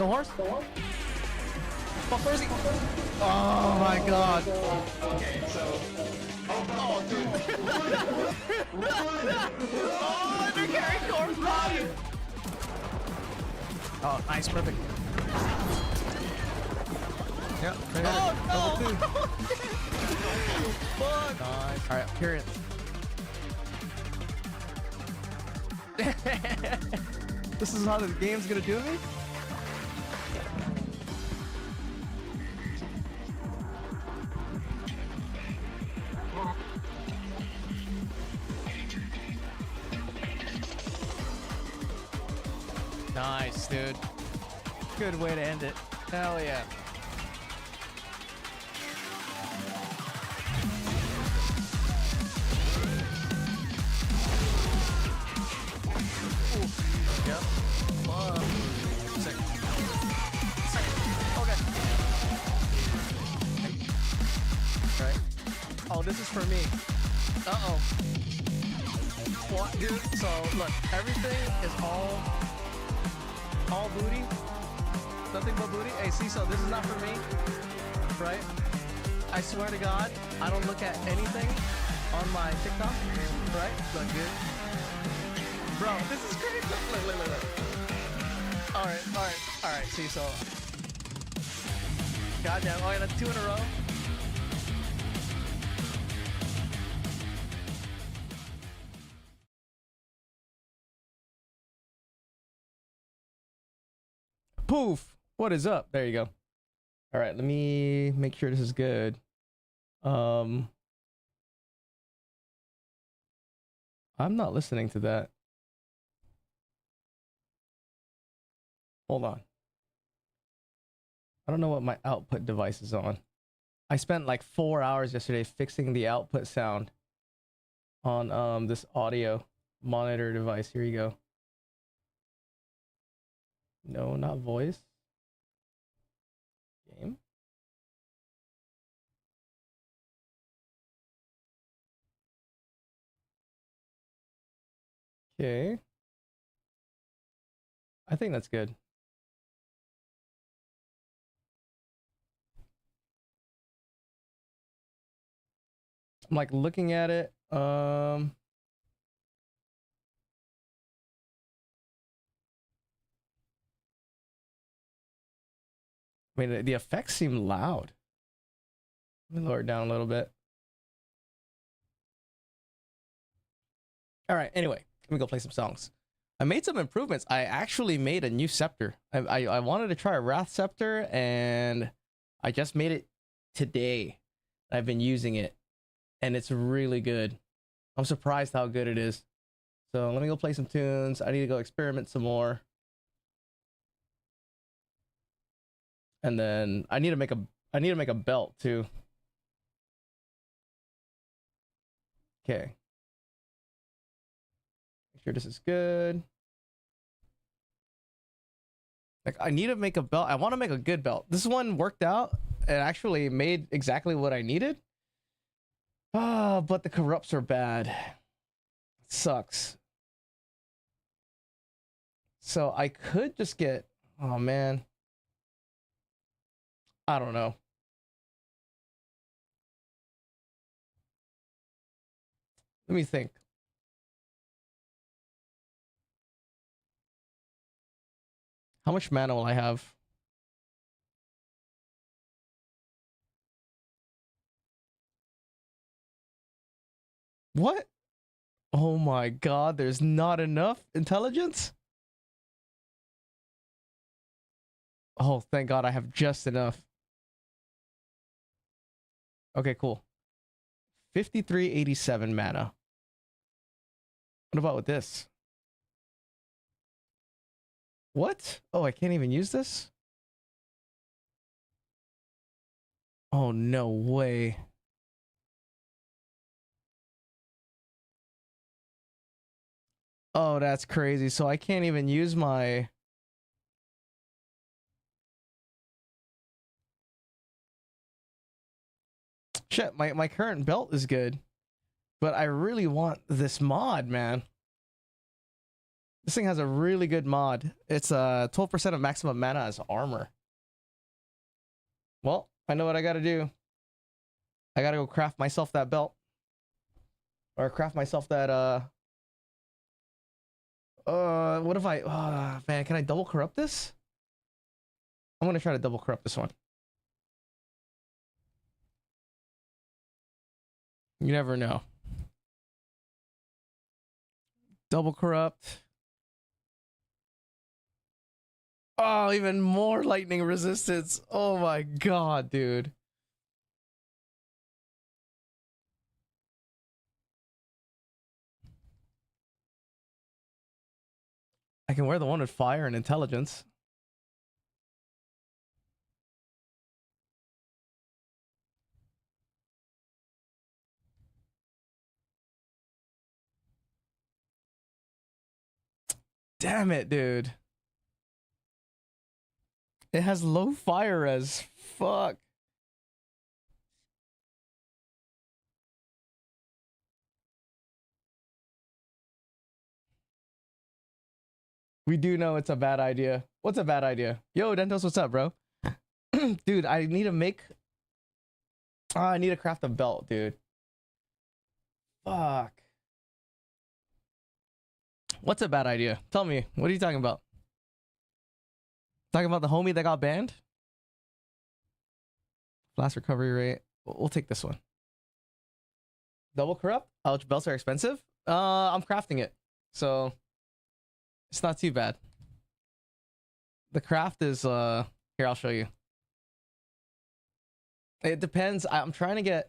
The horse? Fuck, where is he? Oh my god. Okay, so. Oh, dude. Oh, undercarry corpse body. Oh, nice, perfect. Yep. Oh no! Fuck. Nice. All right, period. This is how the game's gonna do me? Nice, dude. Good way to end it. Hell yeah. Yep. Sick. Okay. Right. Oh, this is for me. Uh-oh. What, dude? So, look, everything is all booty. Nothing but booty. Hey, see, so this is not for me, right? I swear to God, I don't look at anything on my TikTok, right? Look, dude. Bro, this is crazy. Look. All right. See, so. Goddamn. Oh, yeah, that's 2 in a row. Poof. What is up? There you go. All right, let me make sure this is good. I'm not listening to that. Hold on. I don't know what my output device is on. I spent like 4 hours yesterday fixing the output sound on this audio monitor device. Here you go. No, not voice. Game. Okay. I think that's good. I'm like looking at it. I mean, the effects seem loud. Let me lower it down a little bit. All right, anyway, let me go play some songs. I made some improvements. I actually made a new scepter. I wanted to try a Wrath scepter, and I just made it today. I've been using it, and it's really good. I'm surprised how good it is. So let me go play some tunes. I need to go experiment some more. And then I need to make a belt too. Okay. Make sure this is good. Like, I need to make a belt. I want to make a good belt. This one worked out. It actually made exactly what I needed. Ah, but the corrupts are bad. It sucks. So I could just get, oh man. I don't know. Let me think. How much mana will I have? What? Oh my god, there's not enough intelligence? Oh, thank god I have just enough. Okay, cool. 5387 mana. What about with this? What? Oh, I can't even use this? Oh, no way. Oh, that's crazy. So I can't even use my... Shit, my current belt is good. But I really want this mod, man. This thing has a really good mod. It's 12% of maximum mana as armor. Well, I know what I gotta do. I gotta go craft myself that belt. Or craft myself that, what if I, man, can I double corrupt this? I'm gonna try to double corrupt this one. You never know. Double corrupt. Oh, even more lightning resistance. Oh my god, dude. I can wear the one with fire and intelligence. Damn it, dude. It has low fire res. Fuck. We do know it's a bad idea. What's a bad idea? Yo, Dentos, what's up, bro? Dude, I need to make... Oh, I need to craft a belt, dude. Fuck. What's a bad idea? Tell me. What are you talking about? Talking about the homie that got banned? Blast recovery rate. We'll take this one. Double corrupt? Ouch, belts are expensive? I'm crafting it. So... It's not too bad. The craft is, here, I'll show you. It depends. I'm trying to get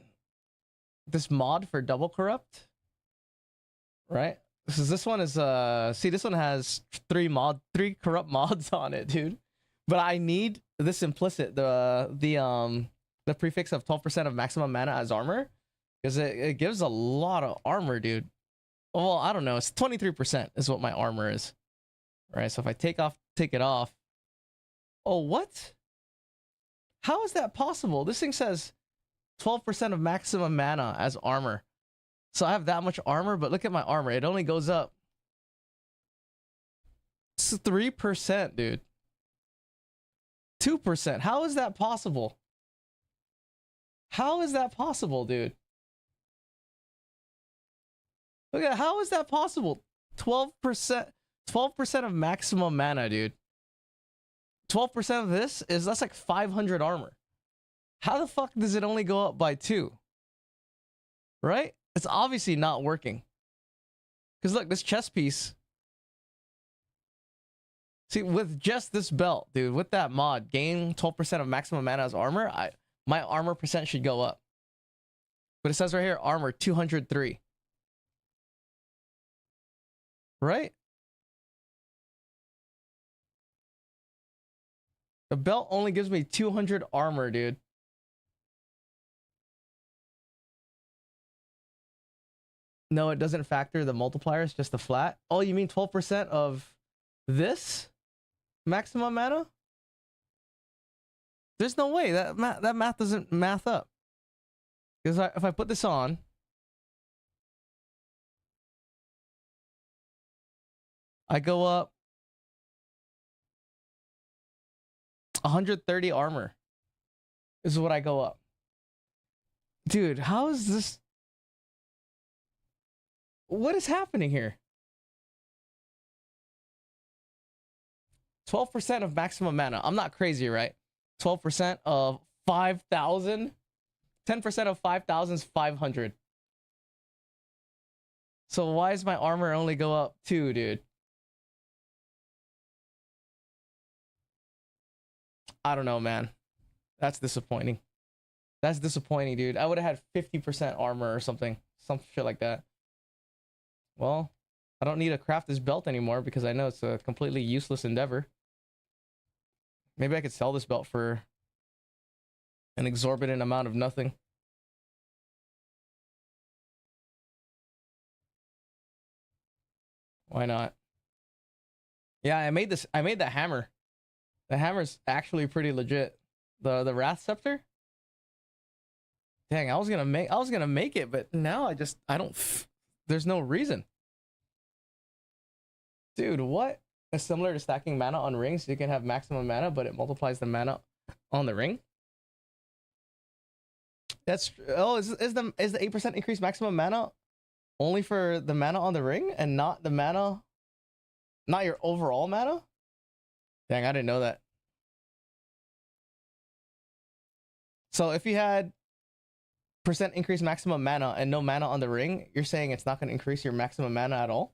this mod for double corrupt. Right? This one is, see, this one has three corrupt mods on it, dude. But I need this implicit, the prefix of 12% of maximum mana as armor. Because it gives a lot of armor, dude. Well, I don't know. It's 23% is what my armor is. Right, so if I take it off. Oh, what? How is that possible? This thing says 12% of maximum mana as armor. So I have that much armor, but look at my armor. It only goes up. It's 3%, dude. 2%. How is that possible? How is that possible, dude? Look at how is that possible? 12%. 12% of maximum mana, dude. 12% of this is that's like 500 armor. How the fuck does it only go up by 2? Right? It's obviously not working. Because look, this chest piece. See, with just this belt, dude, with that mod, gain 12% of maximum mana as armor, my armor percent should go up. But it says right here, armor 203. Right? The belt only gives me 200 armor, dude. No, it doesn't factor the multipliers, just the flat. Oh, you mean 12% of this maximum mana? There's no way that math doesn't math up. Because if I put this on, I go up 130 armor. This is what I go up. Dude, how is this? What is happening here? 12% of maximum mana. I'm not crazy, right? 12% of 5,000. 10% of 5,000 is 500. So why does my armor only go up 2, dude? I don't know, man. That's disappointing. That's disappointing, dude. I would have had 50% armor or something. Some shit like that. Well, I don't need to craft this belt anymore because I know it's a completely useless endeavor. Maybe I could sell this belt for an exorbitant amount of nothing. Why not? Yeah, I made that hammer. The hammer's actually pretty legit. The Wrath Scepter? Dang, I was gonna make it, but now I don't there's no reason. Dude, what? It's similar to stacking mana on rings. You can have maximum mana, but it multiplies the mana on the ring. That's is the 8% increase maximum mana only for the mana on the ring and not the mana, not your overall mana? Dang, I didn't know that. So if you had percent increase maximum mana and no mana on the ring, you're saying it's not going to increase your maximum mana at all?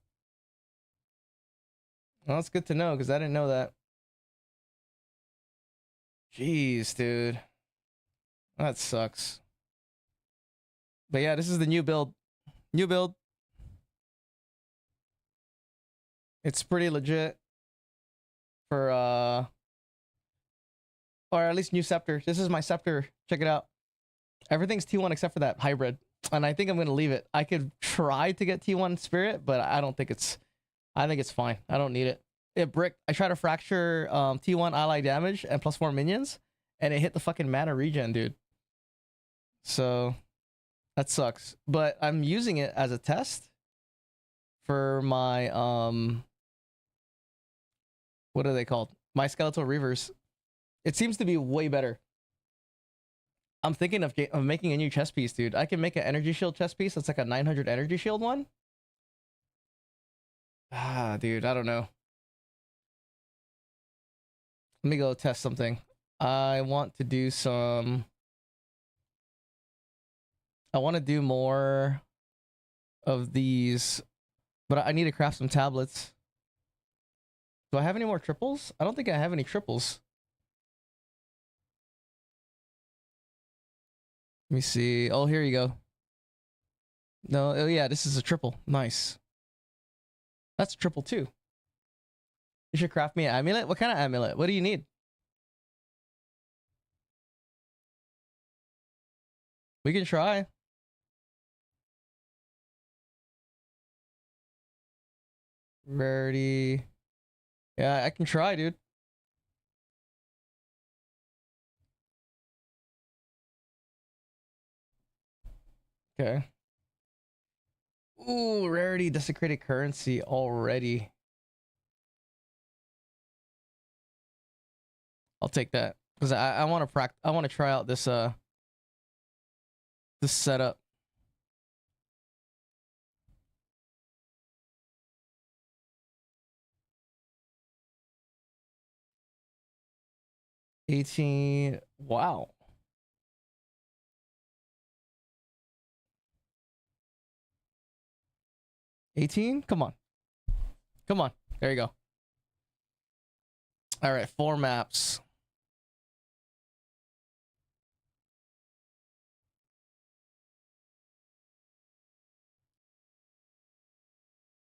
Well, that's good to know because I didn't know that. Jeez, dude. That sucks. But yeah, this is the new build. New build. It's pretty legit for or at least new scepter. This is my scepter. Check it out. Everything's T1 except for that hybrid. And I think I'm going to leave it. I could try to get T1 spirit, but I don't think it's I think it's fine. I don't need it. It bricked. I tried to fracture T1 ally damage and +4 minions and it hit the fucking mana regen, dude. So that sucks. But I'm using it as a test for my what are they called? My skeletal reavers. It seems to be way better. I'm thinking of making a new chest piece, dude. I can make an energy shield chest piece. That's like a 900 energy shield one. Ah, dude, I don't know. Let me go test something. I want to do some. I want to do more of these, but I need to craft some tablets. Do I have any more triples? I don't think I have any triples. Let me see. Oh, here you go. No, oh yeah, this is a triple. Nice. That's triple too. You should craft me an amulet. What kind of amulet? What do you need? We can try. Rarity. Yeah, I can try, dude. Okay. Ooh, rarity, desecrated currency already. I'll take that because I want to I want to try out this this setup. $18. Wow. $18? Come on. Come on. There you go. All right, 4 maps.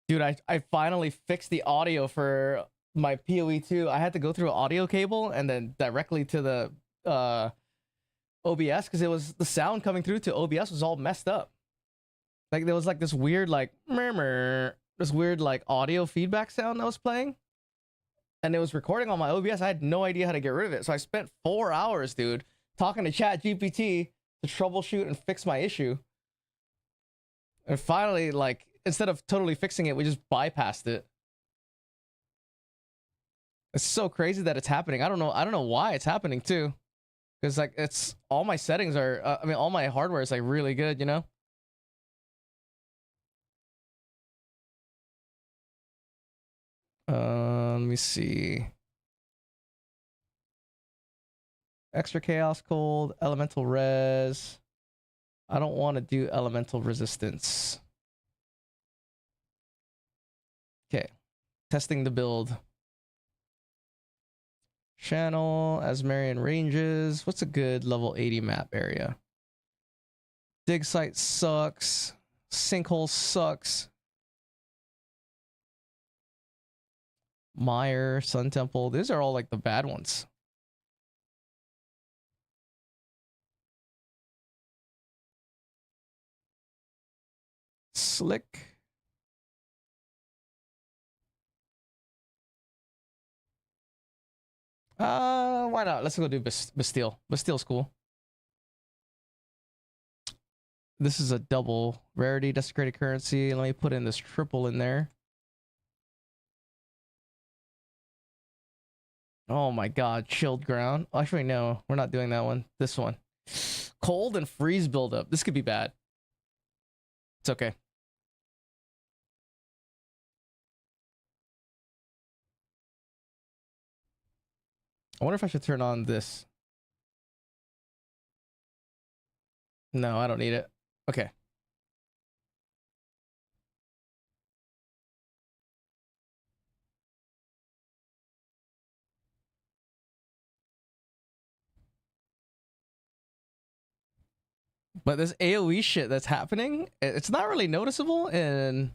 Dude, I finally fixed the audio for my PoE2. I had to go through an audio cable and then directly to the OBS because it was the sound coming through to OBS was all messed up. Like there was like this weird like murmur, this weird like audio feedback sound that was playing. And it was recording on my OBS. I had no idea how to get rid of it. So I spent 4 hours, dude, talking to Chat GPT to troubleshoot and fix my issue. And finally, like, instead of totally fixing it, we just bypassed it. It's so crazy that it's happening. I don't know why it's happening too. Because like it's all my settings are I mean all my hardware is like really good, you know? Let me see. Extra chaos cold, elemental res. I don't want to do elemental resistance. Okay. Testing the build. Channel, Asmarian ranges. What's a good level 80 map area? Dig site sucks. Sinkhole sucks. Mire, Sun Temple. These are all like the bad ones. Slick. Why not? Let's go do Bastille. Bastille's cool. This is a double rarity, desecrated currency. Let me put in this triple in there. Oh my god, chilled ground. Actually, no, we're not doing that one. This one. Cold and freeze buildup. This could be bad. It's okay. I wonder if I should turn on this. No, I don't need it. Okay. But this AoE shit that's happening, it's not really noticeable in...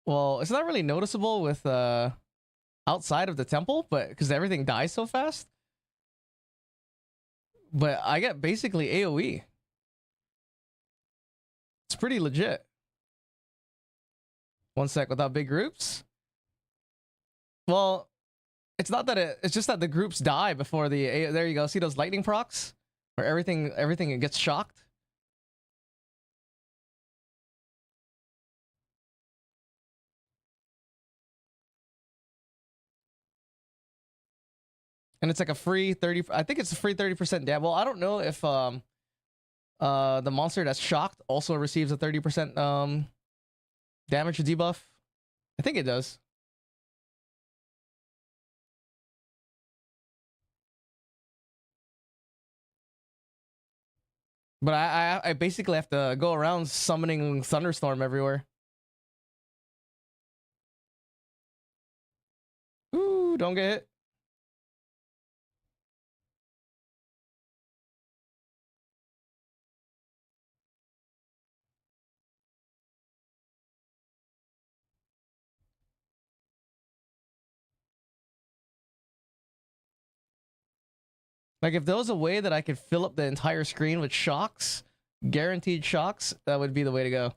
Well, it's not really noticeable with outside of the temple, but because everything dies so fast. But I get basically AoE. It's pretty legit. One sec, without big groups? Well, it's not that it's just that the groups die before the there you go. See those lightning procs? Where everything gets shocked? And it's like a free 30, I think it's a free 30% damage. Well, I don't know if the monster that's shocked also receives a 30% damage debuff. I think it does. But I basically have to go around summoning thunderstorm everywhere. Ooh, don't get hit. Like if there was a way that I could fill up the entire screen with shocks, guaranteed shocks, that would be the way to go.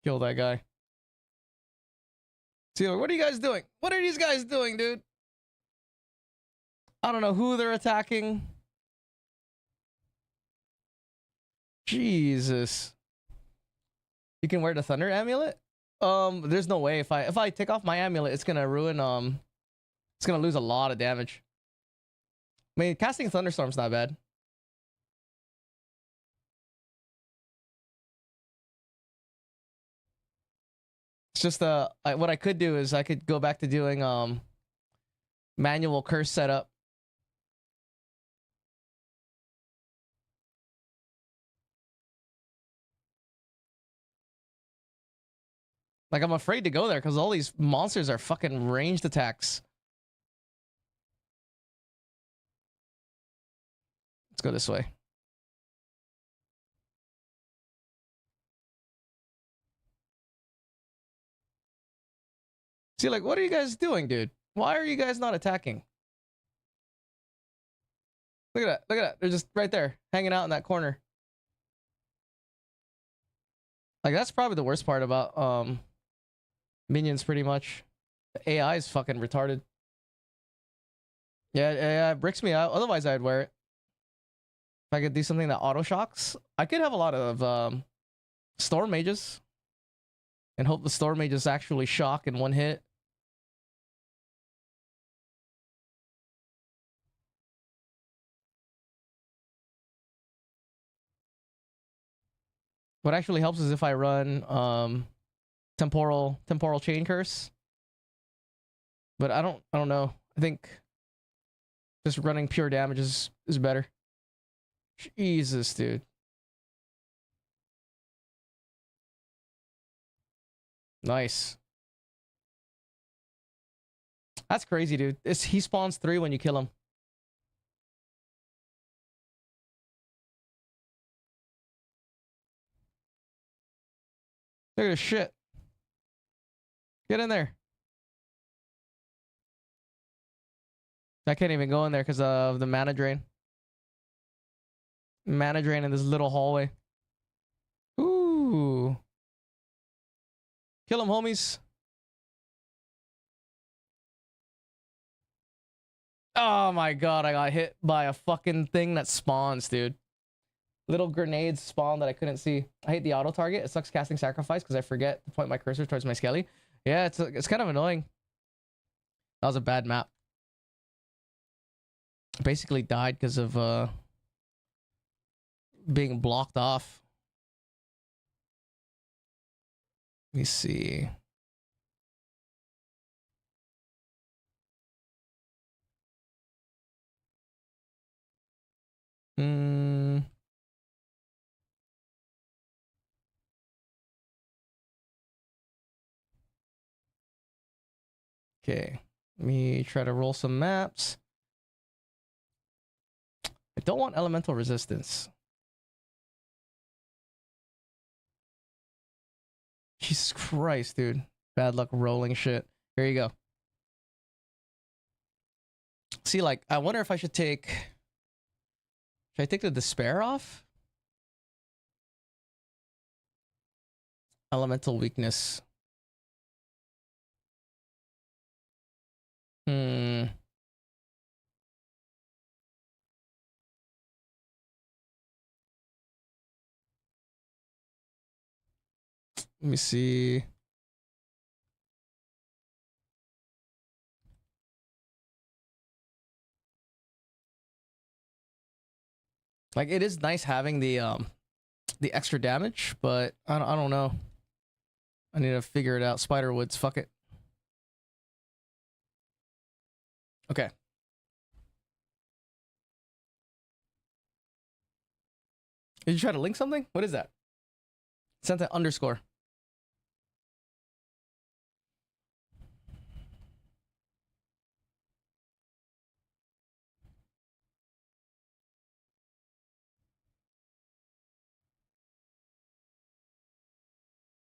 Kill that guy. See, what are you guys doing? What are these guys doing, dude? I don't know who they're attacking. Jesus. You can wear the thunder amulet? There's no way. If I take off my amulet, it's gonna ruin it's gonna lose a lot of damage. I mean, casting thunderstorm's not bad. It's just what I could do is I could go back to doing manual curse setup. Like I'm afraid to go there because all these monsters are fucking ranged attacks. Let's go this way. See, like, what are you guys doing, dude? Why are you guys not attacking? Look at that. Look at that. They're just right there, hanging out in that corner. Like, that's probably the worst part about minions, pretty much. The AI is fucking retarded. Yeah, it bricks me out. Otherwise, I'd wear it. If I could do something that auto shocks, I could have a lot of storm mages and hope the storm mages actually shock in one hit. What actually helps is if I run temporal chain curse. But I don't know. I think just running pure damage is better. Jesus, dude. Nice. That's crazy, dude. He spawns 3 when you kill him. Look at this shit. Get in there. I can't even go in there because of the mana drain. Mana drain in this little hallway. Ooh. Kill him, homies. Oh my god, I got hit by a fucking thing that spawns, dude. Little grenades spawn that I couldn't see. I hate the auto target. It sucks casting sacrifice because I forget to point my cursor towards my skelly. Yeah, it's kind of annoying. That was a bad map. Basically died because of being blocked off. Let me see. Okay. Let me try to roll some maps. I don't want elemental resistance. Jesus Christ, dude. Bad luck rolling shit. Here you go. See, like, I wonder if I should take... Should I take the despair off? Elemental weakness. Let me see. Like, it is nice having the extra damage, but I don't know. I need to figure it out. Spiderwoods, fuck it. Okay. Did you try to link something? What is that? Sent an underscore.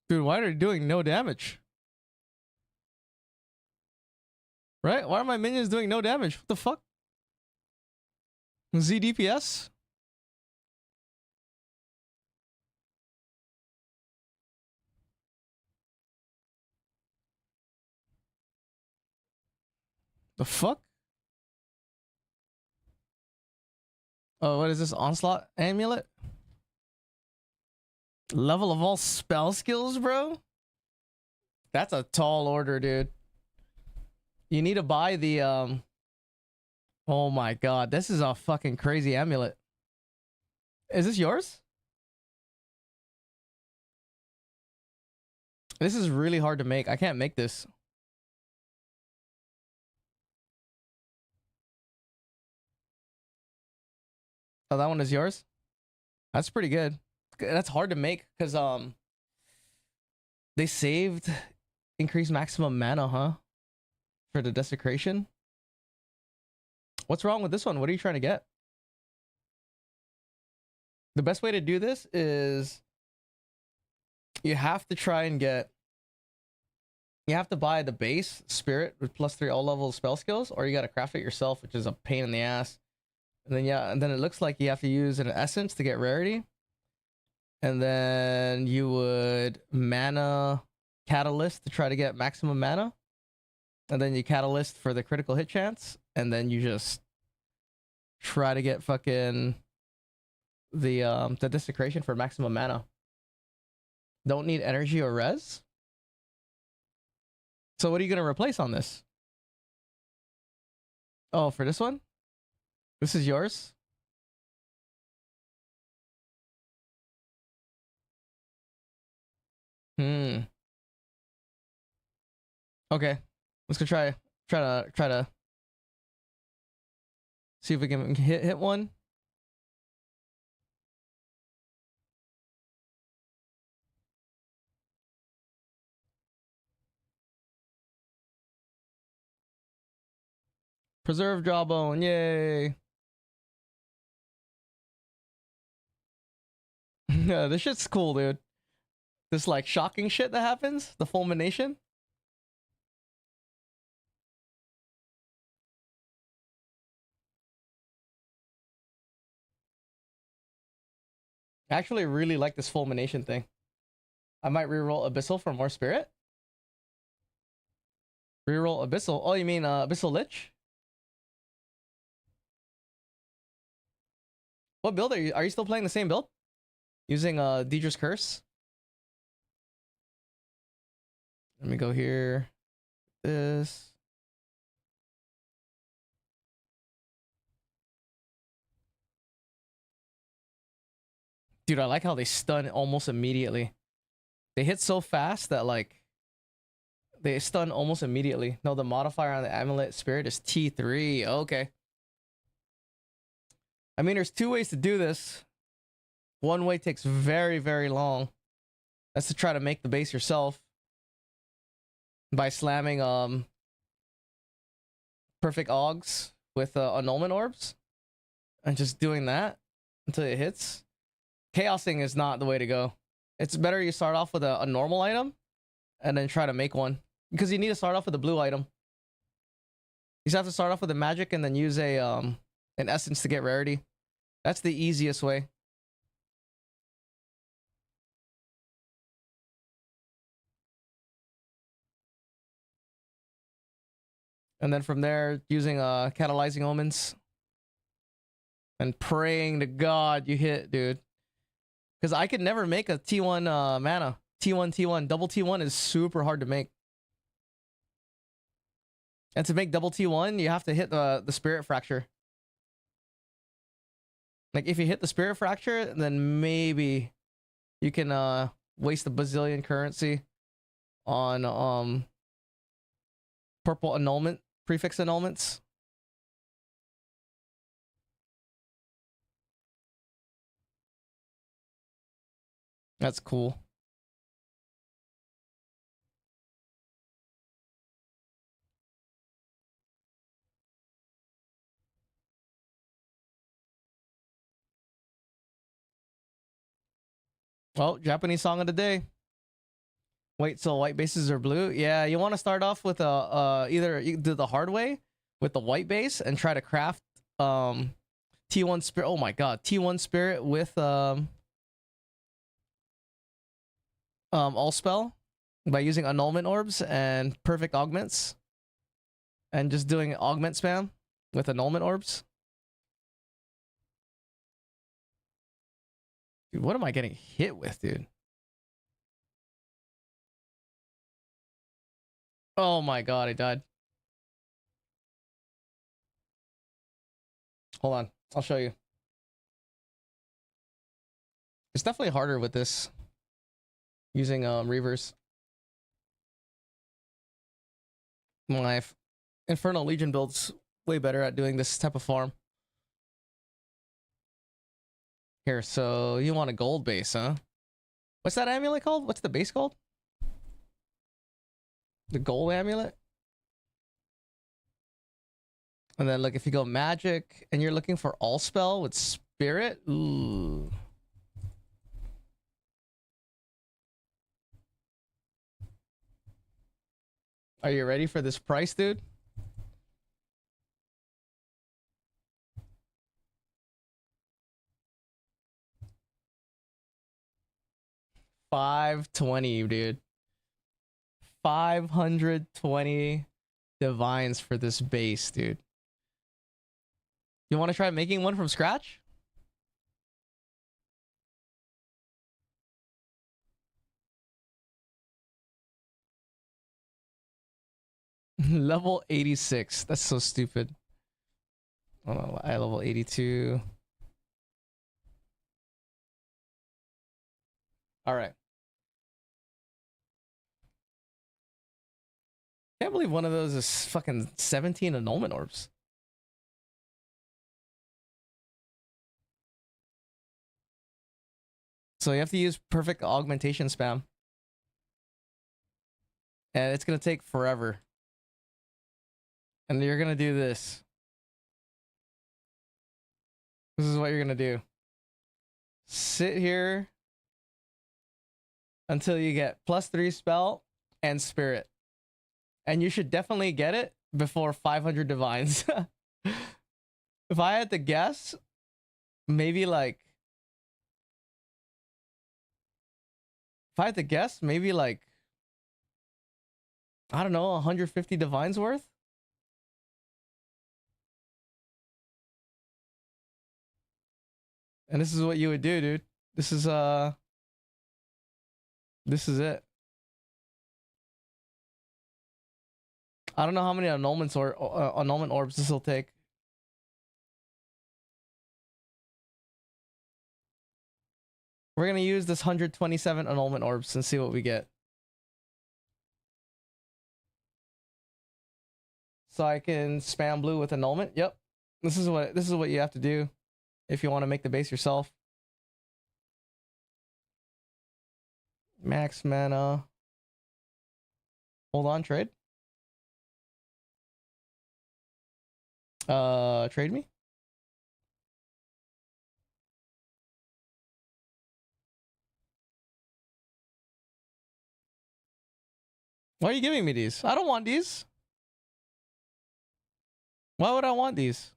Dude, why are they doing no damage? Right? Why are my minions doing no damage? What the fuck? ZDPS? The fuck? Oh, what is this? Onslaught amulet? Level of all spell skills, bro? That's a tall order, dude. You need to buy the oh my god, this is a fucking crazy amulet. Is this yours? This is really hard to make. I can't make this. Oh, that one is yours? That's pretty good. That's hard to make because they saved increased maximum mana, huh? For the desecration. What's wrong with this one? What are you trying to get? The best way to do this is you have to try and get... You have to buy the base spirit with +3 all level spell skills, or you got to craft it yourself, which is a pain in the ass. And then yeah, and then it looks like you have to use an essence to get rarity. And then you would mana catalyst to try to get maximum mana. And then you catalyst for the critical hit chance. And then you just try to get fucking the desecration for maximum mana. Don't need energy or res. So what are you gonna replace on this? Oh, for this one? This is yours? Okay. Let's go try to see if we can hit one. Preserve jawbone, yay. Yeah, this shit's cool, dude. This like shocking shit that happens, the fulmination. I actually really like this fulmination thing. I might reroll Abyssal for more spirit. Reroll Abyssal. Oh, you mean Abyssal Lich? What build are you? Are you still playing the same build? Using Deidre's Curse? Let me go here. This. Dude, I like how they stun almost immediately. They hit so fast that like they stun almost immediately. No, the modifier on the amulet spirit is T3. Okay. I mean, there's two ways to do this. One way takes very, very long. That's to try to make the base yourself by slamming perfect augs with annulment orbs and just doing that until it hits. Chaosing is not the way to go. It's better you start off with a normal item and then try to make one, because you need to start off with a blue item. You just have to start off with a magic and then use a an essence to get rarity. That's the easiest way. And then from there, using catalyzing omens and praying to God you hit, dude. Because I could never make a T1 mana. T1, double T1 is super hard to make. And to make double T1, you have to hit the spirit fracture. Like if you hit the spirit fracture, then maybe you can waste a bazillion currency on purple annulment, prefix annulments. That's cool. Well, Japanese song of the day. Wait, so white bases are blue? Yeah, you want to start off with either you do the hard way with the white base and try to craft T1 spirit. Oh my god, T1 spirit with all spell by using annulment orbs and perfect augments, and just doing augment spam with annulment orbs. Dude, what am I getting hit with, dude? Oh my god, I died. Hold on, I'll show you. It's definitely harder with this using reavers. My Infernal Legion build's way better at doing this type of farm. Here, so you want a gold base, huh? What's that amulet called? What's the base called? The gold amulet? And then look, if you go magic and you're looking for all spell with spirit, ooh. Are you ready for this price, dude? $520, dude. 520 divines for this base, dude. You want to try making one from scratch? Level 86. That's so stupid. Oh no, I level 82. All right. Can't believe one of those is fucking 17 annulment orbs. So you have to use perfect augmentation spam. And it's going to take forever. And you're going to do this. This is what you're going to do. Sit here until you get +3 spell and spirit. And you should definitely get it before 500 divines. If I had to guess, maybe like... If I had to guess, maybe like... I don't know, 150 divines worth? And this is what you would do, dude. This is it. I don't know how many annulments or annulment orbs this will take. We're gonna use this 127 annulment orbs and see what we get. So I can spam blue with annulment. Yep. This is what you have to do if you want to make the base yourself. Max mana. Hold on, trade. Trade me. Why are you giving me these? I don't want these. Why would I want these?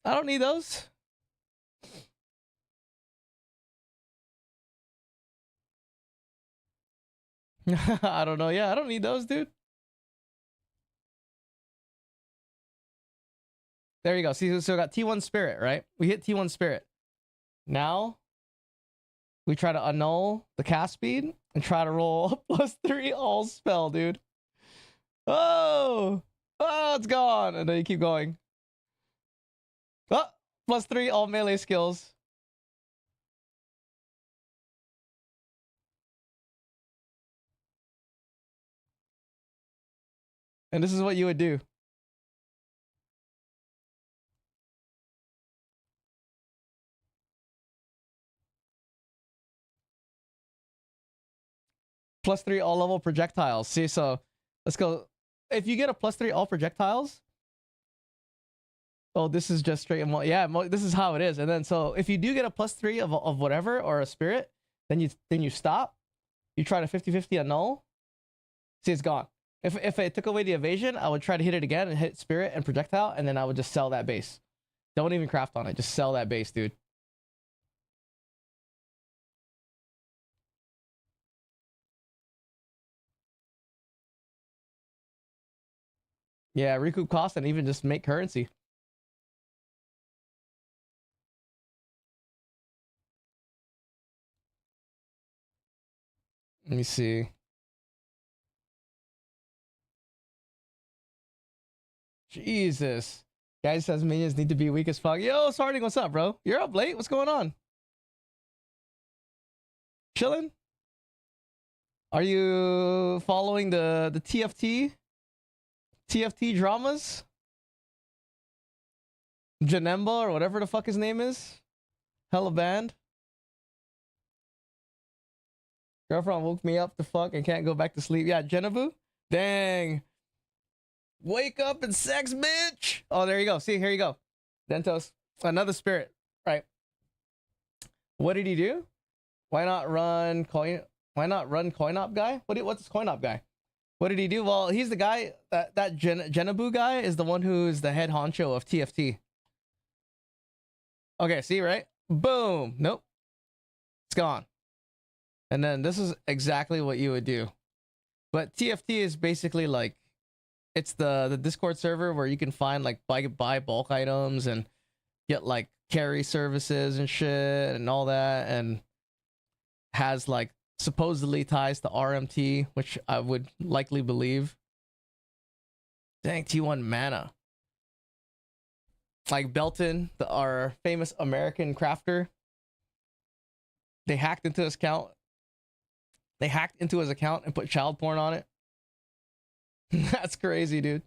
I don't need those. I don't know. Yeah, I don't need those, dude. There you go. See, so we got T1 Spirit, right? We hit T1 Spirit. Now, we try to annul the cast speed and try to roll +3 all spell, dude. Oh! Oh, it's gone! And then you keep going. Oh! +3 all melee skills. And this is what you would do. +3 all level projectiles. See, so let's go. If you get a +3 all projectiles, oh, this is just straight. Yeah, this is how it is. And then so if you do get a +3 of whatever or a spirit, then you stop. You try to 50-50 annul. See, it's gone. If it took away the evasion, I would try to hit it again and hit spirit and projectile, and then I would just sell that base. Don't even craft on it. Just sell that base, dude. Yeah, recoup cost and even just make currency. Let me see. Jesus. Guy says minions need to be weak as fuck. Yo, Sarding, what's up, bro? You're up late? What's going on? Chilling? Are you following the TFT dramas? Janemba or whatever the fuck his name is? Hella band. Girlfriend woke me up to fuck and can't go back to sleep. Yeah, Genebu? Dang. Wake up and sex, bitch. Oh, there you go. See, here you go. Dentos. Another spirit. Right. What did he do? Why not run coin? Why not run coin op guy? What's this coin op guy? What did he do? Well, he's the guy that Genebu guy is the one who's the head honcho of TFT. Okay, see, right? Boom. Nope. It's gone. And then this is exactly what you would do. But TFT is basically like, it's the Discord server where you can find like buy bulk items and get like carry services and shit and all that, and has like supposedly ties to RMT, which I would likely believe. Dang, T1 mana. Like Belton, our famous American crafter, they hacked into his account. They hacked into his account and put child porn on it. That's crazy, dude.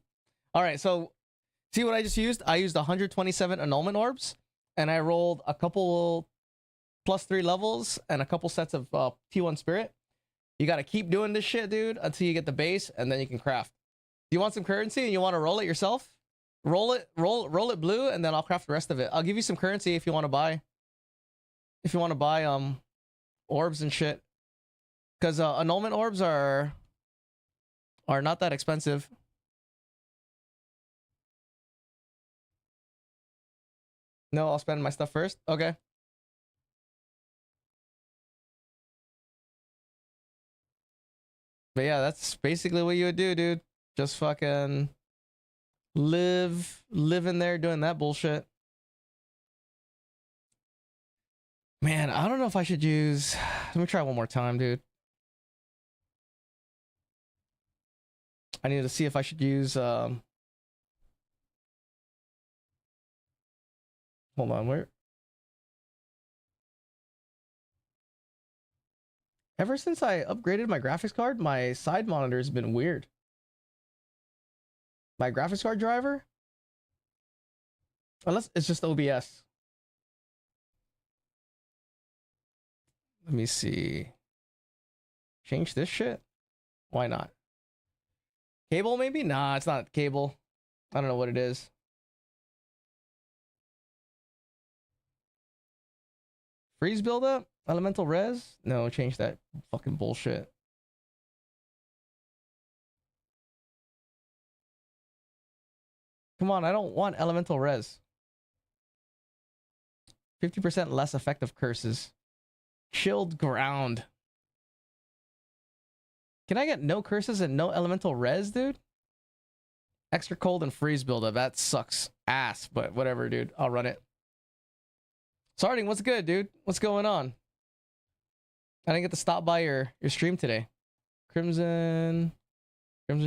All right, so see what I just used? I used 127 annulment orbs, and I rolled a couple +3 levels and a couple sets of T1 spirit. You got to keep doing this shit, dude, until you get the base, and then you can craft. Do you want some currency and you want to roll it yourself? Roll it blue, and then I'll craft the rest of it. I'll give you some currency if you want to buy. If you want to buy orbs and shit, because annulment orbs are not that expensive. No, I'll spend my stuff first. Okay. But yeah, that's basically what you would do, dude. Just fucking live in there doing that bullshit. Man, I don't know if I should use. Let me try one more time, dude. I need to see if I should use. Hold on, where? Ever since I upgraded my graphics card, my side monitor has been weird. My graphics card driver, unless it's just OBS. Let me see. Change this shit? Why not? Cable maybe? Nah, it's not cable. I don't know what it is. Freeze buildup? Elemental res? No, change that fucking bullshit. Come on, I don't want elemental res. 50% less effective curses. Chilled ground. Can I get no curses and no elemental res, dude? Extra cold and freeze buildup. That sucks ass, but whatever, dude. I'll run it. Sarding, what's good, dude? What's going on? I didn't get to stop by your stream today. Crimson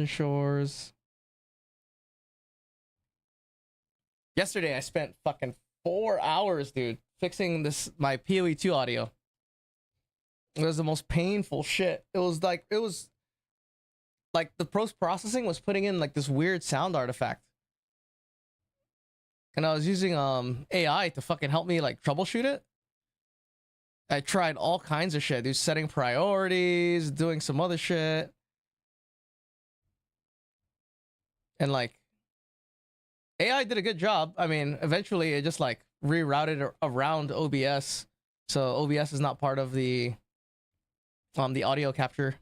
Shores. Yesterday I spent fucking 4 hours, dude, fixing my PoE2 audio. It was the most painful shit. It was like the post-processing was putting in like this weird sound artifact. And I was using AI to fucking help me like troubleshoot it. I tried all kinds of shit, dude, setting priorities, doing some other shit. And like AI did a good job. I mean, eventually it just like rerouted around OBS. So OBS is not part of the audio capture.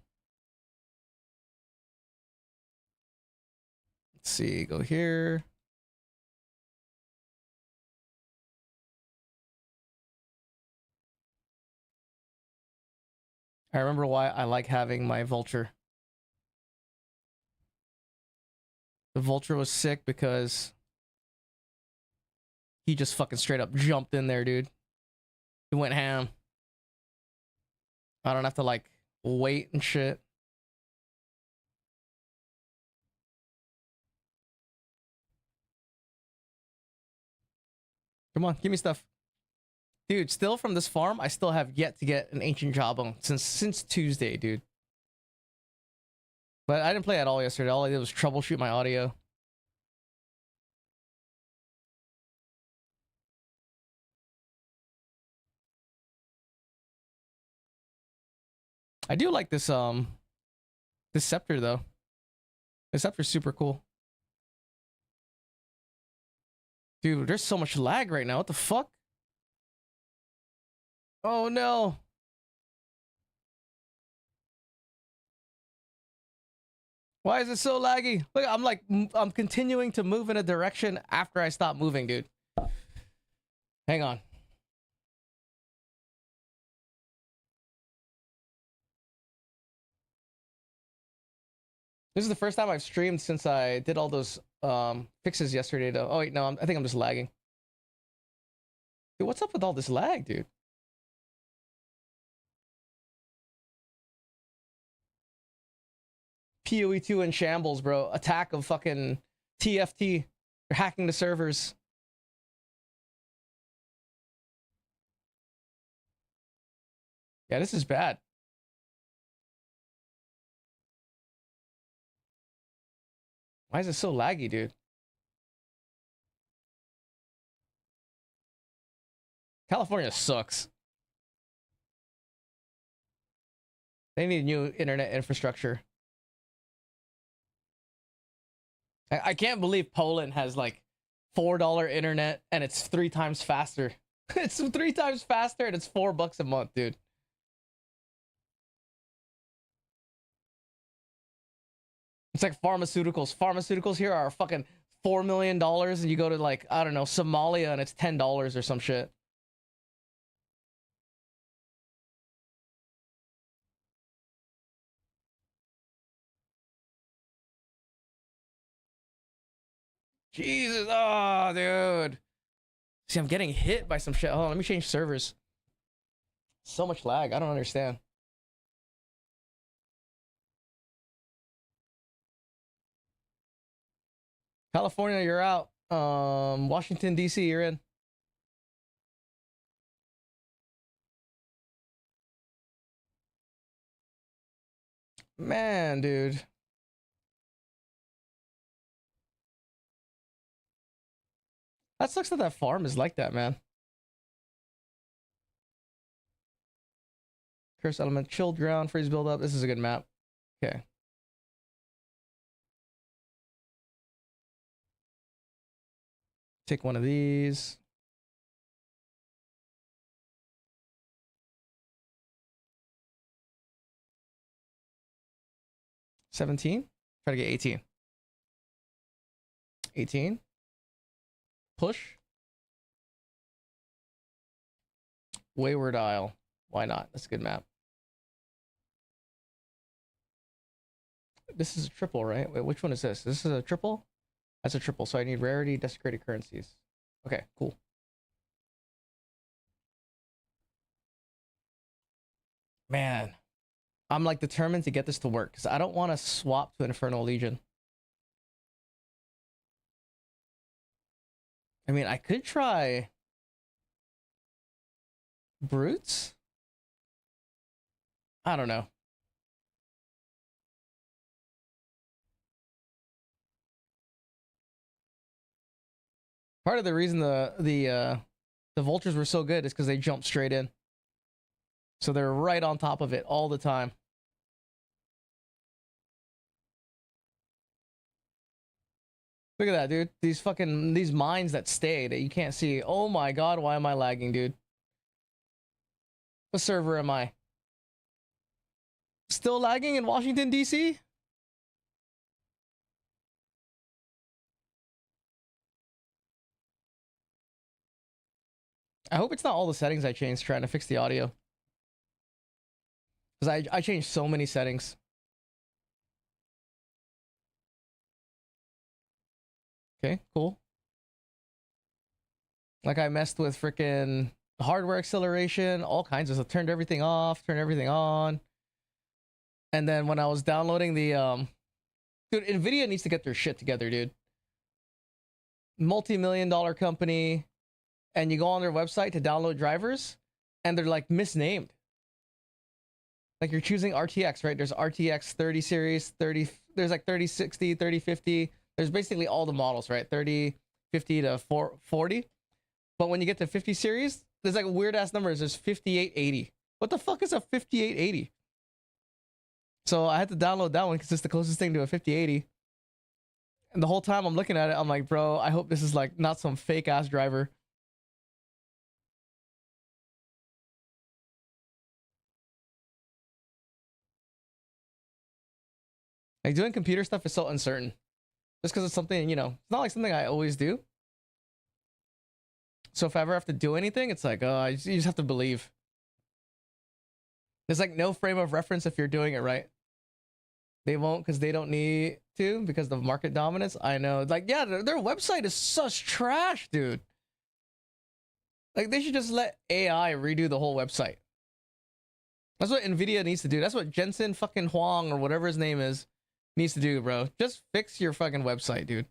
Let's see, go here. I remember why I like having my vulture. The vulture was sick because he just fucking straight up jumped in there, dude. He went ham. I don't have to like wait and shit. Come on, give me stuff. Dude, still from this farm, I still have yet to get an ancient jawbone since Tuesday, dude. But I didn't play at all yesterday. All I did was troubleshoot my audio. I do like this scepter though. This scepter's super cool. Dude, there's so much lag right now. What the fuck? Oh no. Why is it so laggy? Look, I'm continuing to move in a direction after I stop moving, dude. Hang on. This is the first time I've streamed since I did all those fixes yesterday though. Oh wait, no, I think I'm just lagging. Dude, what's up with all this lag, dude? PoE2 in shambles, bro. Attack of fucking TFT. They're hacking the servers. Yeah, this is bad. Why is it so laggy, dude? California sucks. They need new internet infrastructure. I can't believe Poland has like $4 internet and it's 3 times faster. It's 3 times faster and it's $4 a month, dude. It's like pharmaceuticals. Pharmaceuticals here are fucking $4 million and you go to like, I don't know, Somalia and it's $10 or some shit. Jesus, oh, dude. See, I'm getting hit by some shit. Hold on, let me change servers. So much lag. I don't understand. California, you're out. Washington, D.C., you're in. Man, dude. That sucks that that farm is like that, man. Curse element, chilled ground, freeze build up. This is a good map. Okay. Take one of these. $17. Try to get 18. 18. Push. Wayward Isle. Why not? That's a good map. This is a triple, right? Wait, which one is this? This is a triple? That's a triple, so I need rarity, desecrated currencies. Okay, cool. Man, I'm like determined to get this to work because I don't want to swap to Infernal Legion. I mean, I could try Brutes? I don't know. Part of the reason the vultures were so good is because they jumped straight in. So they're right on top of it all the time. Look at that, dude. These mines that stay that you can't see. Oh my god, why am I lagging, dude? What server am I? Still lagging in Washington, D.C.? I hope it's not all the settings I changed trying to fix the audio. Because I changed so many settings. Okay, cool. Like I messed with freaking hardware acceleration, all kinds of stuff. Turned everything off, turned everything on. And then when I was downloading the dude, Nvidia needs to get their shit together, dude. Multi-million-dollar company, and you go on their website to download drivers, and they're like misnamed. Like you're choosing RTX, right? There's RTX 30 series, 30, there's like 3060, 3050. There's basically all the models, right? 3050 to 440. But when you get to 50 series, there's like weird ass numbers. There's 5880. What the fuck is a 5880? So I had to download that one because it's the closest thing to a 5080. And the whole time I'm looking at it, I'm like, bro, I hope this is like not some fake ass driver. Like doing computer stuff is so uncertain. Just because it's something, you know, it's not like something I always do. So if I ever have to do anything, it's like, oh, you just have to believe. There's like no frame of reference if you're doing it right. They won't because they don't need to because of market dominance. I know. Like, yeah, their website is such trash, dude. Like, they should just let AI redo the whole website. That's what Nvidia needs to do. That's what Jensen fucking Huang or whatever his name is needs to do, bro. Just fix your fucking website, dude.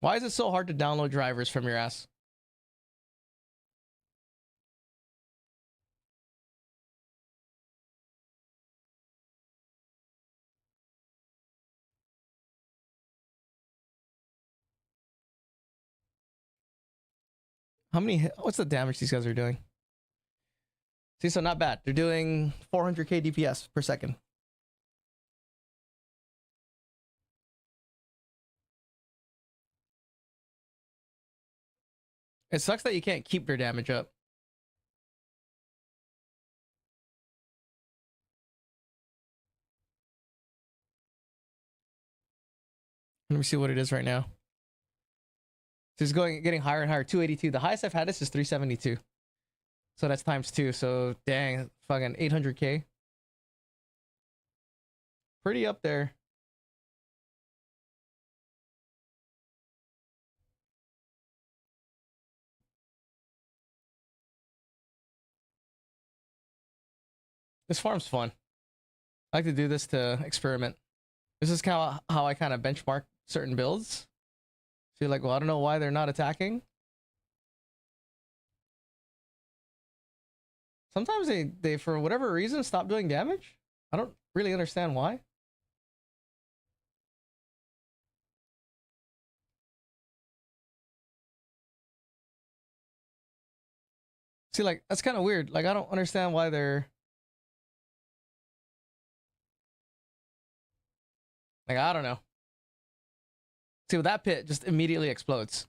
Why is it so hard to download drivers from your ass? How many? What's the damage these guys are doing? See, so not bad. They're doing 400k DPS per second. It sucks that you can't keep their damage up. Let me see what it is right now. This is getting higher and higher. 282. The highest I've had this is 372. So that's times 2. So dang, fucking 800k. Pretty up there. This farm's fun. I like to do this to experiment. This is how I kind of benchmark certain builds. So you're like, well, I don't know why they're not attacking. Sometimes they for whatever reason stop doing damage. I don't really understand why. See, like, that's kind of weird. Like, I don't understand why they're... Like, I don't know. See, with that pit, just immediately explodes.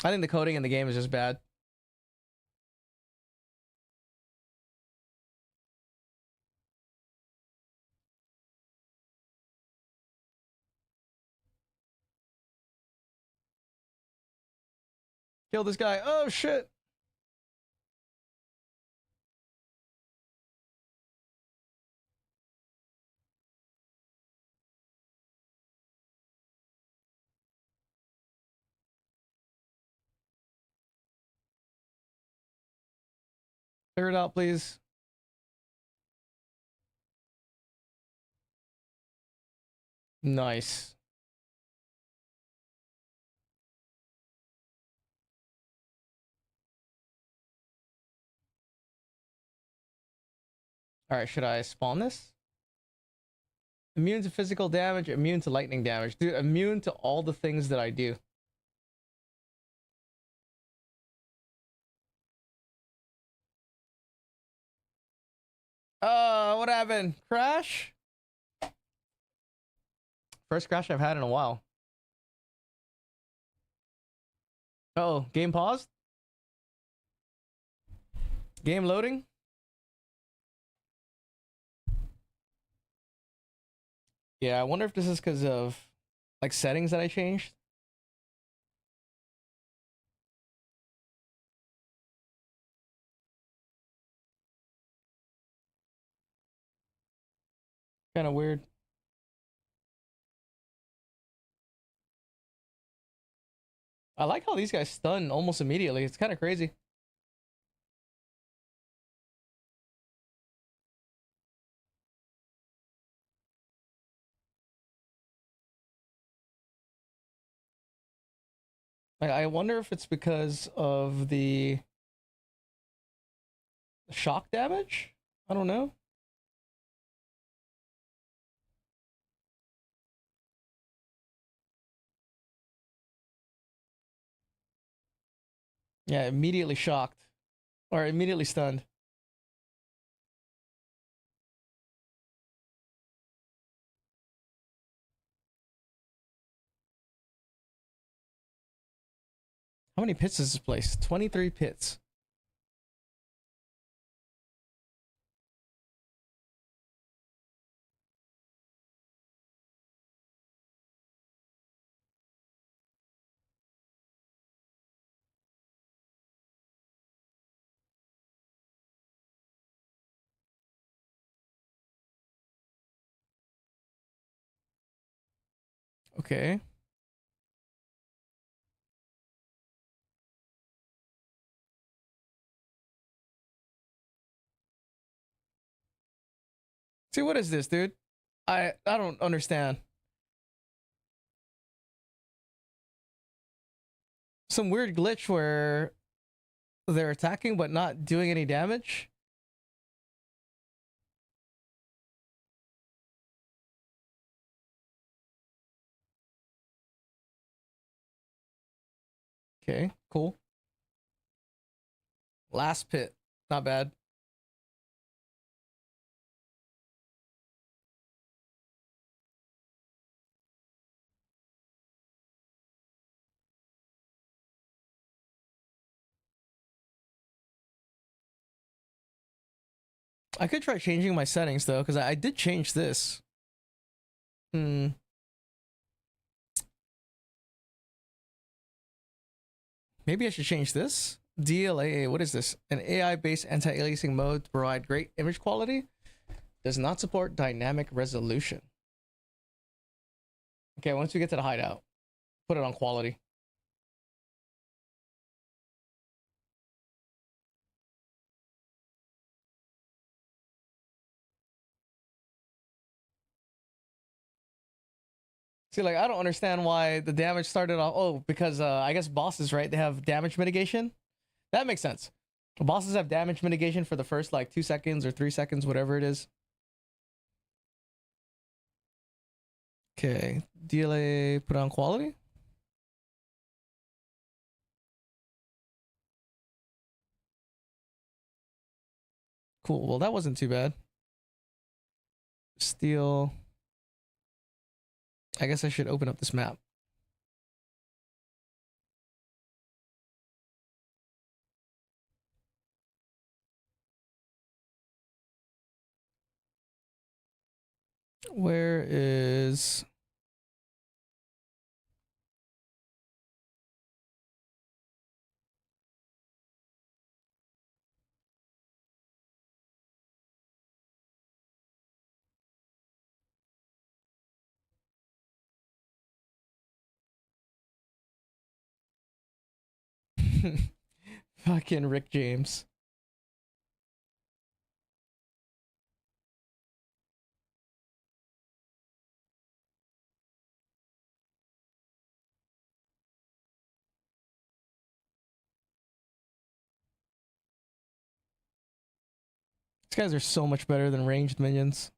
I think the coding in the game is just bad. Kill this guy. Oh, shit. Clear it out, please. Nice. All right, should I spawn this? Immune to physical damage, immune to lightning damage. Dude, immune to all the things that I do. What happened? Crash? First crash I've had in a while. Oh, game paused? Game loading? Yeah, I wonder if this is because of like settings that I changed. Kind of weird. I like how these guys stun almost immediately. It's kind of crazy. Like, I wonder if it's because of the shock damage? I don't know. Yeah, immediately shocked. Or immediately stunned. How many pits is this place? 23 pits. Okay. See, what is this, dude? I don't understand. Some weird glitch where they're attacking but not doing any damage. Okay, cool. Last pit. Not bad. I could try changing my settings though, because I did change this. Hmm. Maybe I should change this. DLAA, what is this? An AI-based anti-aliasing mode to provide great image quality. Does not support dynamic resolution. Okay, once we get to the hideout, put it on quality. See, like, I don't understand why the damage started off. Oh, because I guess bosses, right? They have damage mitigation. That makes sense. Bosses have damage mitigation for the first like 2 seconds or 3 seconds, whatever it is. Okay, DLA put on quality. Cool. Well, that wasn't too bad. Steel. I guess I should open up this map. Where is... Fucking Rick James. These guys are so much better than ranged minions.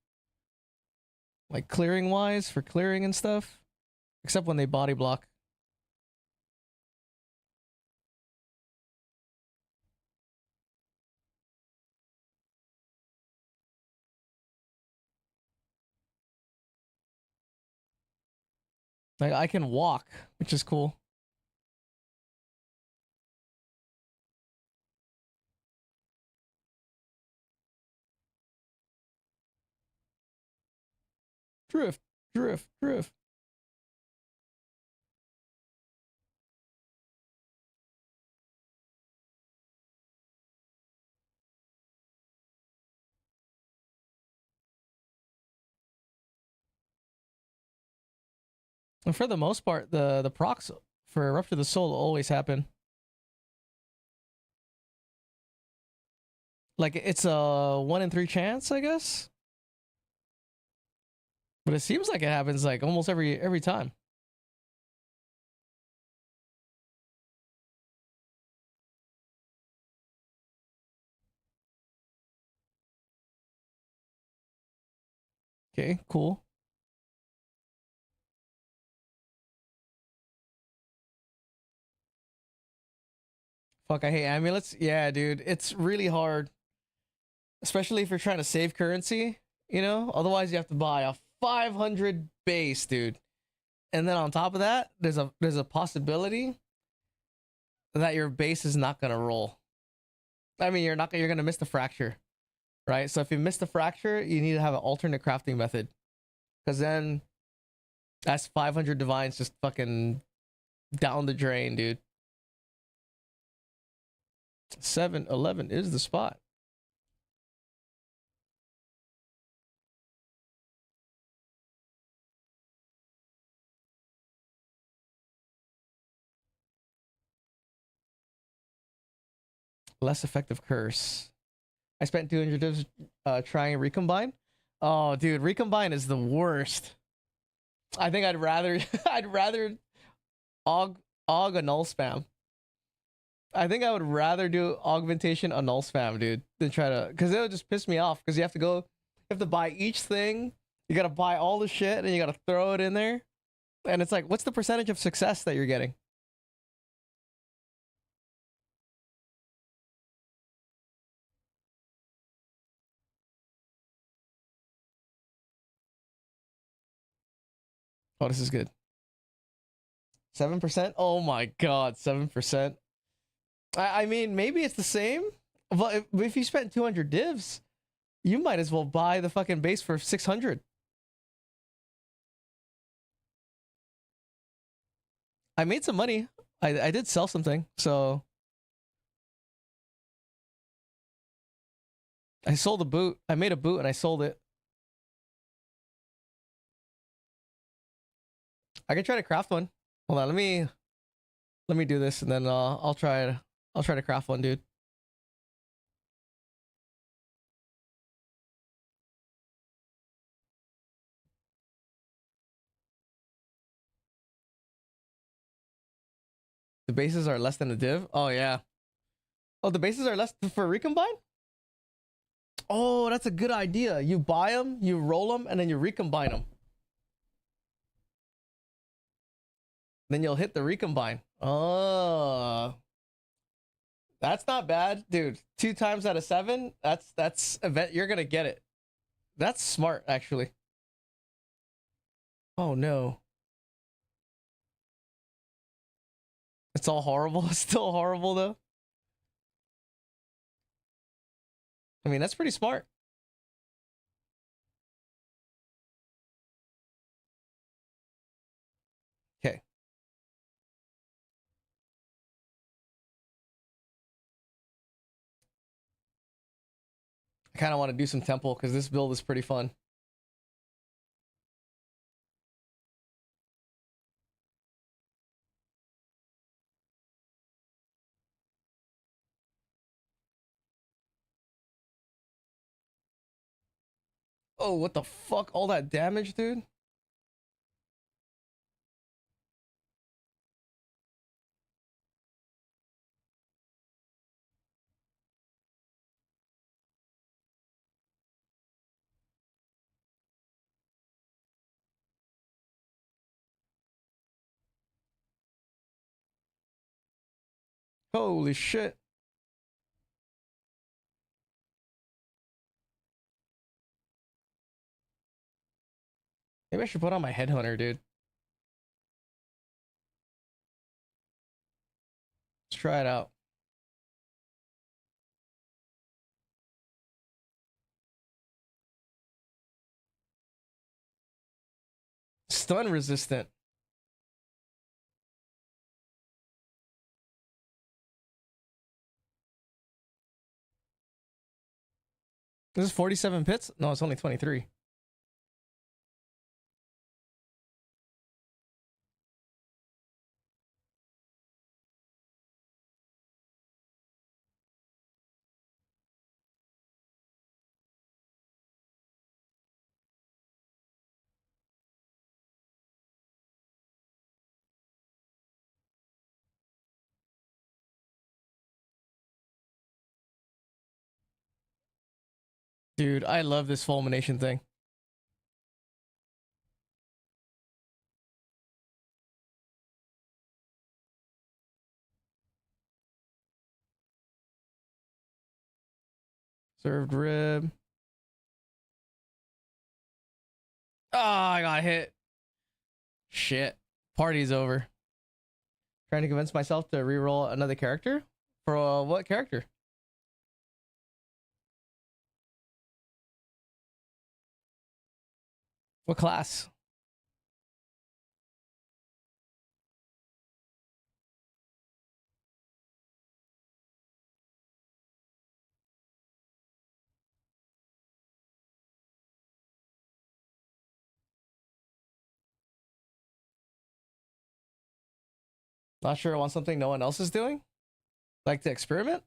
Like clearing wise, for clearing and stuff. Except when they body block. Like I can walk, which is cool. Drift, drift, drift. And for the most part, the procs for Rupture the Soul always happen. Like it's a 1 in 3 chance, I guess. But it seems like it happens like almost every time. Okay, cool. Fuck, I hate amulets. Yeah, dude, it's really hard, especially if you're trying to save currency. You know, otherwise you have to buy a 500 base, dude. And then on top of that, there's a possibility that your base is not gonna roll. I mean, you're gonna miss the fracture, right? So if you miss the fracture, you need to have an alternate crafting method, because then that's 500 divines just fucking down the drain, dude. 7-11 is the spot. Less effective curse. I spent 200 divs trying recombine. Oh, dude, recombine is the worst. I think I'd rather I'd rather aug a null spam. I think I would rather do augmentation a null spam, dude, than try to, because it'll just piss me off. Because you have to go, you have to buy each thing. You gotta buy all the shit and you gotta throw it in there. And it's like, what's the percentage of success that you're getting? Oh, this is good. 7%? Oh my god, 7%. I mean, maybe it's the same, but if you spent 200 divs, you might as well buy the fucking base for 600. I made some money. I did sell something, so I sold a boot. I made a boot and I sold it. I can try to craft one. Hold on, let me do this and then I'll try to craft one, dude. The bases are less than the div. Oh yeah. Oh, the bases are less for recombine. Oh, that's a good idea. You buy them, you roll them, and then you recombine them. Then you'll hit the recombine. Oh, that's not bad, dude. 2 times out of 7. That's event. You're gonna get it. That's smart, actually. Oh no, it's all horrible. It's still horrible though. I mean, that's pretty smart. Okay. I kind of want to do some temple because this build is pretty fun. Oh, what the fuck? All that damage, dude? Holy shit. Maybe I should put on my headhunter, dude. Let's try it out. Stun resistant. This is 47 pits? No, it's only 23. Dude, I love this fulmination thing. Served rib. Oh, I got hit. Shit. Party's over. Trying to convince myself to reroll another character? For what character? What class? Not sure I want something no one else is doing? Like to experiment?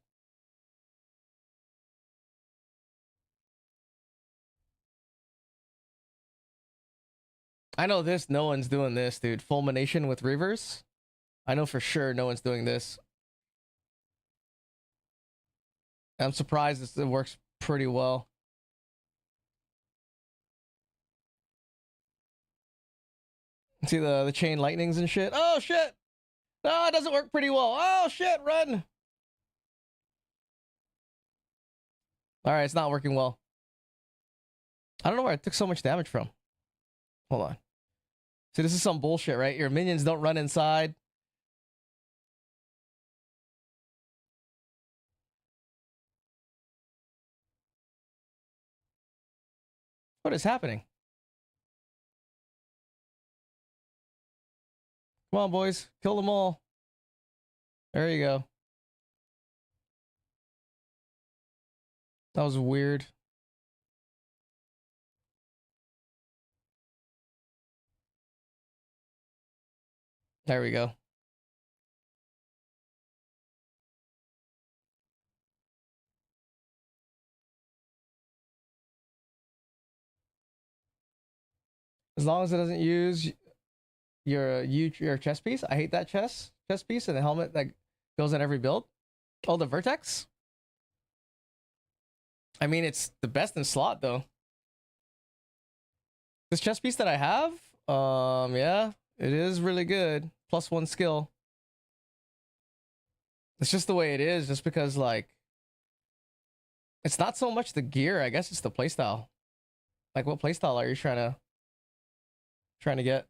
I know this, no one's doing this, dude. Fulmination with reverse? I know for sure no one's doing this. I'm surprised it works pretty well. See the chain lightnings and shit? Oh shit! No, it doesn't work pretty well. Oh shit, run! Alright, it's not working well. I don't know where I took so much damage from. Hold on. See, this is some bullshit, right? Your minions don't run inside. What is happening? Come on, boys. Kill them all. There you go. That was weird. There we go. As long as it doesn't use your chest piece. I hate that chest piece and the helmet that goes on every build. Oh, the vertex. I mean, it's the best in slot though. This chest piece that I have, yeah, it is really good. +1 skill. It's just the way it is, just because like it's not so much the gear, I guess it's the playstyle. Like what playstyle are you trying to get?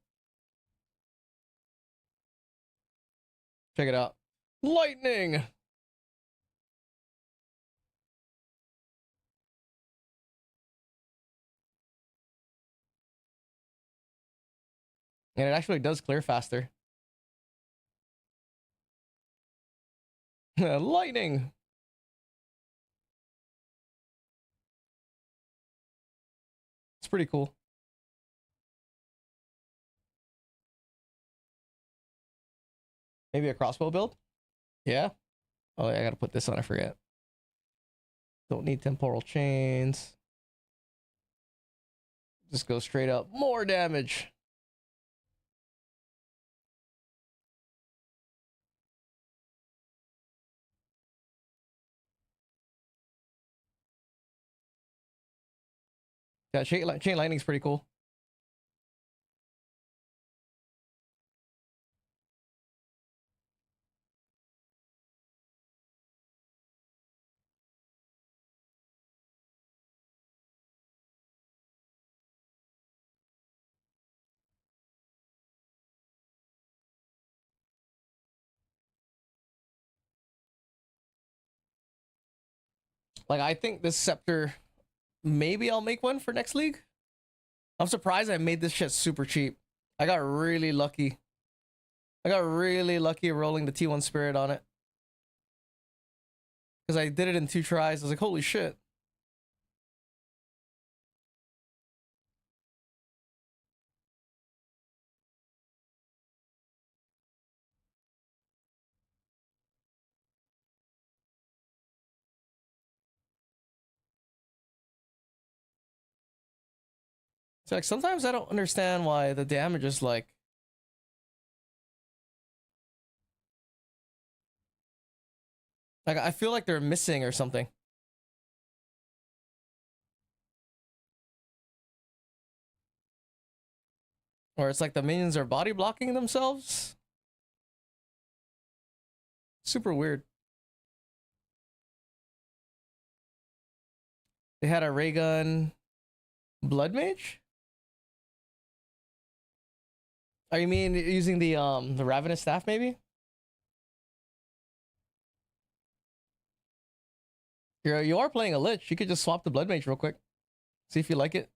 Check it out. Lightning. And it actually does clear faster. Lightning. It's pretty cool. Maybe a crossbow build? Yeah. Oh, I gotta put this on, I forget. Don't need temporal chains. Just go straight up. More damage. Yeah, chain lightning's pretty cool. Like, I think this scepter, maybe I'll make one for next league. I'm surprised I made this shit super cheap. I got really lucky. I got really lucky rolling the T1 spirit on it. Because I did it in 2 tries. I was like, holy shit. So like sometimes I don't understand why the damage is like I feel like they're missing or something. Or it's like the minions are body blocking themselves. Super weird. They had a ray gun blood mage? Oh, you mean using the ravenous staff maybe? You are playing a lich. You could just swap the blood mage real quick. See if you like it.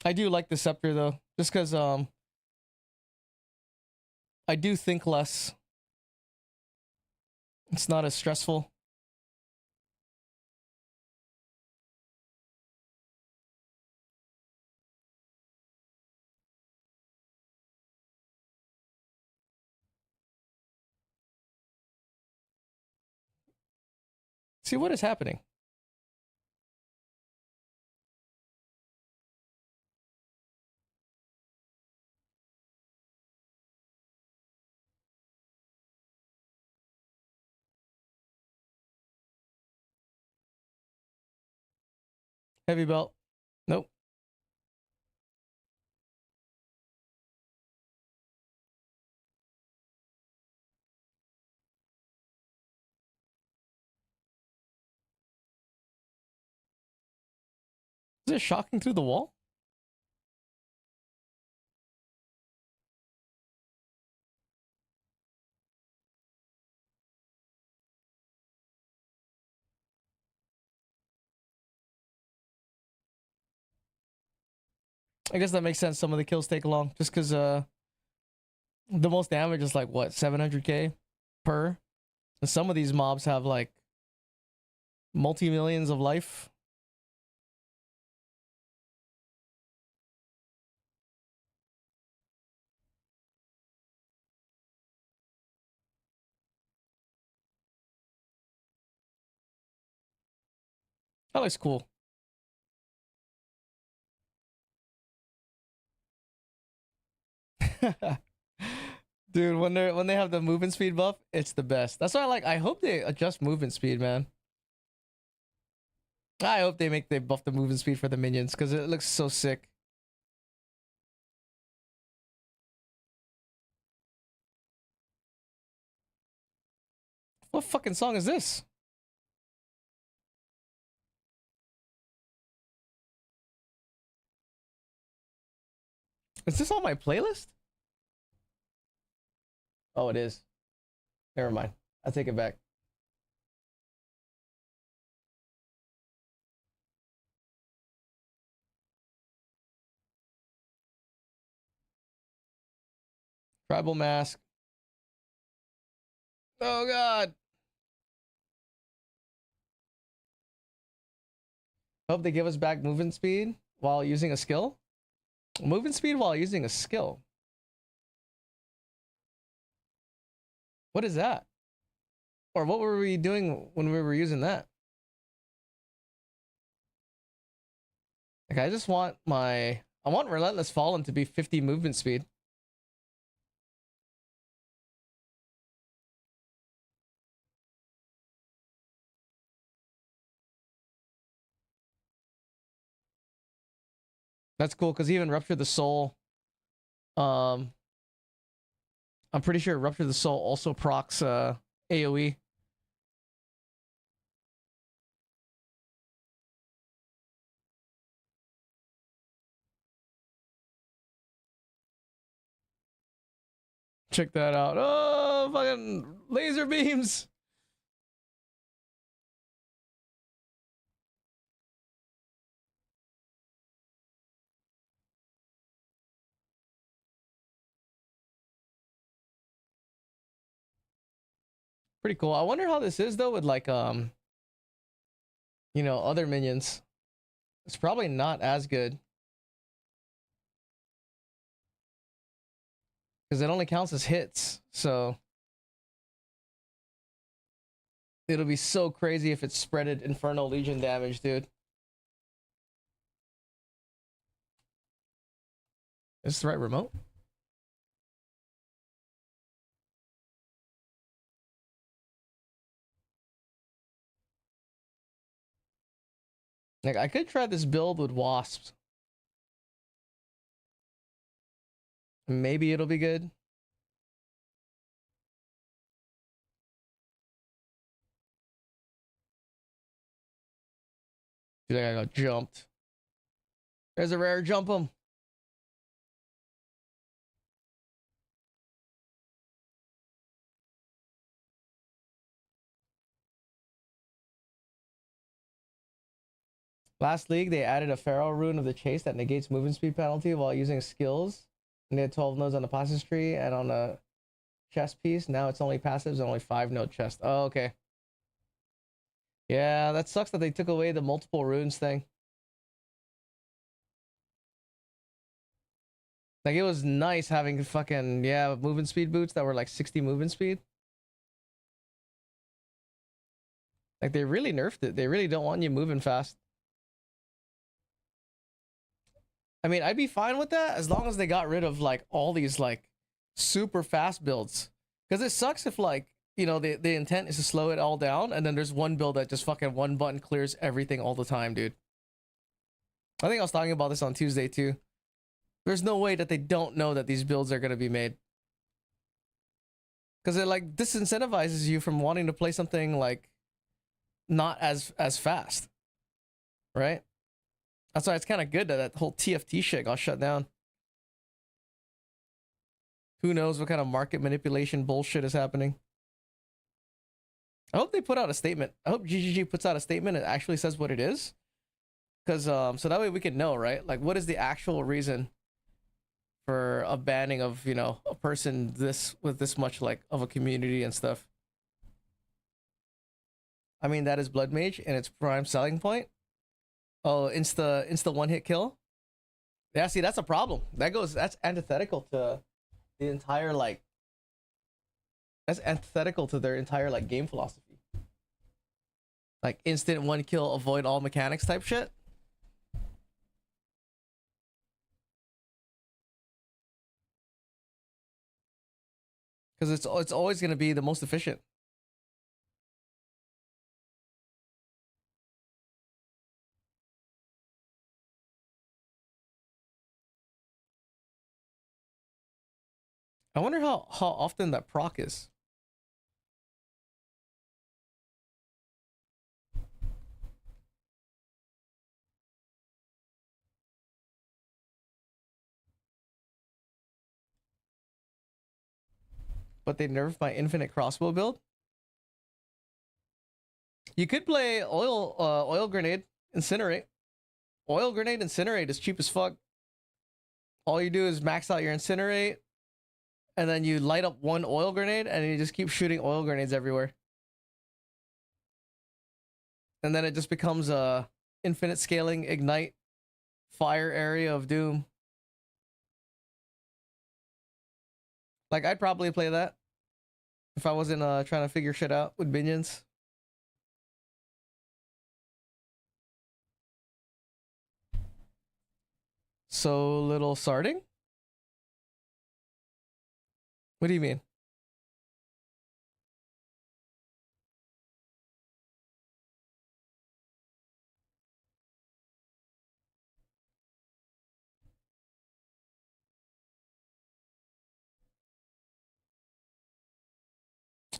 I do like the scepter though, just because I do think less. It's not as stressful. See what is happening. Heavy belt. Nope. Is it shocking through the wall? I guess that makes sense. Some of the kills take long just because the most damage is like what 700k per. And some of these mobs have like multi-millions of life. That looks cool. Dude, when they have the movement speed buff, it's the best. That's why I hope they adjust movement speed, man. I hope they buff the movement speed for the minions because it looks so sick. What fucking song is this? Is this on my playlist? Oh, it is. Never mind. I take it back. Tribal mask. Oh god. Hope they give us back movement speed while using a skill. Movement speed while using a skill. What is that? Or what were we doing when we were using that? Like I just want I want Relentless Fallen to be 50 movement speed. That's cool because even Rupture the Soul, um, I'm pretty sure Rupture the Soul also procs AoE. Check that out. Oh, fucking laser beams. Pretty cool. I wonder how this is though with you know, other minions. It's probably not as good because it only counts as hits. So it'll be so crazy if it's spreaded Infernal Legion damage, dude. Is this the right remote? Like I could try this build with wasps. Maybe it'll be good. Dude, I got jumped. There's a rare jump him. Last league, they added a Pharaoh rune of the chase that negates movement speed penalty while using skills. And they had 12 nodes on the passive tree and on the chest piece. Now it's only passives and only 5 node chest. Oh, okay. Yeah, that sucks that they took away the multiple runes thing. Like it was nice having fucking movement speed boots that were like 60 movement speed. Like they really nerfed it. They really don't want you moving fast. I mean, I'd be fine with that as long as they got rid of like all these like super fast builds. Because it sucks if like, you know, the intent is to slow it all down and then there's one build that just fucking one button clears everything all the time, dude. I think I was talking about this on Tuesday too. There's no way that they don't know that these builds are going to be made. Because it like disincentivizes you from wanting to play something like not as fast. Right? That's why it's kind of good that that whole TFT shit got shut down. Who knows what kind of market manipulation bullshit is happening. I hope they put out a statement. I hope GGG puts out a statement and actually says what it is. Because so that way we can know, right? Like what is the actual reason for a banning of, you know, a person this with this much like of a community and stuff. I mean, that is Blood Mage and its prime selling point. Oh, insta one hit kill. Yeah, see, that's a problem. That's antithetical to the entire like. That's antithetical to their entire like game philosophy. Like instant one kill, avoid all mechanics type shit. Because it's always gonna be the most efficient. I wonder how often that proc is. But they nerfed my infinite crossbow build. You could play oil grenade, incinerate. Oil grenade, incinerate is cheap as fuck. All you do is max out your incinerate, and then you light up one oil grenade, and you just keep shooting oil grenades everywhere. And then it just becomes a infinite scaling ignite fire area of doom. Like I'd probably play that if I wasn't trying to figure shit out with minions. So little sarding? What do you mean?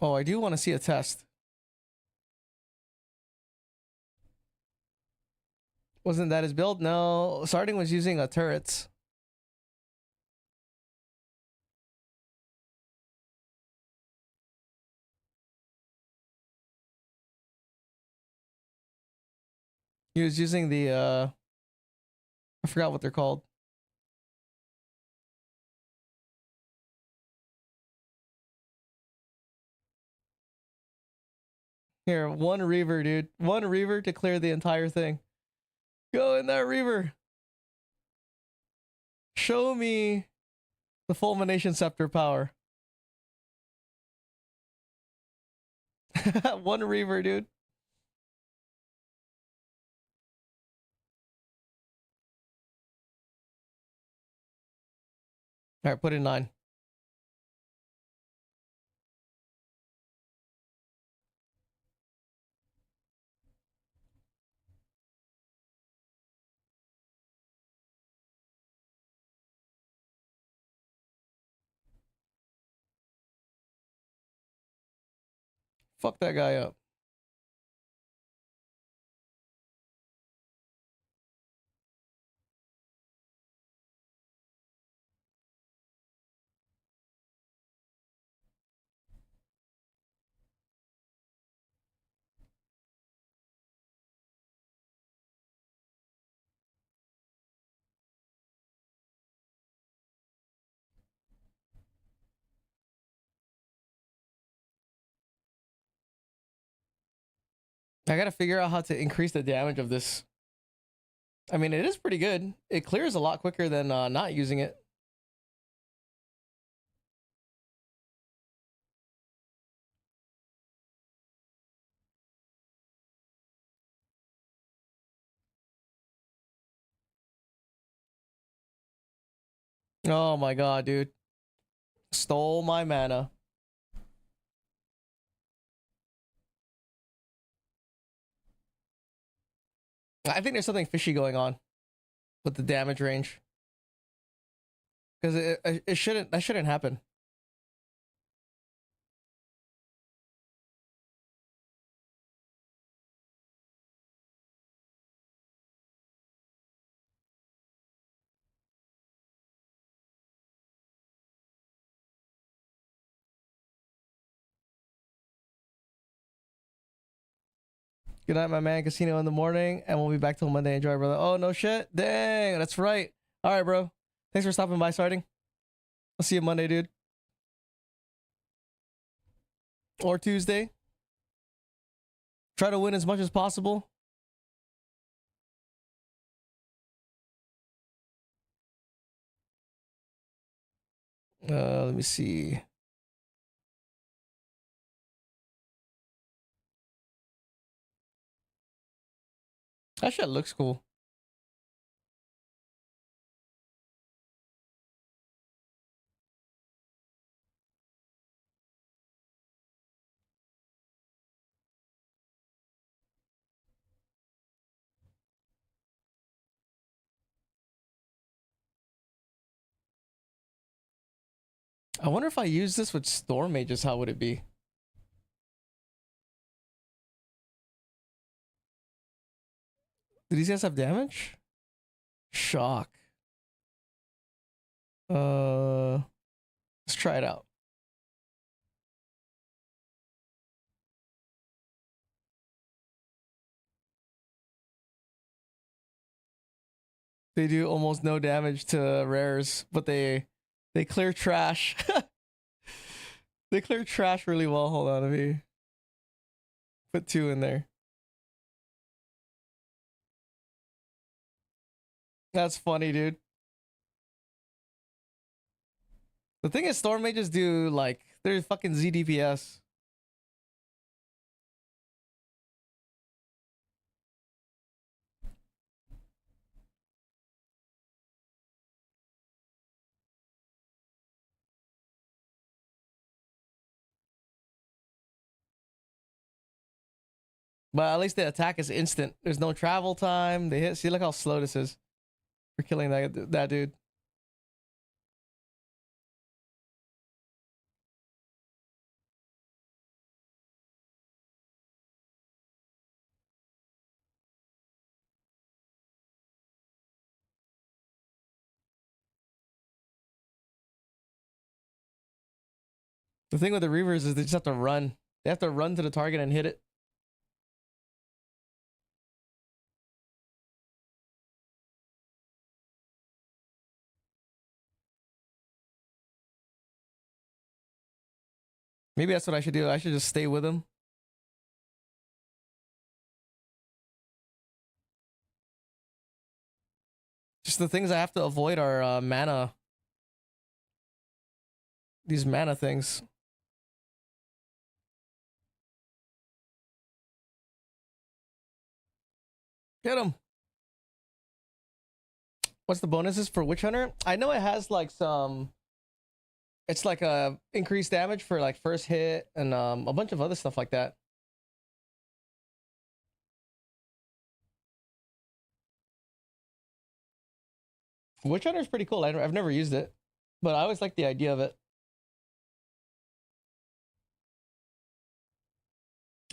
Oh, I do want to see a test. Wasn't that his build? No, Sarding was using a turrets. He was using the I forgot what they're called. Here, one Reaver, dude. One Reaver to clear the entire thing. Go in there, Reaver. Show me the fulmination scepter power. One Reaver, dude. All right, put in 9. Fuck that guy up. I gotta figure out how to increase the damage of this. I mean, it is pretty good. It clears a lot quicker than not using it. Oh my god, dude. Stole my mana. I think there's something fishy going on with the damage range. Because it shouldn't, that shouldn't happen. Good night, my man. Casino in the morning, and we'll be back till Monday. Enjoy, brother. Oh, no shit. Dang, that's right. All right, bro. Thanks for stopping by, starting. I'll see you Monday, dude. Or Tuesday. Try to win as much as possible. Let me see. That shit looks cool. I wonder if I use this with Storm Mages, how would it be? Do these guys have damage? Shock. Let's try it out. They do almost no damage to rares, but they clear trash. They clear trash really well. Hold on, let me put 2 in there. That's funny, dude. The thing is, Storm Mages do like they're fucking ZDPS. But at least the attack is instant. There's no travel time. They hit. See, look how slow this is for killing that dude. The thing with the Reavers is they just have to run. They have to run to the target and hit it. Maybe that's what I should do. I should just stay with him. Just the things I have to avoid are mana. These mana things. Get him. What's the bonuses for Witch Hunter? I know it has like some. It's like a increased damage for like first hit and a bunch of other stuff like that. Witch Hunter is pretty cool. I've never used it, but I always like the idea of it.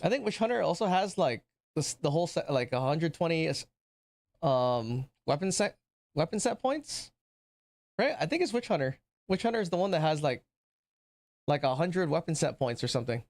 I think Witch Hunter also has like the whole set, like 120 weapon set points, right? I think it's Witch Hunter. Witch Hunter is the one that has like 100 weapon set points or something.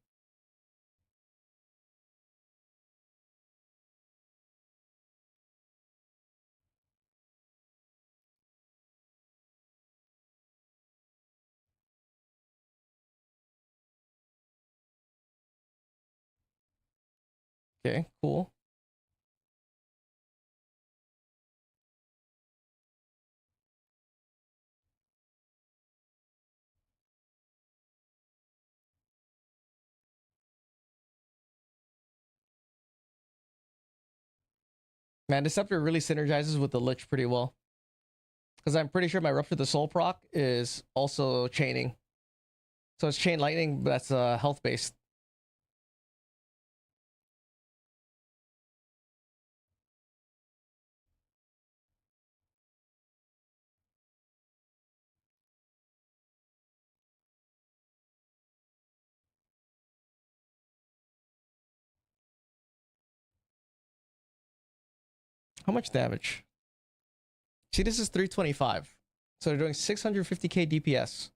Okay, cool. Man, the scepter really synergizes with the Lich pretty well. Because I'm pretty sure my Rupture the Soul proc is also chaining. So it's chain lightning, but that's health based. How much damage? See, this is 325. So they're doing 650k DPS.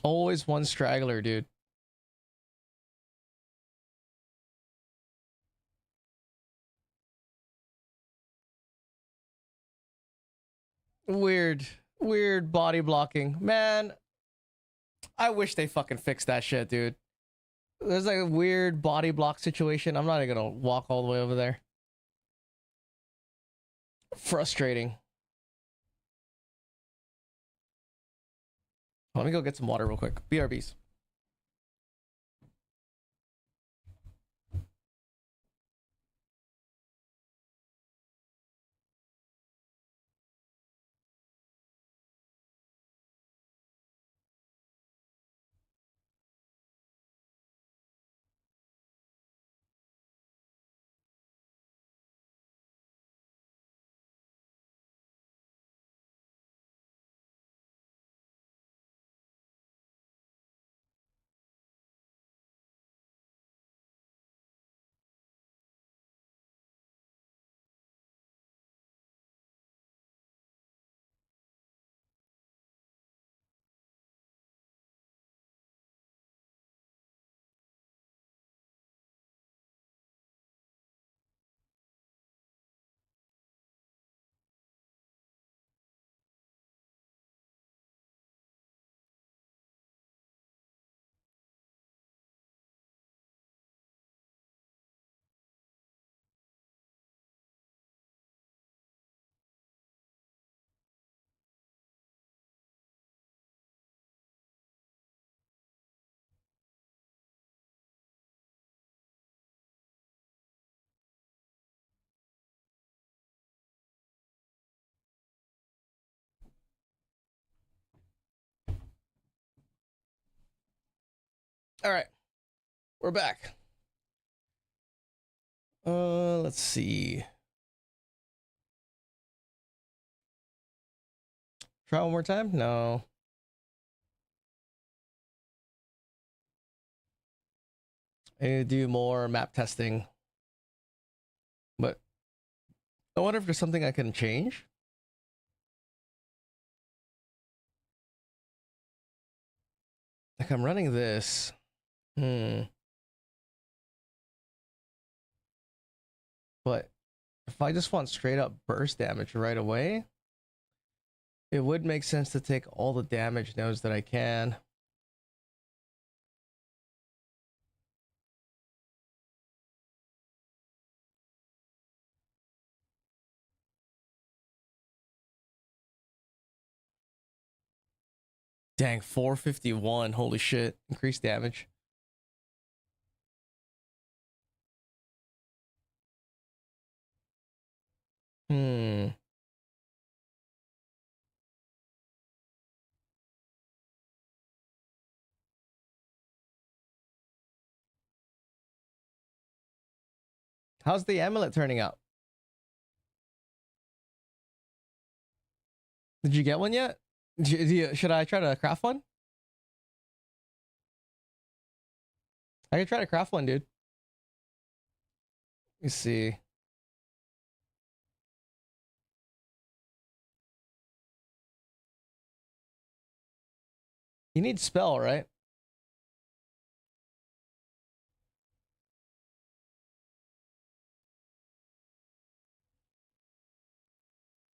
Always one straggler, dude. Weird body blocking. Man, I wish they fucking fixed that shit, dude. There's like a weird body block situation. I'm not even gonna walk all the way over there. Frustrating. Let me go get some water real quick. BRBs. All right, we're back. Let's see. Try one more time? No. I need to do more map testing. But I wonder if there's something I can change. Like I'm running this. But if I just want straight up burst damage right away, it would make sense to take all the damage nodes that I can. Dang, 451. Holy shit. Increased damage. How's the amulet turning out? Did you get one yet? Should I try to craft one? I could try to craft one, dude. Let me see. You need spell, right?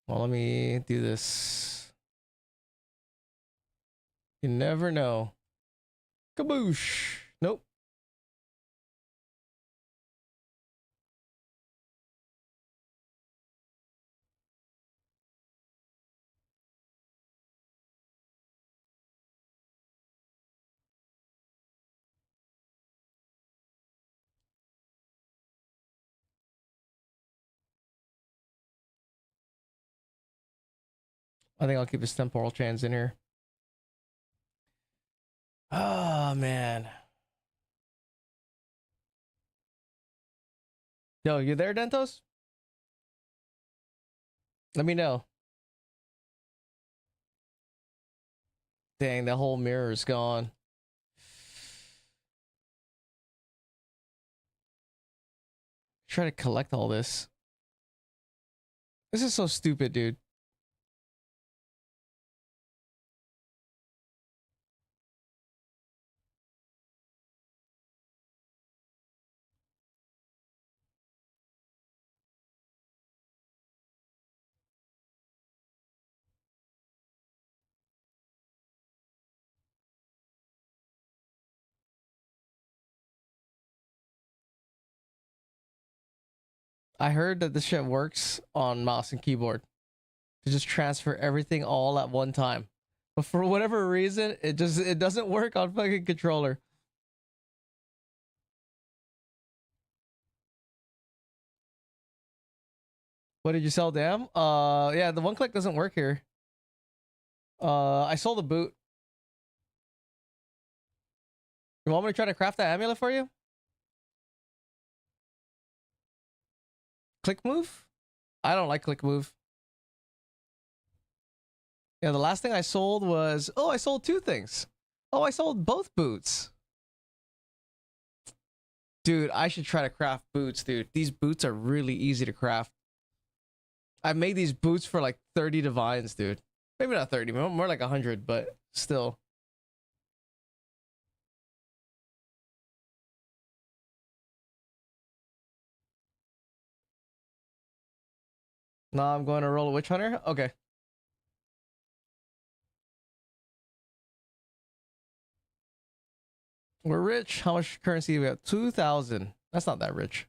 Well, let me do this. You never know. Kaboosh. Nope. I think I'll keep his temporal chance in here. Oh, man. Yo, you there, Dentos? Let me know. Dang, the whole mirror is gone. Try to collect all this. This is so stupid, dude. I heard that this shit works on mouse and keyboard to just transfer everything all at one time. But for whatever reason, it doesn't work on fucking controller. What did you sell, damn? Yeah, the one click doesn't work here. I sold the boot. You want me to try to craft that amulet for you? Click move? I don't like click move. Yeah, the last thing I sold was... Oh, I sold two things. Oh, I sold both boots. Dude, I should try to craft boots, dude. These boots are really easy to craft. I made these boots for like 30 divines, dude. Maybe not 30, more like 100, but still. Nah, I'm going to roll a witch hunter. Okay. We're rich. How much currency do we have? 2,000. That's not that rich.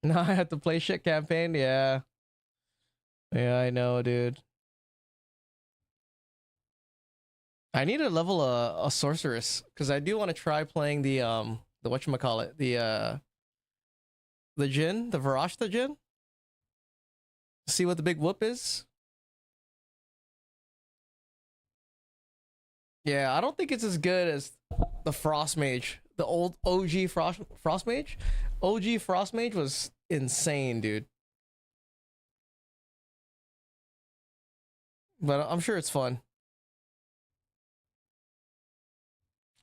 Now I have to play shit campaign. Yeah. Yeah, I know, dude. I need to level a sorceress because I do want to try playing the whatchamacallit, the Jinn, the Varashta Jinn. See what the big whoop is. Yeah, I don't think it's as good as the Frost Mage, the old OG Frost Mage. OG Frost Mage was insane, dude. But I'm sure it's fun.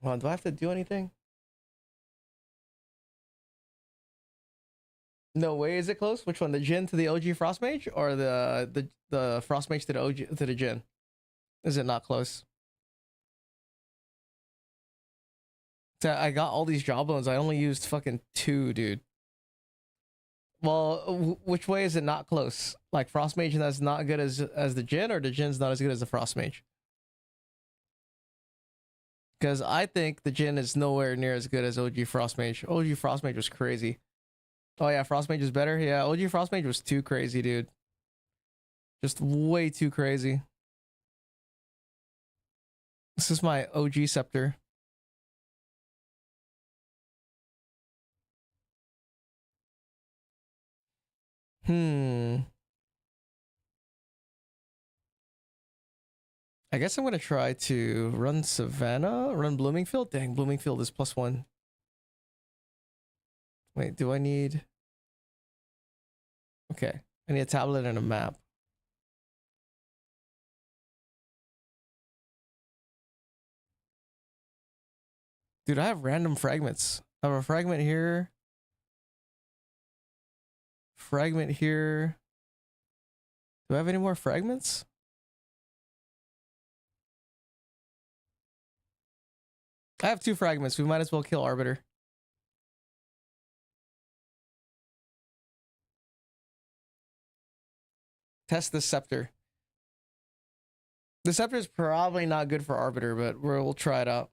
Well, do I have to do anything? No way. Is it close? Which one? The Jinn to the OG Frost Mage, or the Frost Mage to the OG to the Jinn? Is it not close? So I got all these jawbones. I only used fucking 2, dude. Well, which way is it not close? Like Frost Mage that's not good as the Jinn, or the Jinn's not as good as the Frost Mage? Because I think the Jinn is nowhere near as good as OG Frost Mage. OG Frost Mage was crazy. Oh yeah, Frost Mage is better. Yeah, OG Frost Mage was too crazy, dude. Just way too crazy. This is my OG scepter. I guess I'm gonna try to run Savannah, run Bloomingfield. Dang, Bloomingfield is +1. Wait, do I need... Okay, I need a tablet and a map. Dude, I have random fragments. I have a fragment here. Fragment here. Do I have any more fragments? I have 2 fragments. We might as well kill Arbiter. Test the scepter. The scepter is probably not good for Arbiter, but we'll try it out.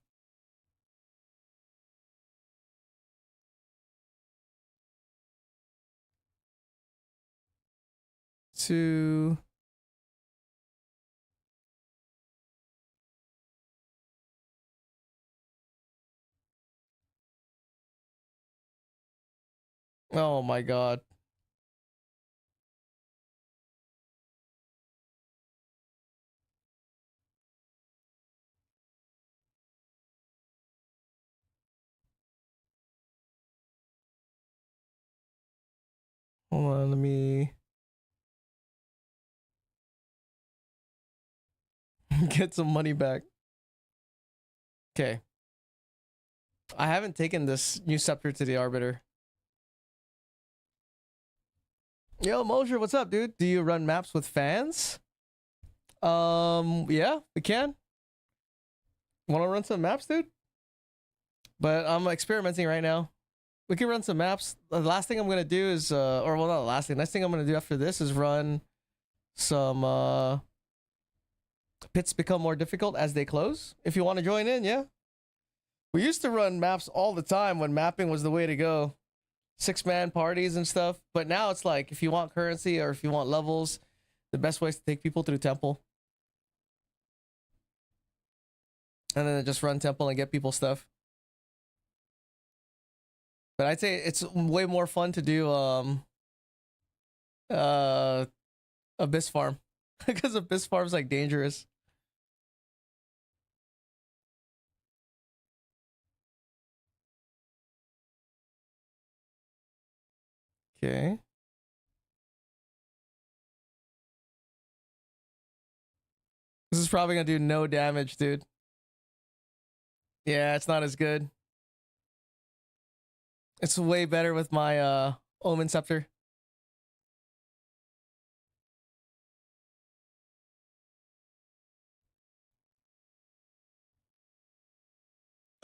Two. Oh my god. Hold on, let me get some money back. Okay. I haven't taken this new scepter to the Arbiter. Yo, Mosher, what's up, dude? Do you run maps with fans? Yeah, we can. Want to run some maps, dude? But I'm experimenting right now. We can run some maps. The last thing I'm gonna do is, or well, not the last thing. Next thing I'm gonna do after this is run some pits become more difficult as they close. If you want to join in, yeah. We used to run maps all the time when mapping was the way to go. 6-man parties and stuff. But now it's like, if you want currency or if you want levels, the best way is to take people through temple. And then just run temple and get people stuff. But I'd say it's way more fun to do Abyss Farm. Because Abyss Farm's like dangerous. Okay. This is probably gonna do no damage, dude. Yeah, it's not as good. It's way better with my Omen Scepter.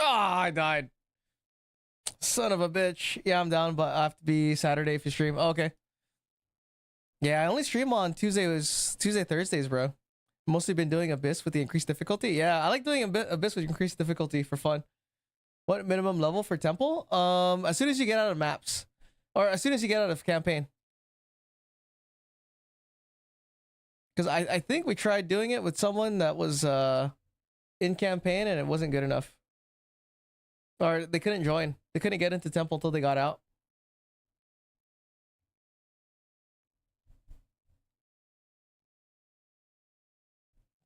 Ah, I died. Son of a bitch. Yeah, I'm down, but I have to be Saturday if you stream. Oh, okay. Yeah, I only stream on Tuesday, Thursdays, bro. Mostly been doing Abyss with the increased difficulty. Yeah, I like doing Abyss with increased difficulty for fun. What minimum level for temple? As soon as you get out of maps, or as soon as you get out of campaign. Because I think we tried doing it with someone that was in campaign and it wasn't good enough. Or they couldn't join. They couldn't get into temple until they got out.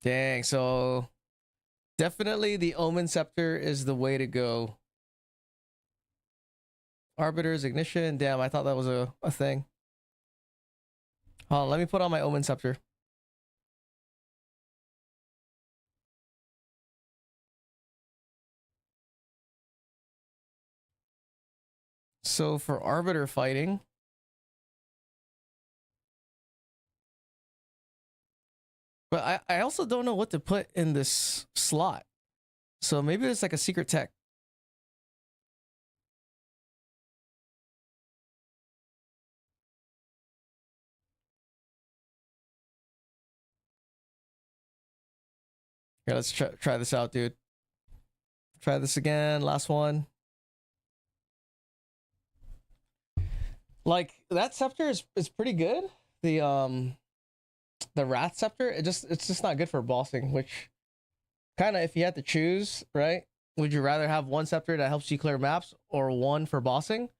Dang, so definitely the Omen Scepter is the way to go. Arbiter's Ignition. Damn, I thought that was a thing. Oh, let me put on my Omen Scepter. So for Arbiter fighting, but I also don't know what to put in this slot. So maybe it's like a secret tech. Here, let's try this out, dude. Try this again. Last one. Like that scepter is pretty good. The Wrath Scepter, it's just not good for bossing, which kind of, if you had to choose, right? Would you rather have one scepter that helps you clear maps or one for bossing?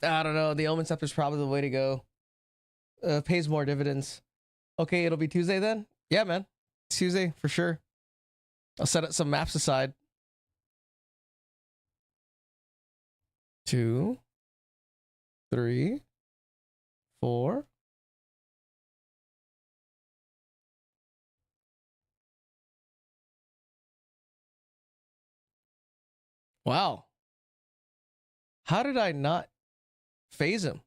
I don't know. The Omen Scepter is probably the way to go. Pays more dividends. Okay, it'll be Tuesday then? Yeah, man. Tuesday for sure. I'll set up some maps aside. 2, 3, 4. Wow. How did I not phase him?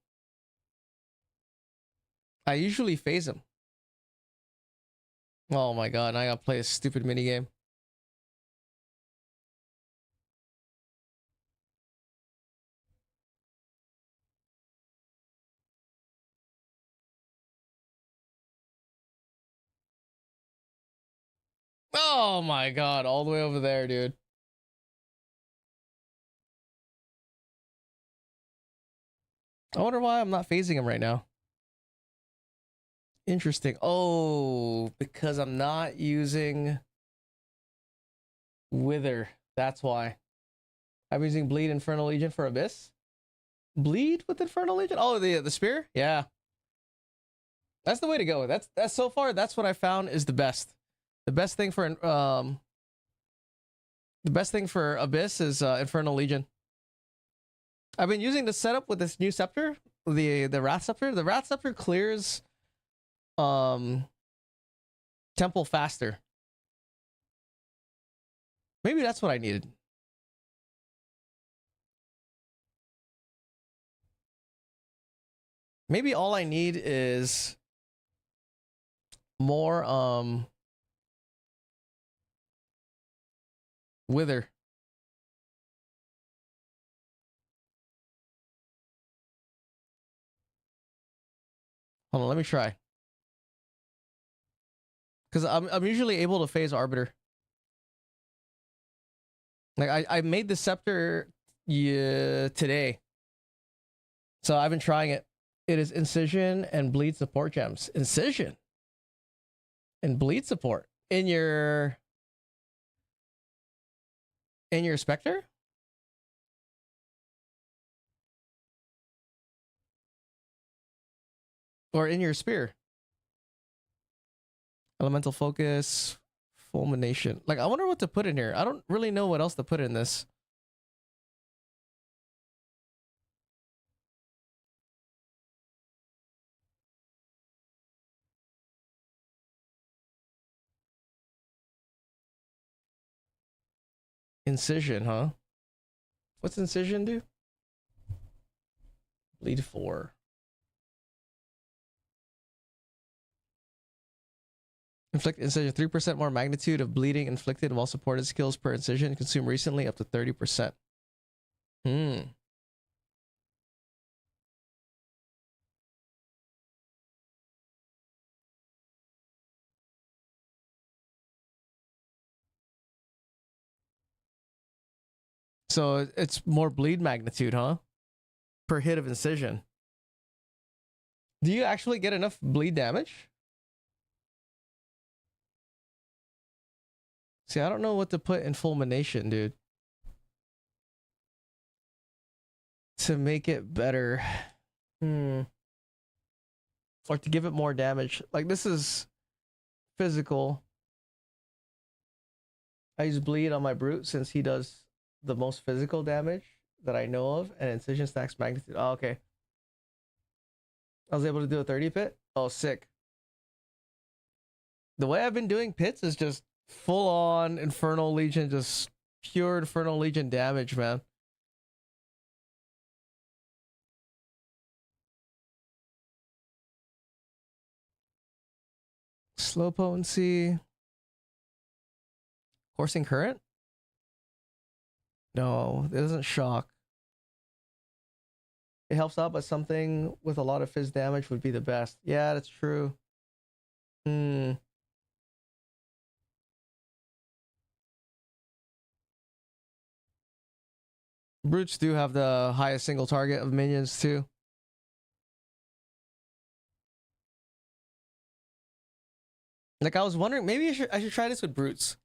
I usually phase him. Oh my god, I gotta play a stupid minigame. Oh my god, all the way over there, dude. I wonder why I'm not phasing him right now. Interesting. Oh, because I'm not using Wither. That's why. I'm using Bleed Infernal Legion for Abyss. Bleed with Infernal Legion? Oh, the spear? Yeah. That's the way to go. That's so far, that's what I found is the best. The best thing for Abyss is Infernal Legion. I've been using the setup with this new scepter, the Wrath Scepter. The Wrath Scepter clears temple faster. Maybe that's what I needed. Maybe all I need is more Wither. Hold on, let me try. Because I'm usually able to phase Arbiter. Like I made the scepter today, so I've been trying it. It is incision and bleed support gems. Incision and bleed support in your specter. Or in your spear. Elemental focus, fulmination. Like, I wonder what to put in here. I don't really know what else to put in this. Incision, huh? What's incision do? Bleed 4. Inflict incision, 3% more magnitude of bleeding inflicted while supported skills per incision. Consumed recently up to 30%. So it's more bleed magnitude, huh? Per hit of incision. Do you actually get enough bleed damage? See, I don't know what to put in fulmination, dude. To make it better. Or to give it more damage. Like, this is physical. I use bleed on my brute since he does the most physical damage that I know of, and incision stacks magnitude. Oh, okay. I was able to do a 30 pit. Oh, sick. The way I've been doing pits is just full on Infernal Legion, just pure Infernal Legion damage, man. Slow potency. Coursing current? No, it doesn't shock. It helps out, but something with a lot of fizz damage would be the best. Yeah, that's true. Brutes do have the highest single target of minions too. Like, I was wondering, maybe I should try this with brutes.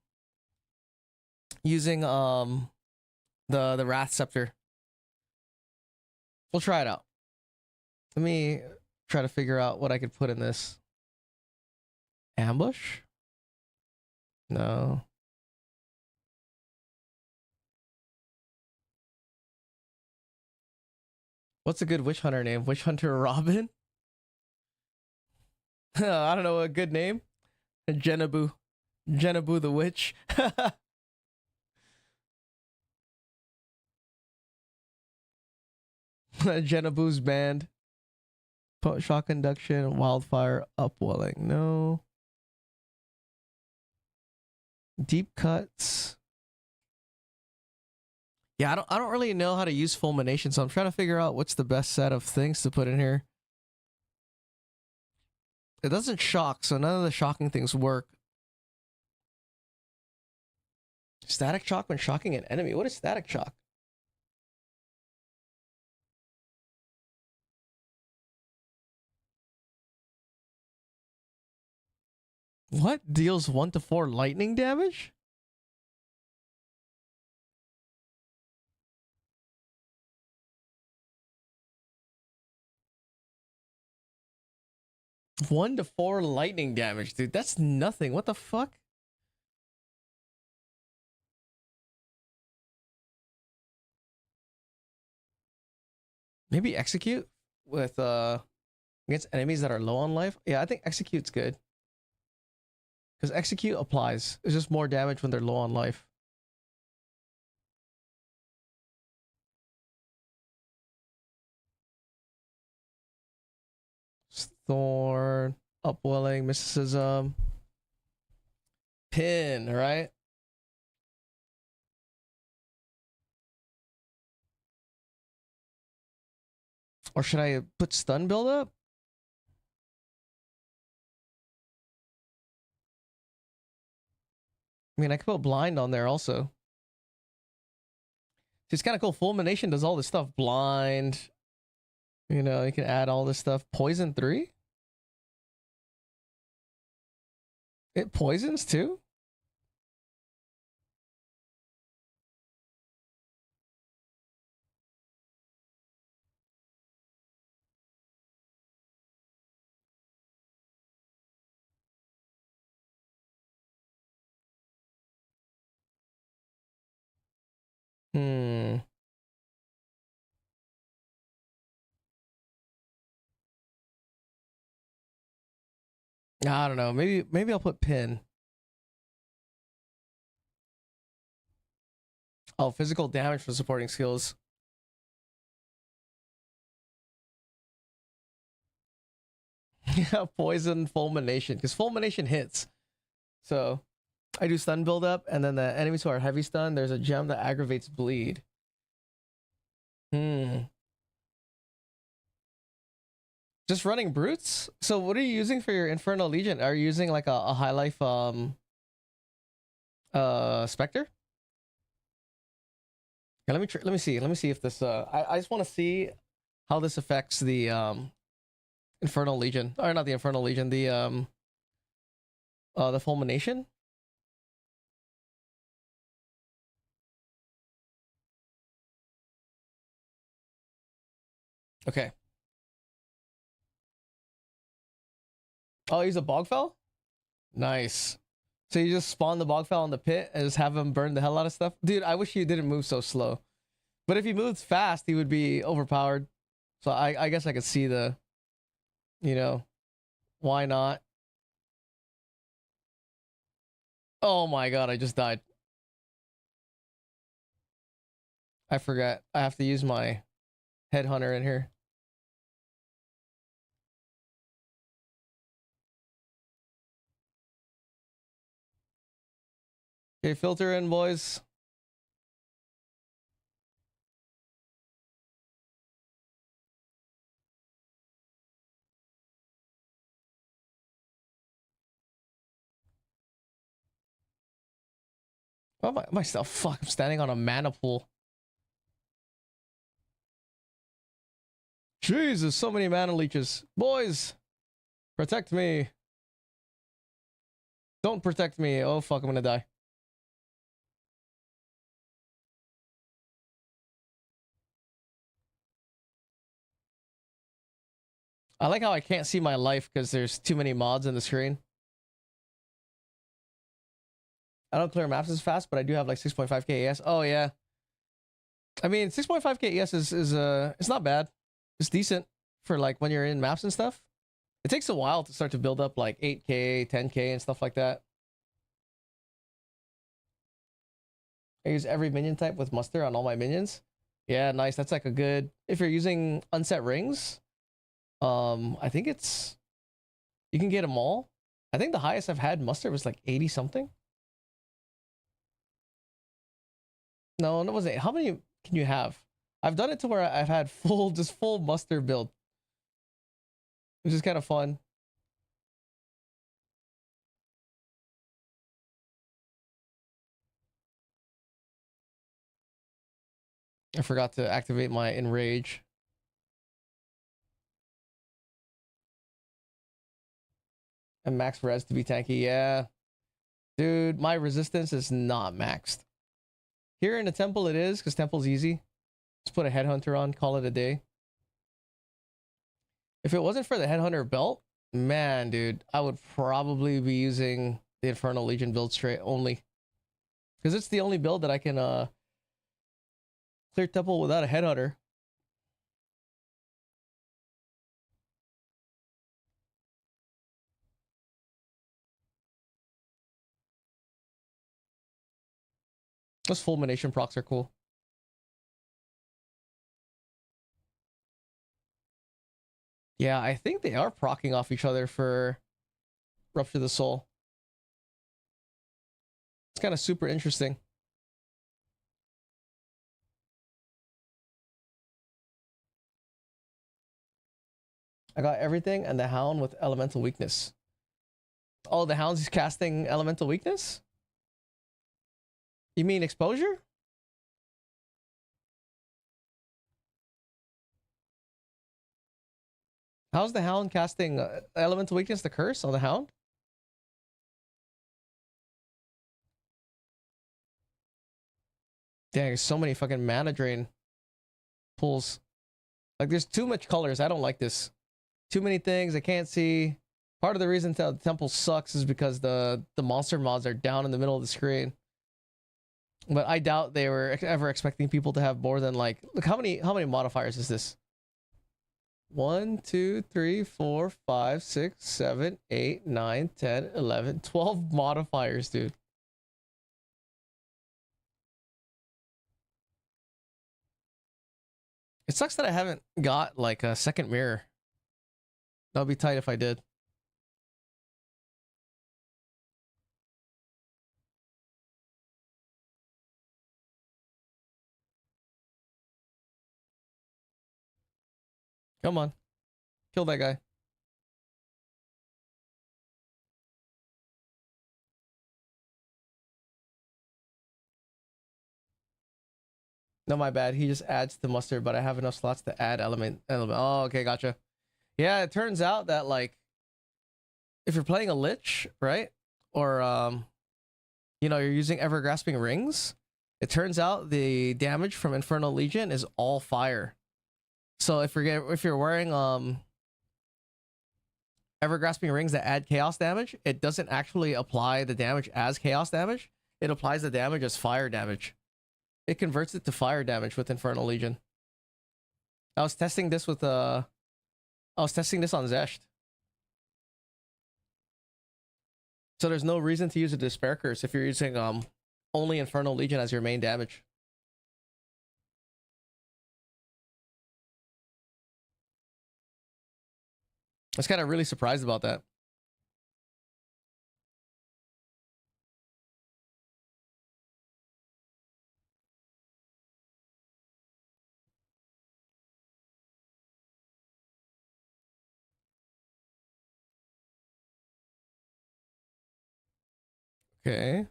Using the Wrath Scepter. We'll try it out. Let me try to figure out what I could put in this. Ambush? No. What's a good witch hunter name? Witch hunter Robin? I don't know, a good name. Jenabu. Jenabu the witch. Jenabu's band. Shock induction, wildfire, upwelling. No. Deep cuts. Yeah, I don't really know how to use fulmination, so I'm trying to figure out what's the best set of things to put in here. It doesn't shock, so none of the shocking things work. Static shock when shocking an enemy. What is static shock? What deals 1 to 4 lightning damage? One to 4 lightning damage, dude. That's nothing. What the fuck? Maybe execute with against enemies that are low on life. Yeah, I think execute's good. Because execute applies. It's just more damage when they're low on life. Thorn, upwelling, mysticism. Pin, right? Or should I put stun build up? I mean, I could put blind on there also. It's kind of cool. Fulmination does all this stuff. Blind. You know, you can add all this stuff. Poison 3? It poisons too? Hmm. I don't know. Maybe I'll put pin. Oh, physical damage for supporting skills. Yeah, poison fulmination. Because fulmination hits. So I do stun build up, and then the enemies who are heavy stun, there's a gem that aggravates bleed. Hmm. Just running brutes? So what are you using for your Infernal Legion? Are you using like a high life Spectre? Yeah, let me see. Let me see if this I just want to see how this affects the Infernal Legion. Or not the Infernal Legion, the fulmination. Okay. Oh, he's a bogfell? Nice. So you just spawn the bogfell in the pit and just have him burn the hell out of stuff? Dude, I wish you didn't move so slow. But if he moved fast, he would be overpowered. So I guess I could see the, you know, why not? Oh my god, I just died. I forgot. I have to use my headhunter in here. Okay, filter in, boys. Oh my myself. Fuck, I'm standing on a mana pool. Jesus, so many mana leeches. Boys, protect me. Don't protect me. Oh fuck, I'm gonna die. I like how I can't see my life because there's too many mods in the screen. I don't clear maps as fast, but I do have like 6.5k ES. Oh yeah. I mean, 6.5k ES is it's not bad. It's decent for like when you're in maps and stuff. It takes a while to start to build up like 8k, 10k and stuff like that. I use every minion type with muster on all my minions. Yeah, nice. That's like a good, if you're using unset rings, I think it's, you can get them all. I think the highest I've had muster was like 80 something. No, it wasn't. How many can you have? I've done it to where I've had full, just full muster build, which is kind of fun. I forgot to activate my enrage. And max res to be tanky. Yeah. Dude, my resistance is not maxed. Here in the temple it is, because temple's easy. Just put a headhunter on, call it a day. If it wasn't for the headhunter belt, man, dude, I would probably be using the Infernal Legion build straight only. Because it's the only build that I can clear temple without a headhunter. Those fulmination procs are cool. Yeah, I think they are proccing off each other for Rupture the Soul. It's kind of super interesting. I got everything and the Hound with elemental weakness. Oh, the Hound's casting elemental weakness? You mean exposure? How's the Hound casting Elemental Weakness, the Curse on the Hound? Dang, so many fucking mana drain pulls. Like, there's too much colors. I don't like this. Too many things I can't see. Part of the reason the temple sucks is because the monster mods are down in the middle of the screen. But I doubt they were ever expecting people to have more than like, look, how many modifiers is this? 1, 2, 3, 4, 5, 6, 7, 8, 9, 10, 11, 12 modifiers, dude. It sucks that I haven't got like a second mirror. That would be tight if I did. Come on. Kill that guy. No, my bad. He just adds the mustard, but I have enough slots to add element. Oh, okay, gotcha. Yeah, it turns out that like if you're playing a lich, right? Or you know, you're using ever grasping rings, it turns out the damage from Infernal Legion is all fire. So if you're wearing ever grasping rings that add chaos damage, it doesn't actually apply the damage as chaos damage. It applies the damage as fire damage. It converts it to fire damage with Infernal Legion. I was testing this with I was testing this on Zesht. So there's no reason to use a Despair Curse if you're using only Infernal Legion as your main damage. I was kind of really surprised about that. Okay.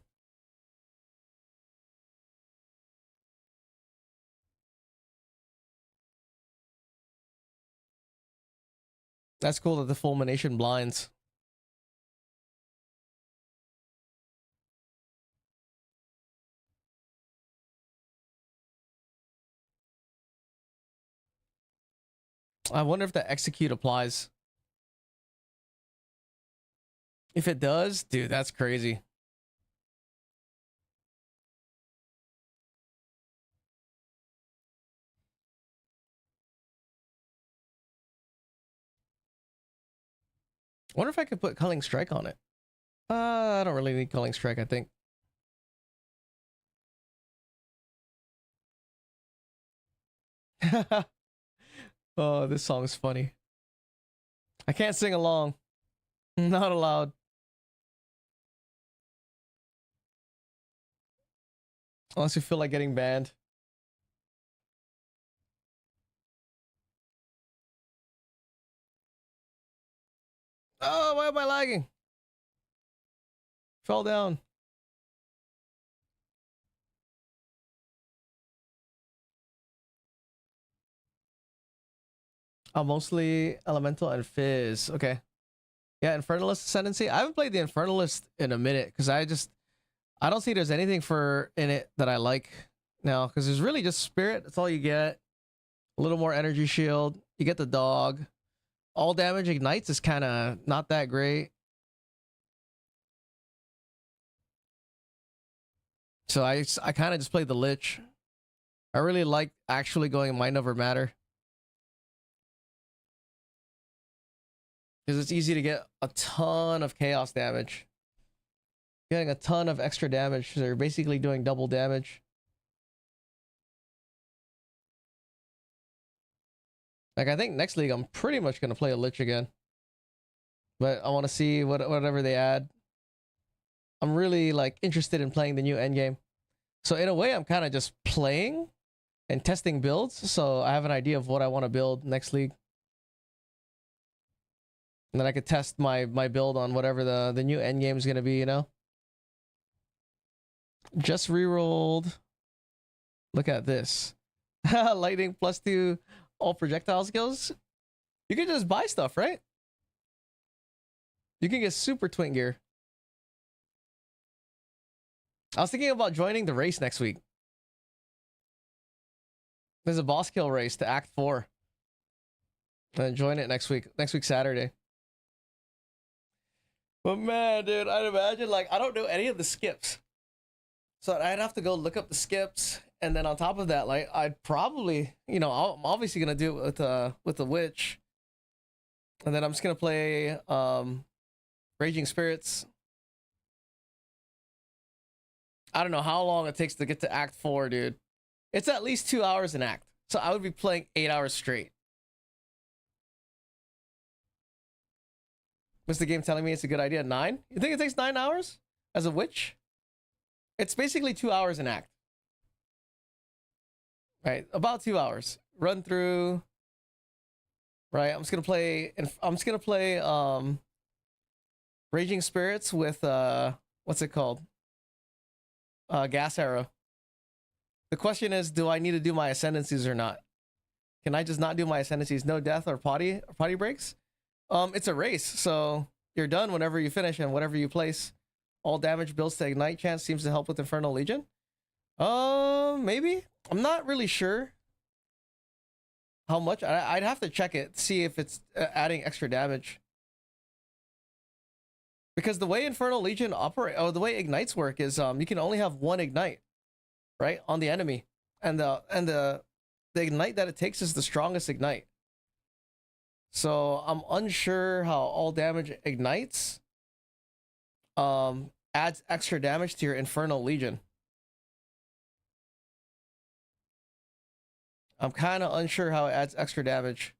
That's cool that the fulmination blinds. I wonder if the execute applies. If it does, dude, that's crazy. I wonder if I could put Culling Strike on it. I don't really need Culling Strike, I think. Oh, this song's funny. I can't sing along. Not allowed. Unless you feel like getting banned. Oh, why am I lagging? Fell down. Oh, mostly Elemental and Fizz. Okay. Yeah, Infernalist Ascendancy. I haven't played the Infernalist in a minute because I don't see there's anything for in it that I like now because there's really just Spirit. That's all you get. A little more Energy Shield. You get the dog. All damage ignites is kind of not that great. So I kind of just played the Lich. I really like actually going Mind Over Matter. Because it's easy to get a ton of chaos damage. Getting a ton of extra damage. So you're basically doing double damage. Like, I think next league I'm pretty much going to play a Lich again. But I want to see whatever they add. I'm really, like, interested in playing the new endgame. So in a way, I'm kind of just playing and testing builds. So I have an idea of what I want to build next league. And then I could test my build on whatever the new endgame is going to be, you know? Just rerolled. Look at this. Lightning +2 all projectile skills. You can just buy stuff, right? You can get super twin gear. I was thinking about joining the race next week. There's a boss kill race to Act 4. And join it next week. Next week, Saturday. But man, dude, I'd imagine, like, I don't know any of the skips. So I'd have to go look up the skips. And then on top of that, like, I'd probably, you know, I'm obviously going to do it with the witch. And then I'm just going to play Raging Spirits. I don't know how long it takes to get to Act 4, dude. It's at least 2 hours an act. So I would be playing 8 hours straight. What's the game telling me it's a good idea? 9? You think it takes 9 hours as a witch? It's basically 2 hours an act. Right, about 2 hours. Run through. Right, I'm just gonna play Raging Spirits with what's it called? Gas Arrow. The question is, do I need to do my ascendancies or not? Can I just not do my ascendancies? No death or potty breaks? It's a race, so you're done whenever you finish and whatever you place. All damage builds to ignite chance seems to help with Infernal Legion. Maybe? I'm not really sure how much. I'd have to check it, see if it's adding extra damage. Because the way Infernal Legion operate, or the way ignites work is, you can only have one ignite, right, on the enemy, and the ignite that it takes is the strongest ignite. So I'm unsure how all damage ignites adds extra damage to your Infernal Legion. I'm kind of unsure how it adds extra damage.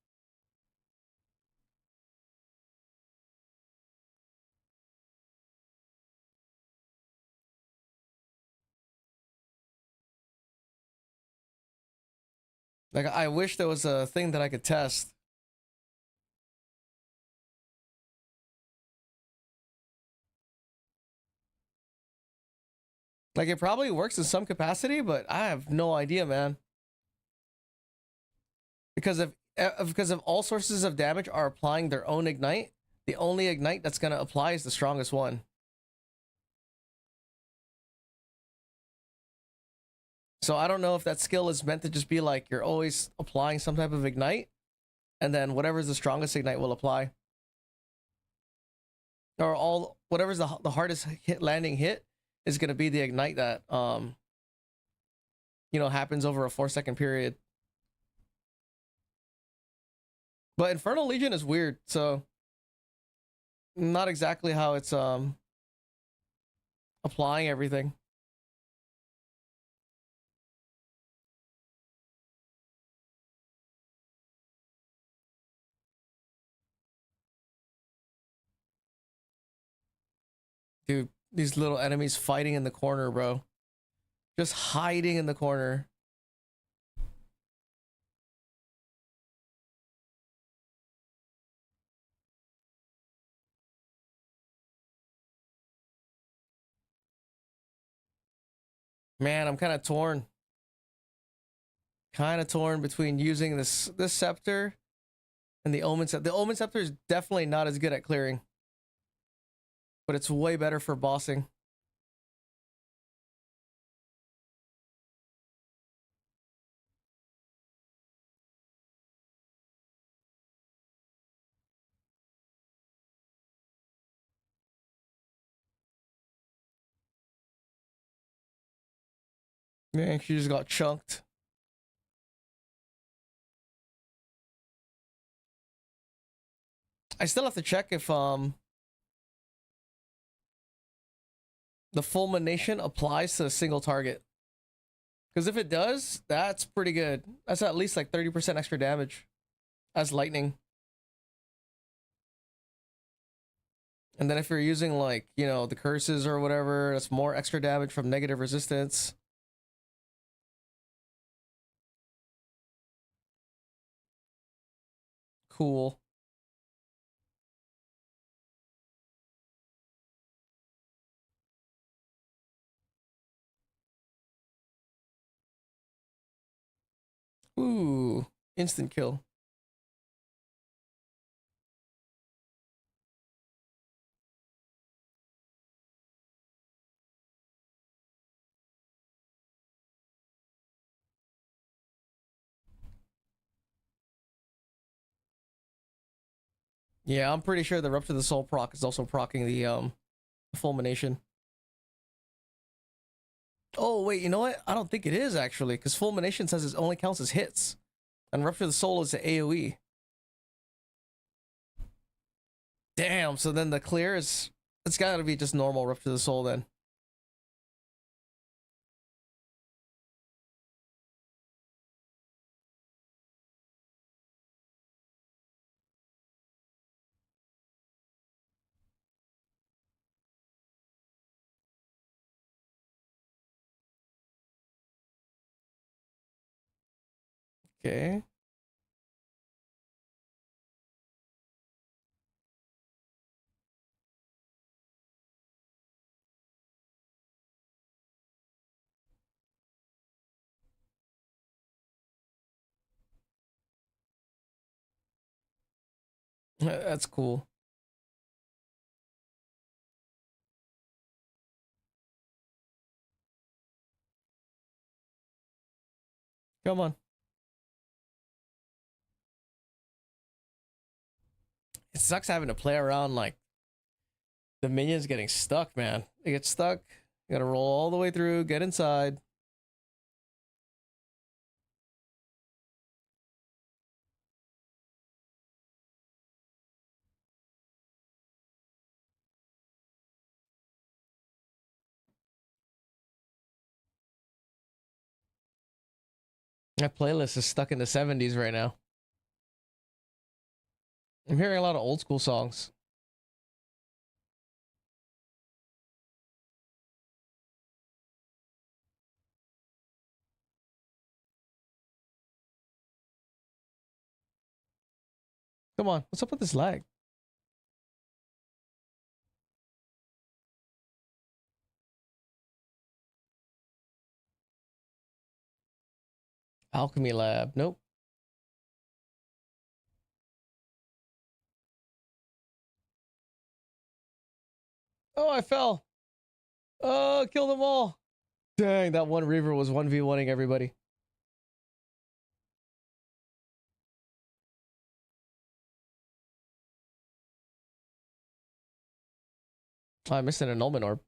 Like, I wish there was a thing that I could test. Like, it probably works in some capacity, but I have no idea, man. Because if all sources of damage are applying their own ignite, the only ignite that's going to apply is the strongest one. So I don't know if that skill is meant to just be like you're always applying some type of ignite, and then whatever's the strongest ignite will apply. Or whatever's the hardest landing hit is going to be the ignite that happens over a 4-second period. But Infernal Legion is weird, so not exactly how it's applying everything. Dude, these little enemies fighting in the corner, bro. Just hiding in the corner. Man, I'm kind of torn. Kind of torn between using this scepter and the Omen Scepter. The Omen Scepter is definitely not as good at clearing, but it's way better for bossing. Man, she just got chunked. I still have to check if the fulmination applies to a single target. Because if it does, that's pretty good. That's at least like 30% extra damage as lightning. And then if you're using, like, the curses or whatever, that's more extra damage from negative resistance. Cool. Ooh, instant kill. Yeah, I'm pretty sure the Rupture of the Soul proc is also procking the Fulmination. Oh wait, you know what? I don't think it is actually, because Fulmination says it only counts as hits, and Rupture of the Soul is the AOE. Damn. So then the clear is it's got to be just normal Rupture of the Soul then. Okay. That's cool. Come on. It sucks having to play around like the minions getting stuck, man. They get stuck. You gotta roll all the way through, get inside. My playlist is stuck in the 70s right now. I'm hearing a lot of old school songs. Come on, what's up with this lag? Alchemy Lab. Nope. Oh, I fell. Oh, kill them all. Dang, that one Reaver was 1v1ing everybody. I missed an annulment orb.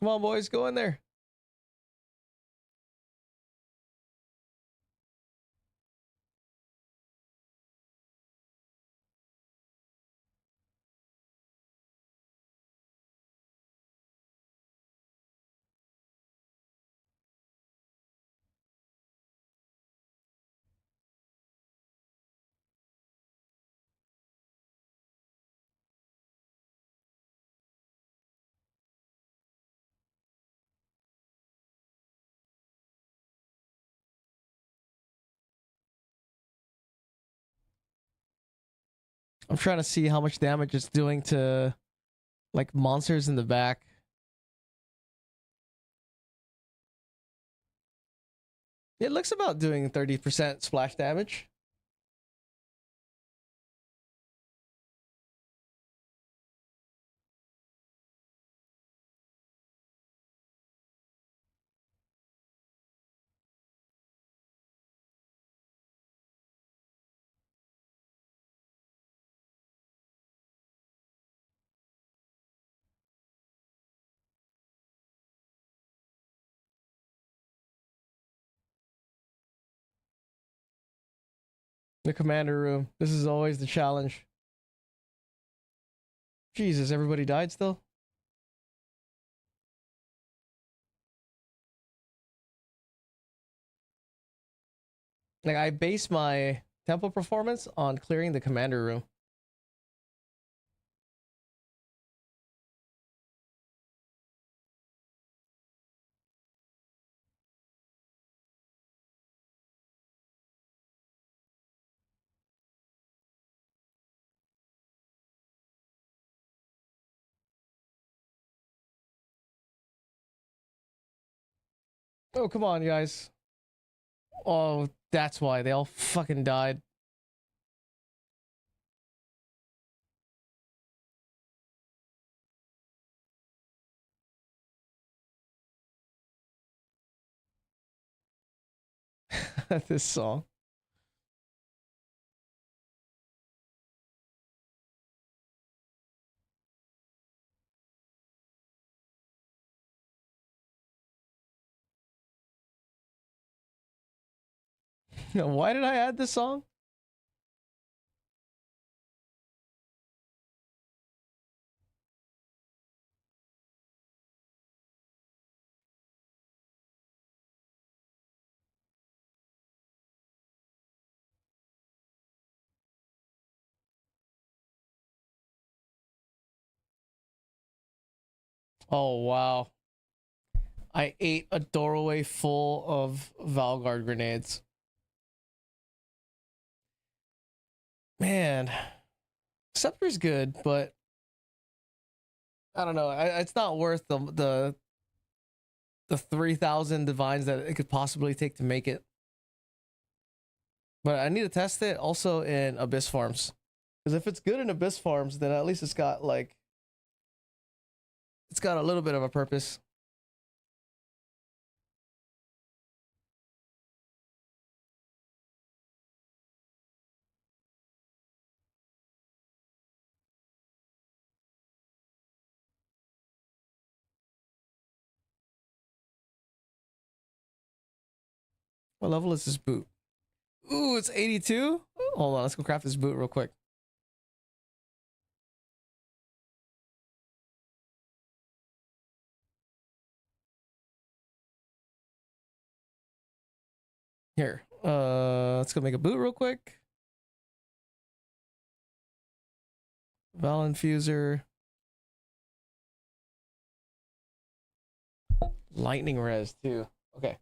Come on, boys, go in there. I'm trying to see how much damage it's doing to like monsters in the back. It looks about doing 30% splash damage. The commander room. This is always the challenge. Jesus, everybody died still? Like, I base my tempo performance on clearing the commander room. Oh, come on, guys. Oh, that's why they all fucking died. This song. Why did I add this song? Oh wow. I ate a doorway full of Valguard grenades. Man, Scepter's good, but I don't know. It's not worth the 3,000 divines that it could possibly take to make it. But I need to test it also in Abyss farms, because if it's good in Abyss farms, then at least it's got a little bit of a purpose. What level is this boot? Ooh, it's 82. Hold on, let's go craft this boot real quick. Here, let's go make a boot real quick. Val infuser. Lightning res too. Okay.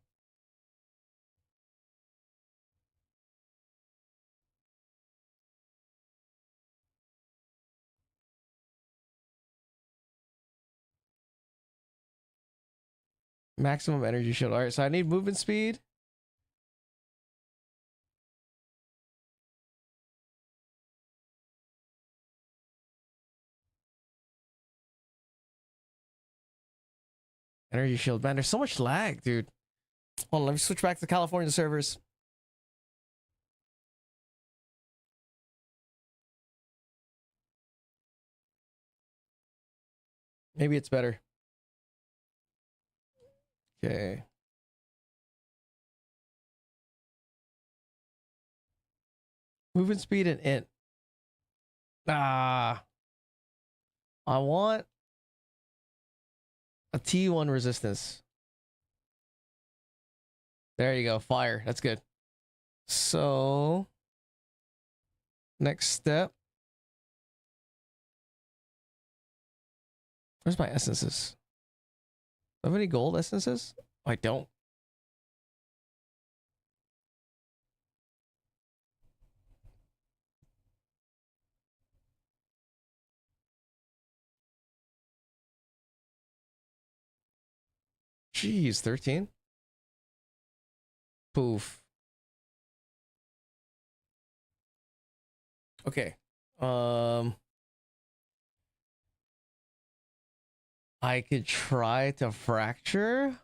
Maximum energy shield. All right, so I need movement speed. Energy shield. Man, there's so much lag, dude. Hold on, let me switch back to California servers. Maybe it's better. Okay. Movement speed and int. Ah. I want a T1 resistance. There you go. Fire. That's good. So, next step. Where's my essences? Do I have any gold essences? I don't. Jeez, 13? Poof. Okay. I could try to fracture.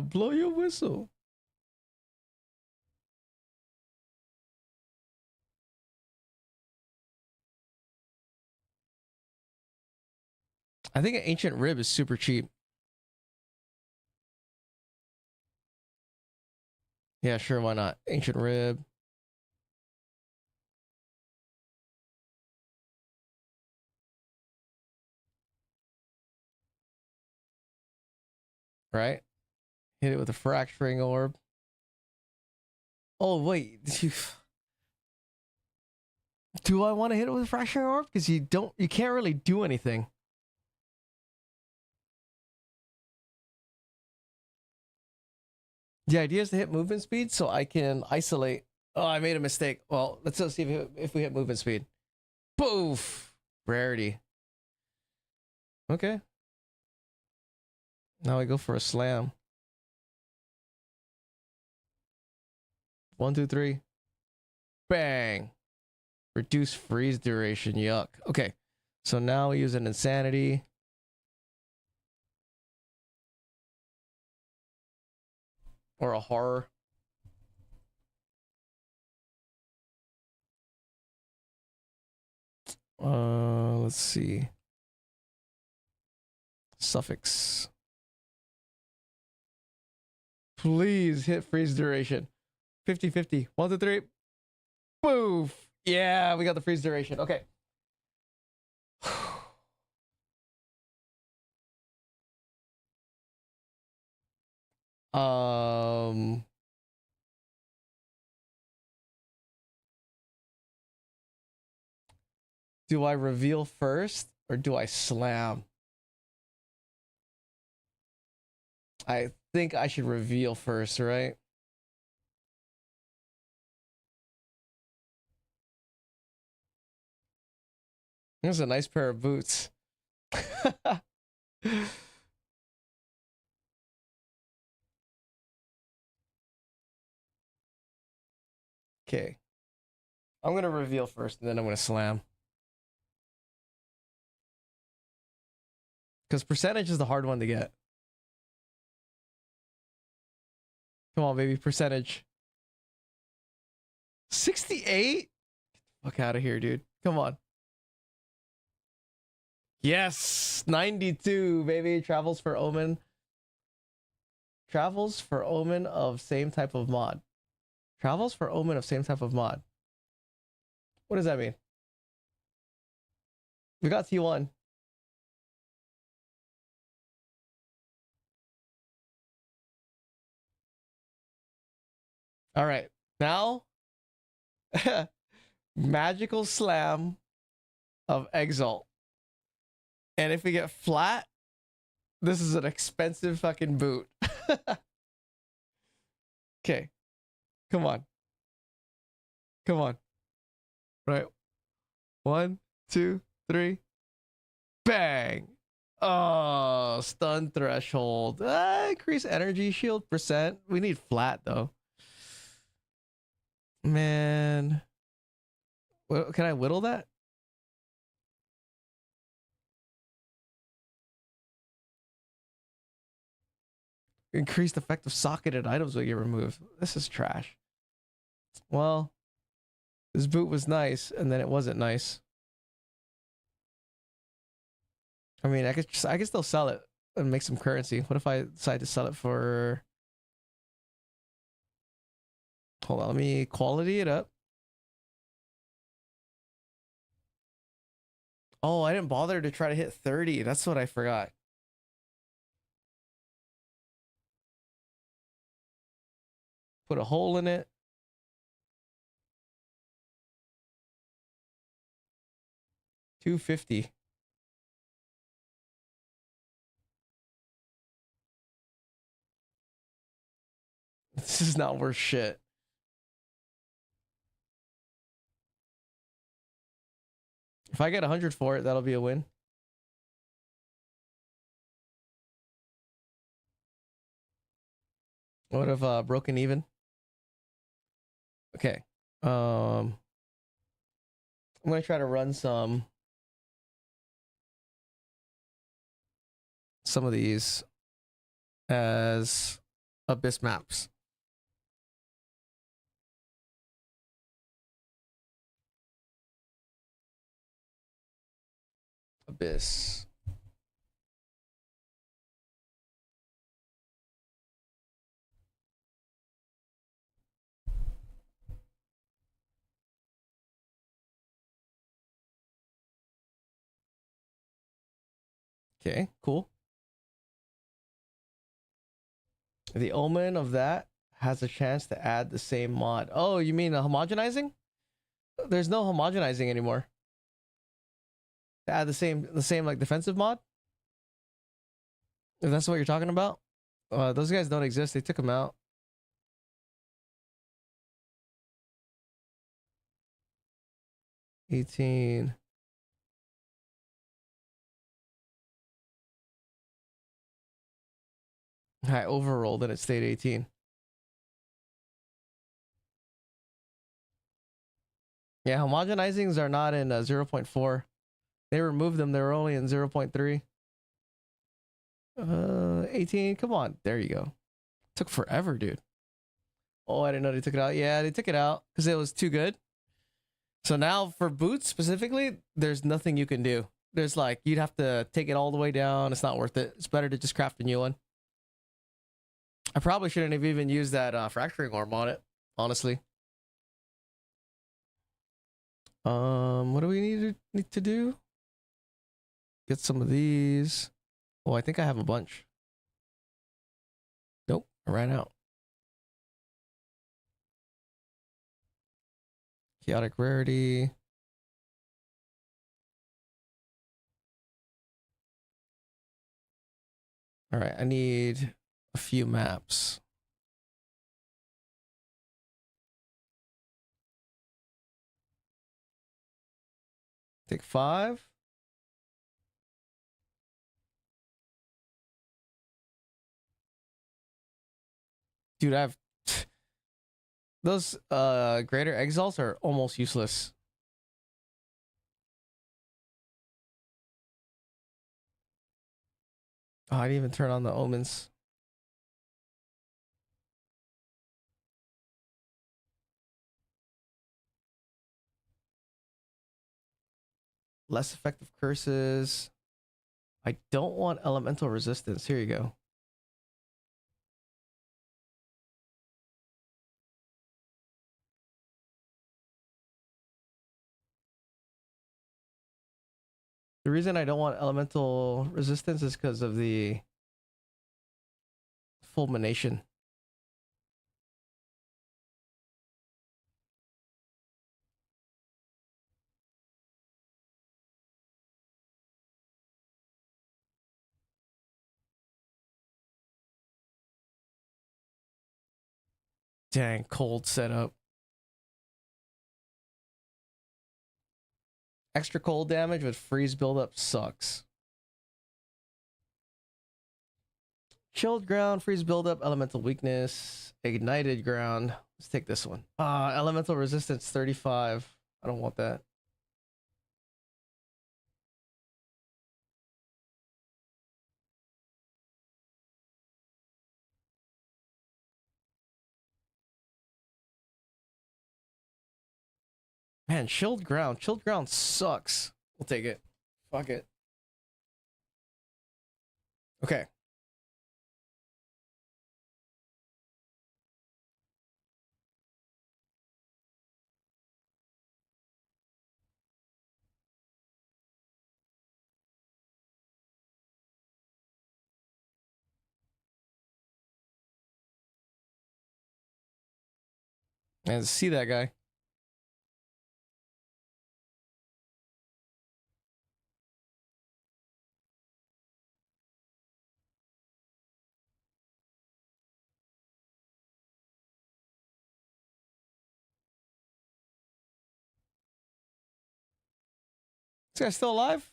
Blow your whistle. I think an ancient rib is super cheap. Yeah, sure, why not? Ancient rib. Right? Hit it with a fracturing orb. Oh, wait. Do I want to hit it with a fracturing orb? Because you can't really do anything. The idea is to hit movement speed so I can isolate. Oh, I made a mistake. Well, let's see if we hit movement speed. Poof! Rarity. Okay. Now I go for a slam. 1, 2, 3. Bang. Reduce freeze duration. Yuck. Okay. So now we use an insanity. Or a horror. Let's see. Suffix. Please hit freeze duration. 50-50. 1, 2, 3. Boof. Yeah, we got the freeze duration. Okay. Um, do I reveal first or do I slam? I think I should reveal first, right? Here's a nice pair of boots. Okay. I'm going to reveal first and then I'm going to slam. Because percentage is the hard one to get. Come on, baby. Percentage. 68? Fuck out of here, dude. Come on. Yes. 92, baby. Travels for Omen. Travels for Omen of same type of mod. Travels for Omen of same type of mod. What does that mean? We got T1. All right. Now, magical slam of Exalt. And if we get flat, this is an expensive fucking boot. Okay. Come on. Come on. Right. 1, 2, 3. Bang. Oh, stun threshold. Increase energy shield percent. We need flat though. Man. Can I whittle that? Increased effective socketed items will get removed. This is trash. Well, this boot was nice, and then it wasn't nice. I mean, I could still sell it and make some currency. What if I decide to sell it for? Hold on, let me quality it up. Oh, I didn't bother to try to hit 30. That's what I forgot. Put a hole in it. $250. This is not worth shit. If I get 100 for it, that'll be a win. What if broken even? Okay. I'm gonna try to run some of these as abyss maps. Abyss. Okay, cool. The omen of that has a chance to add the same mod. Oh, you mean homogenizing? There's no homogenizing anymore. To add the same like defensive mod? If that's what you're talking about? Those guys don't exist. They took them out. $18. I overrolled and it stayed 18. Yeah, homogenizings are not in 0.4. They removed them. They were only in 0.3. 18. Come on. There you go. Took forever, dude. Oh, I didn't know they took it out. Yeah, they took it out because it was too good. So now for boots specifically, there's nothing you can do. There's like, you'd have to take it all the way down. It's not worth it. It's better to just craft a new one. I probably shouldn't have even used that fracturing orb on it, honestly. What do we need to do? Get some of these. Oh, I think I have a bunch. Nope, I ran out. Chaotic rarity. All right, I need a few maps. Take 5. Dude, I have those greater exalts are almost useless. Oh, I didn't even turn on the omens. Less effective curses. I don't want elemental resistance. Here you go. The reason I don't want elemental resistance is because of the fulmination. Dang, cold setup. Extra cold damage with freeze buildup sucks. Chilled ground, freeze buildup, elemental weakness, ignited ground. Let's take this one. Elemental resistance 35. I don't want that. Man, chilled ground. Chilled ground sucks. We'll take it. Fuck it. Okay. And see that guy. This guy's still alive?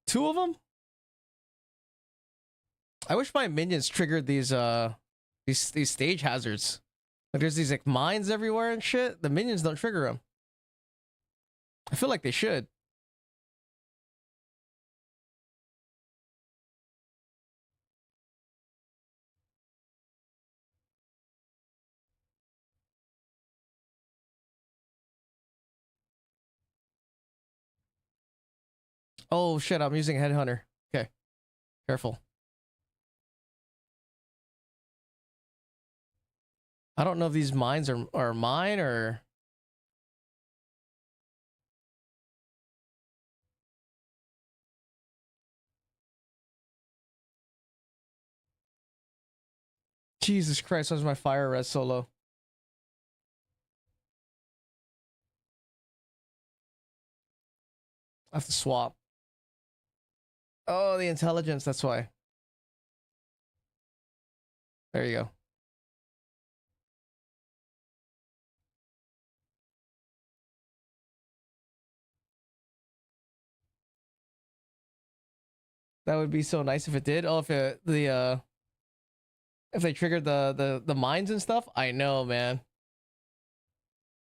2 of them? I wish my minions triggered these stage hazards. Like there's these like mines everywhere and shit. The minions don't trigger them. I feel like they should. Oh shit, I'm using headhunter. Okay. Careful. I don't know if these mines are mine or Jesus Christ, why was my fire res so low? I have to swap. Oh, the intelligence, that's why. There you go. That would be so nice if it did. Oh, if they triggered the mines and stuff. I know, man.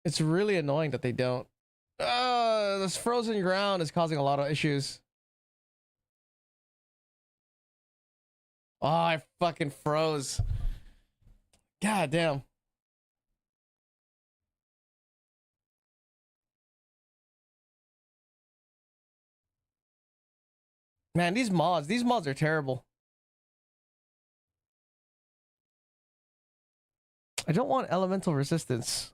It's really annoying that they don't. This frozen ground is causing a lot of issues. Oh, I fucking froze. God damn. Man, these mods are terrible. I don't want elemental resistance.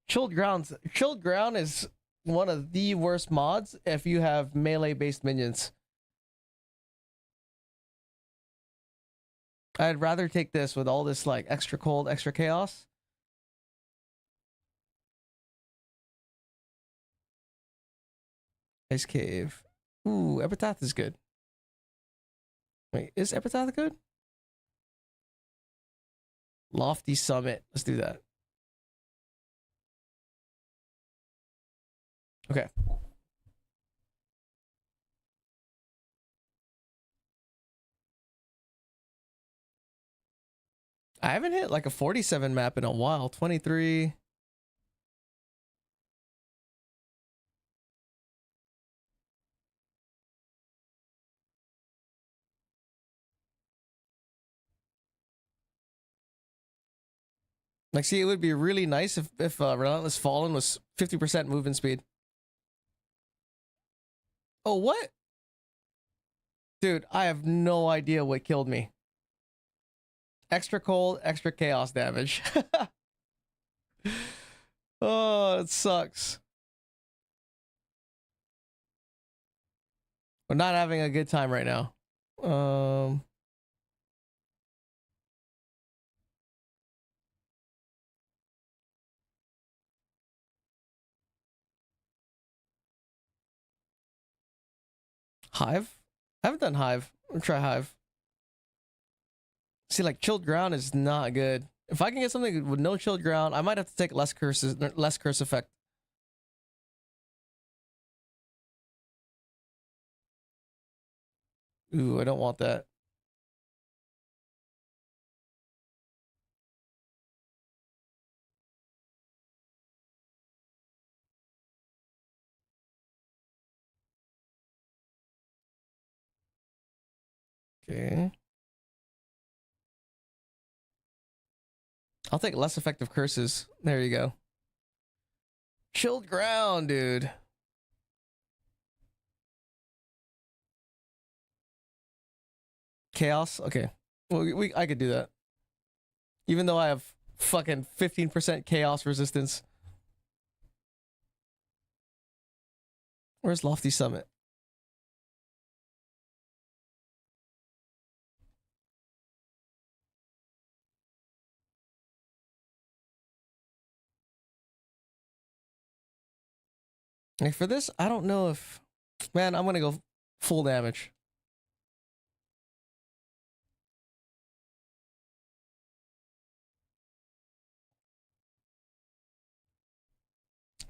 Chilled ground is one of the worst mods if you have melee based minions. I'd rather take this with all this like extra cold, extra chaos. Ice cave. Ooh, epitaph is good. Wait, is epitaph good? Lofty summit. Let's do that. Okay. I haven't hit like a 47 map in a while. 23. Like, see, it would be really nice if Relentless Fallen was 50% movement speed. Oh, what? Dude, I have no idea what killed me. Extra cold, extra chaos damage. Oh, it sucks. We're not having a good time right now. Hive? I haven't done Hive. I'll try Hive. See, like, chilled ground is not good. If I can get something with no chilled ground, I might have to take less curses, less curse effect. Ooh, I don't want that. Okay. I'll take less effective curses. There you go. Chilled ground, dude. Chaos? Okay. Well, I could do that. Even though I have fucking 15% chaos resistance. Where's Lofty Summit? Like for this, I don't know if... Man, I'm gonna go full damage.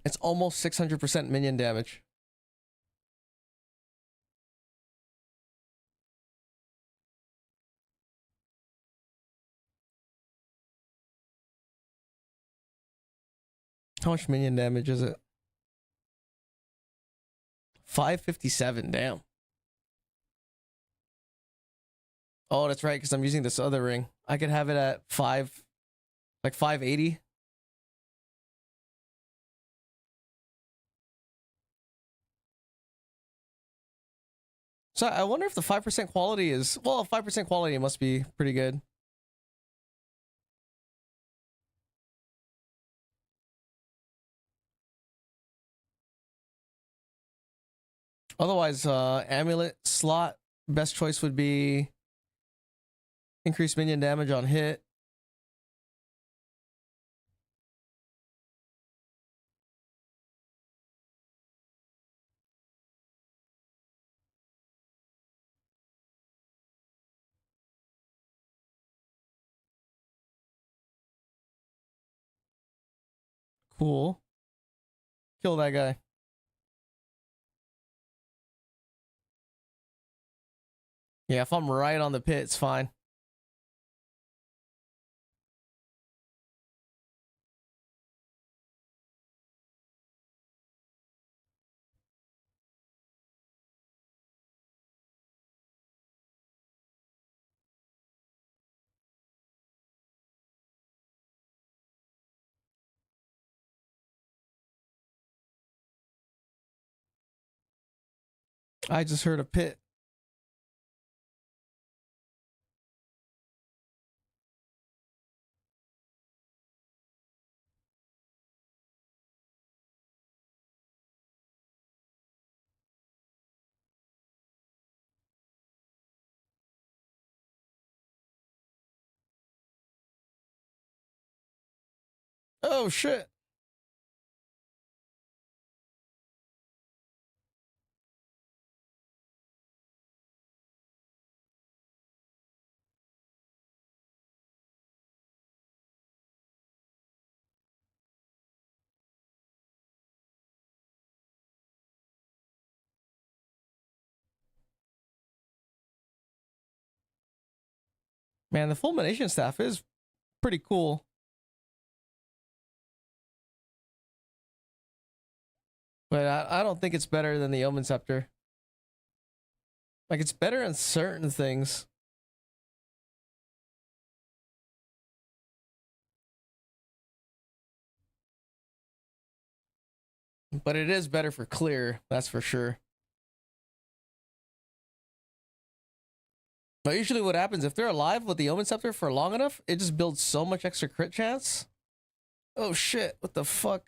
It's almost 600% minion damage. How much minion damage is it? 557, damn. Oh, that's right, because I'm using this other ring. I could have it at 580. So I wonder if the 5% quality is... Well, 5% quality must be pretty good. Otherwise, amulet slot, best choice would be increased minion damage on hit. Cool. Kill that guy. Yeah, if I'm right on the pit, it's fine. I just heard a pit. Oh shit. Man, the fulmination staff is pretty cool. But I don't think it's better than the Omen Scepter. Like, it's better in certain things. But it is better for clear, that's for sure. But usually what happens, if they're alive with the Omen Scepter for long enough, it just builds so much extra crit chance. Oh shit, what the fuck?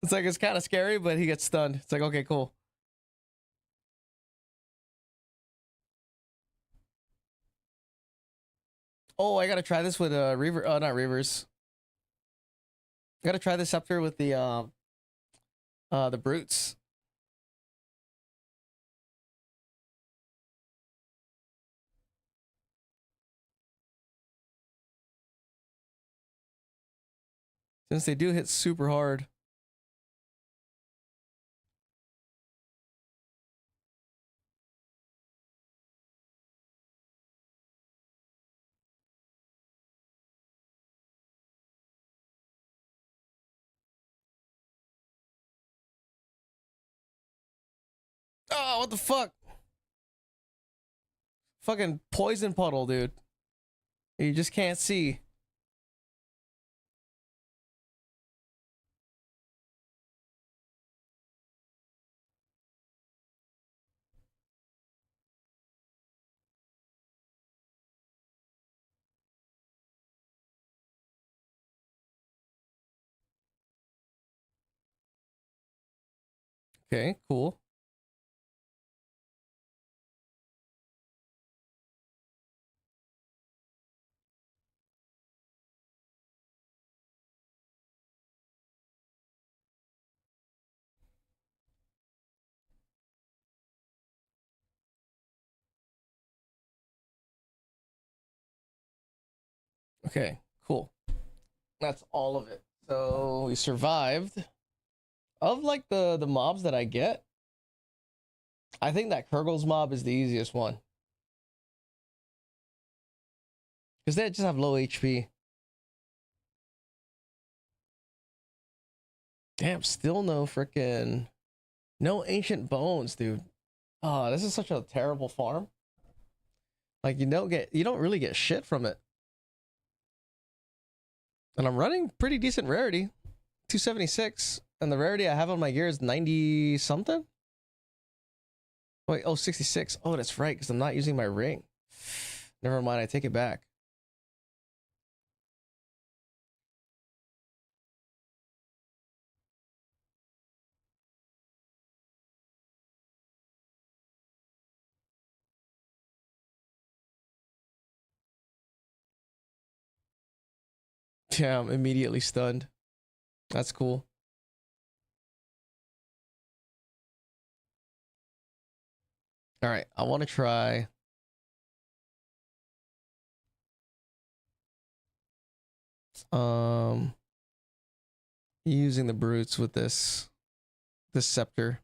It's like, it's kind of scary, but he gets stunned. It's like, okay, cool. Oh, I gotta try this with Reaver. Oh, not Reavers. I gotta try the Scepter with the Brutes. Since they do hit super hard. Oh, what the fuck? Fucking poison puddle, dude. You just can't see. Okay, cool. Okay, cool. That's all of it. So we survived. Of like the mobs that I get, I think that Kurgle's mob is the easiest one. Because they just have low HP. Damn, still no freaking no ancient bones, dude. Oh, this is such a terrible farm. Like, you don't really get shit from it. And I'm running pretty decent rarity. 276. And the rarity I have on my gear is 90 something. Wait, oh, 66. Oh, that's right, because I'm not using my ring. Never mind, I take it back. Yeah, I'm immediately stunned. That's cool. All right, I want to try um using the brutes with this scepter.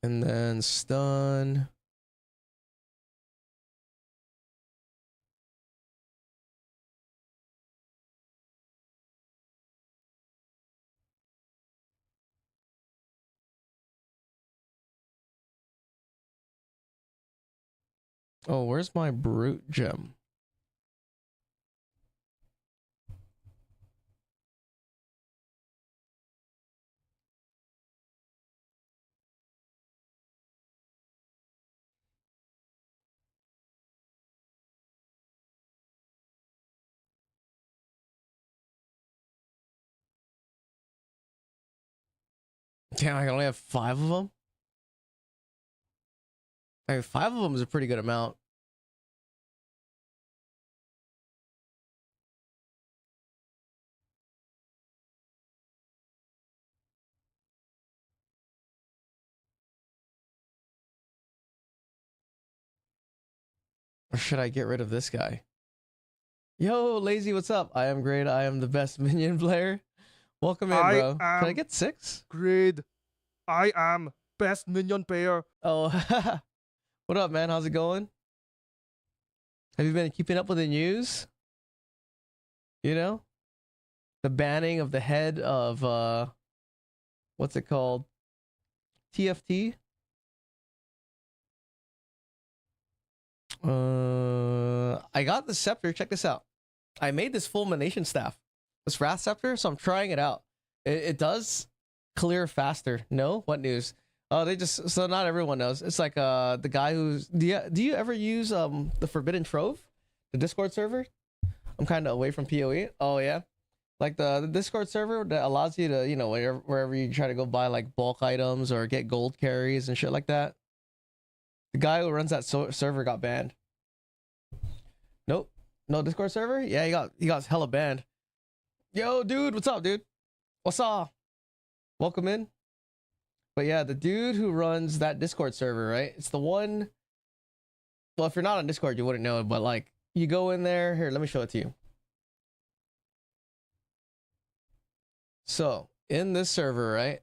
And then stun. Oh, where's my brute gem? Damn, I can only have 5 of them? I mean, 5 of them is a pretty good amount. Or should I get rid of this guy? Yo, Lazy, what's up? I am great. I am the best minion player. Welcome in, bro. Can I get 6? Great. I am best minion player. Oh, what up, man? How's it going? Have you been keeping up with the news? You know? The banning of the head of, what's it called? TFT? I got the scepter. Check this out. I made this fulmination staff, this wrath scepter, so I'm trying it out. It does clear faster. No? What news? Oh, they just, so not everyone knows. It's like the guy who's, do you ever use the Forbidden Trove, the Discord server? I'm kind of away from PoE. Oh yeah, like the Discord server that allows you to, you know, wherever you try to go buy like bulk items or get gold carries and shit like that. The guy who runs that server got banned. Nope. No Discord server? Yeah, he got hella banned. Yo, dude, what's up, dude? What's up? Welcome in. But yeah, the dude who runs that Discord server, right? It's the one. Well, if you're not on Discord, you wouldn't know it, but like you go in there. Here, let me show it to you. So in this server, right?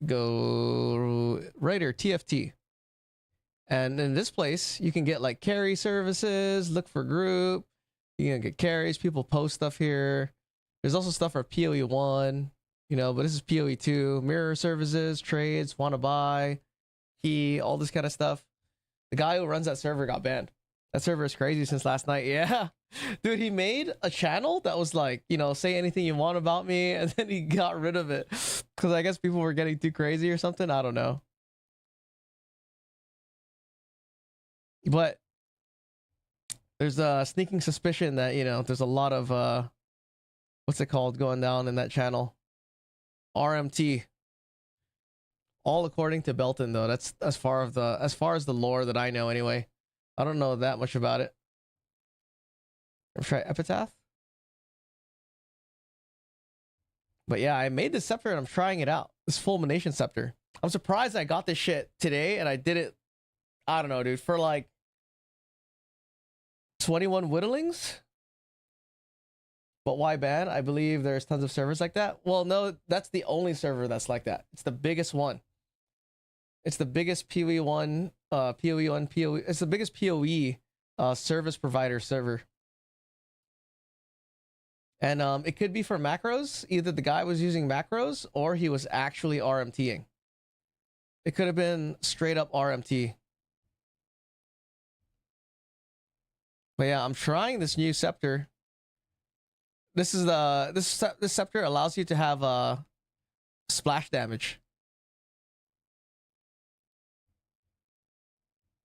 Go right here, TFT. And in this place, you can get like carry services, look for group. You can get carries. People post stuff here. There's also stuff for PoE 1, you know, but this is PoE 2. Mirror services, trades, want to buy, key, all this kind of stuff. The guy who runs that server got banned. That server is crazy since last night. Yeah. Dude, he made a channel that was like, you know, say anything you want about me. And then he got rid of it because I guess people were getting too crazy or something. I don't know. But there's a sneaking suspicion that, you know, there's a lot of what's it called going down in that channel. RMT. All according to Belton though. That's as far as the lore that I know anyway. I don't know that much about it. I'll try epitaph. But yeah, I made this scepter and I'm trying it out. This fulmination scepter. I'm surprised I got this shit today and I did it, I don't know, dude, for like 21 whittlings. But why ban? I believe there's tons of servers like that. Well, no, that's the only server that's like that. It's the biggest one. It's the biggest PoE 1, PoE 1, PoE. It's the biggest PoE service provider server. And it could be for macros. Either the guy was using macros or he was actually RMTing. It could have been straight up RMT. But yeah, I'm trying this new scepter. This is this scepter allows you to have splash damage.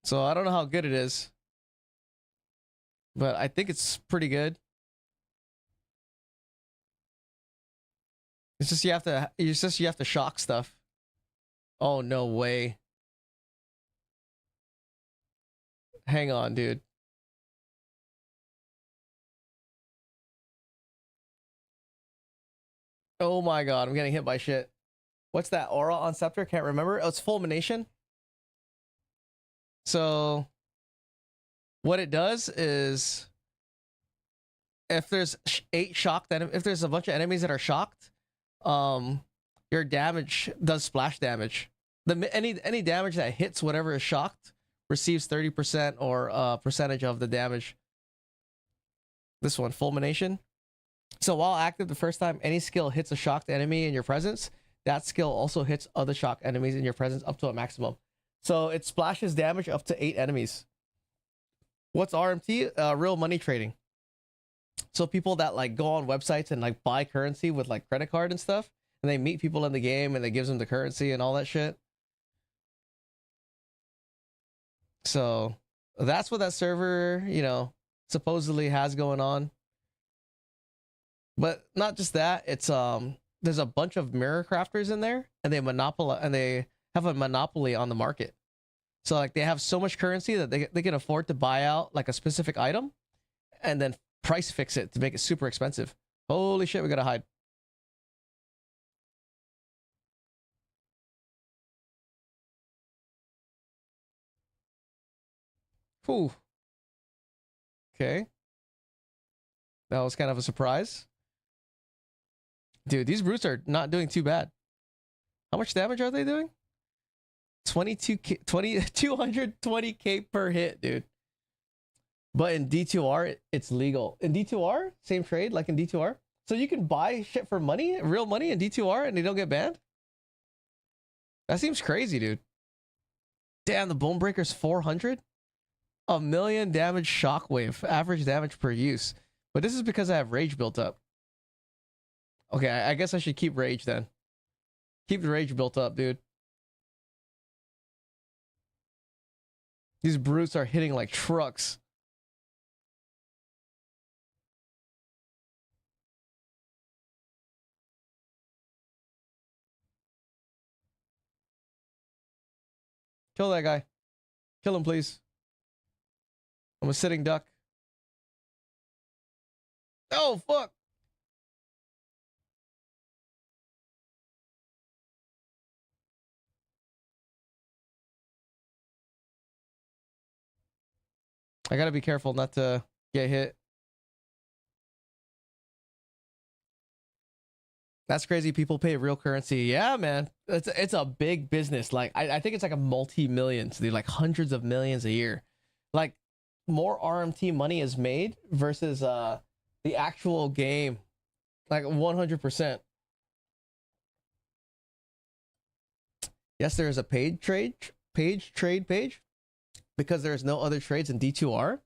So I don't know how good it is, but I think it's pretty good. It's just you have to shock stuff. Oh no way. Hang on, dude. Oh my god, I'm getting hit by shit. What's that aura on scepter? Can't remember. Oh, it's fulmination. So what it does is if there's 8 shocked if there's a bunch of enemies that are shocked, your damage does splash damage. Any damage that hits whatever is shocked receives 30% or percentage of the damage. This one, fulmination. So while active the first time any skill hits a shocked enemy in your presence, that skill also hits other shocked enemies in your presence up to a maximum. So it splashes damage up to 8 enemies. What's RMT? Real money trading. So people that like go on websites and like buy currency with like credit card and stuff, and they meet people in the game and they gives them the currency and all that shit. So that's what that server, you know, supposedly has going on. But not just that, it's there's a bunch of mirror crafters in there, and they have a monopoly on the market. So like they have so much currency that they can afford to buy out like a specific item and then price fix it to make it super expensive. Holy shit, we gotta hide. Whew. Okay. That was kind of a surprise. Dude, these brutes are not doing too bad. How much damage are they doing? 220k per hit, dude. But in D2R, it's legal. In D2R, same trade like in D2R. So you can buy shit for money, real money in D2R, and they don't get banned? That seems crazy, dude. Damn, the Bone Breaker's 400? A million damage shockwave, average damage per use. But this is because I have rage built up. Okay, I guess I should keep rage then. Keep the rage built up, dude. These brutes are hitting like trucks. Kill that guy. Kill him, please. I'm a sitting duck. Oh, fuck. I gotta be careful not to get hit. That's crazy. People pay real currency. Yeah, man. It's a big business. Like I think it's like a multi-millions, dude, like hundreds of millions a year. Like more RMT money is made versus the actual game. Like 100%. Yes, there is a paid trade page because there's no other trades in D2R.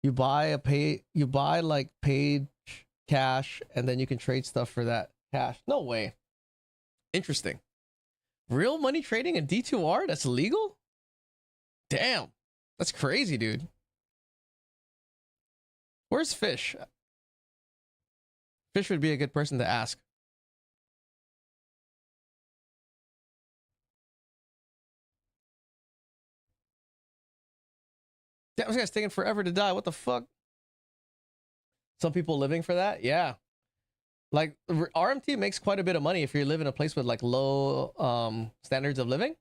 You buy like paid cash and then you can trade stuff for that cash. No way. Interesting. Real money trading in D2R? That's illegal? Damn. That's crazy, dude. Where's Fish? Fish would be a good person to ask. Damn, this guy's taking forever to die. What the fuck? Some people living for that? Yeah. Like RMT makes quite a bit of money if you live in a place with like low standards of living.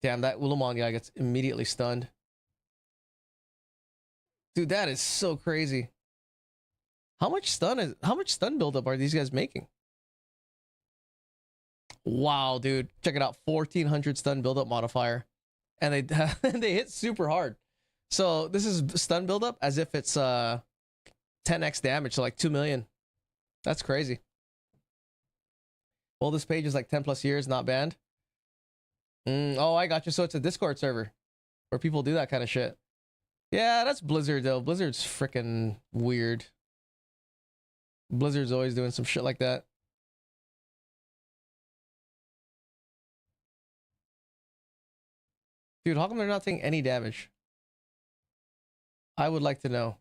Damn, that Ulamon guy gets immediately stunned. Dude, that is so crazy. How much stun buildup are these guys making? Wow, dude. Check it out. 1400 stun buildup modifier. And they hit super hard. So this is stun buildup as if it's 10x damage, so like 2 million. That's crazy. Well, this page is like 10 plus years, not banned. Oh, I got you. So it's a Discord server where people do that kind of shit. Yeah, that's Blizzard though. Blizzard's freaking weird. Blizzard's always doing some shit like that. Dude, how come they're not taking any damage? I would like to know.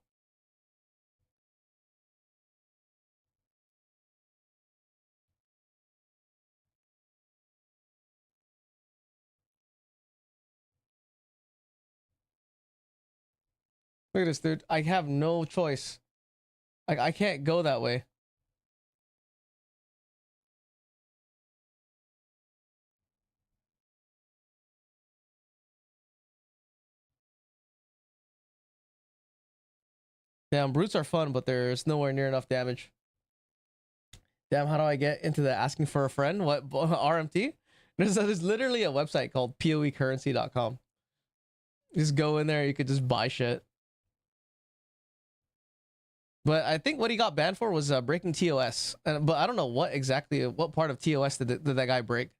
Look at this, dude. I have no choice. Like, I can't go that way. Damn, brutes are fun, but there's nowhere near enough damage. Damn, how do I get into the asking for a friend? What RMT? There's literally a website called poecurrency.com. Just go in there, you could just buy shit. But I think what he got banned for was breaking TOS. But I don't know what part of TOS did that guy break.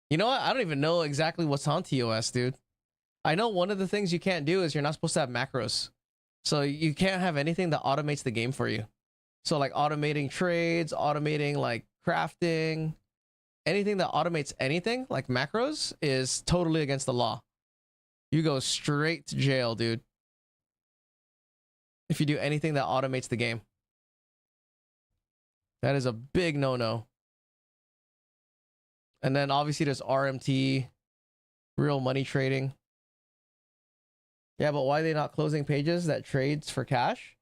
You know what? I don't even know exactly what's on TOS, dude. I know one of the things you can't do is you're not supposed to have macros. So you can't have anything that automates the game for you. So like automating trades, automating like crafting, anything that automates anything like macros is totally against the law. You go straight to jail, dude. If you do anything that automates the game. That is a big no-no. And then obviously there's RMT, real money trading. Yeah, but why are they not closing pages that trades for cash?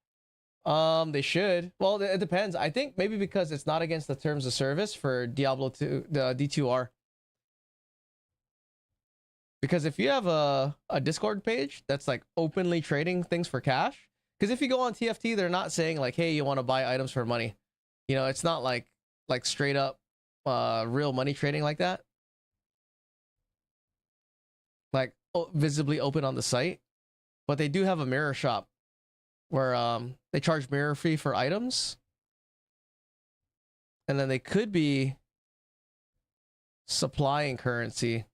They should. Well, it depends. I think maybe because it's not against the terms of service for Diablo 2, the D2R. Because if you have a Discord page that's like openly trading things for cash, because if you go on TFT, they're not saying like, hey, you want to buy items for money. You know, it's not like straight up real money trading like that. Like visibly open on the site. But they do have a mirror shop where they charge mirror fee for items. And then they could be supplying currency.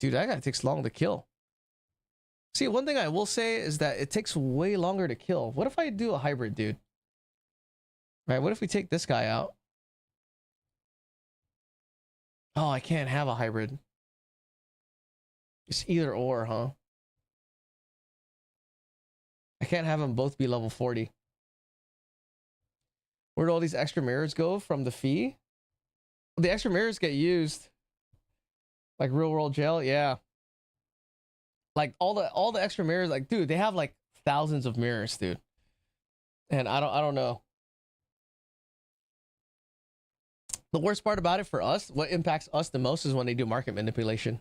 Dude, that guy takes long to kill. See, one thing I will say is that it takes way longer to kill. What if I do a hybrid, dude? Right, what if we take this guy out? Oh, I can't have a hybrid. It's either or, huh? I can't have them both be level 40. Where do all these extra mirrors go from the fee? The extra mirrors get used. Like real world jail, yeah. Like all the extra mirrors, like dude, they have like thousands of mirrors, dude. And I don't know. The worst part about it for us, what impacts us the most is when they do market manipulation.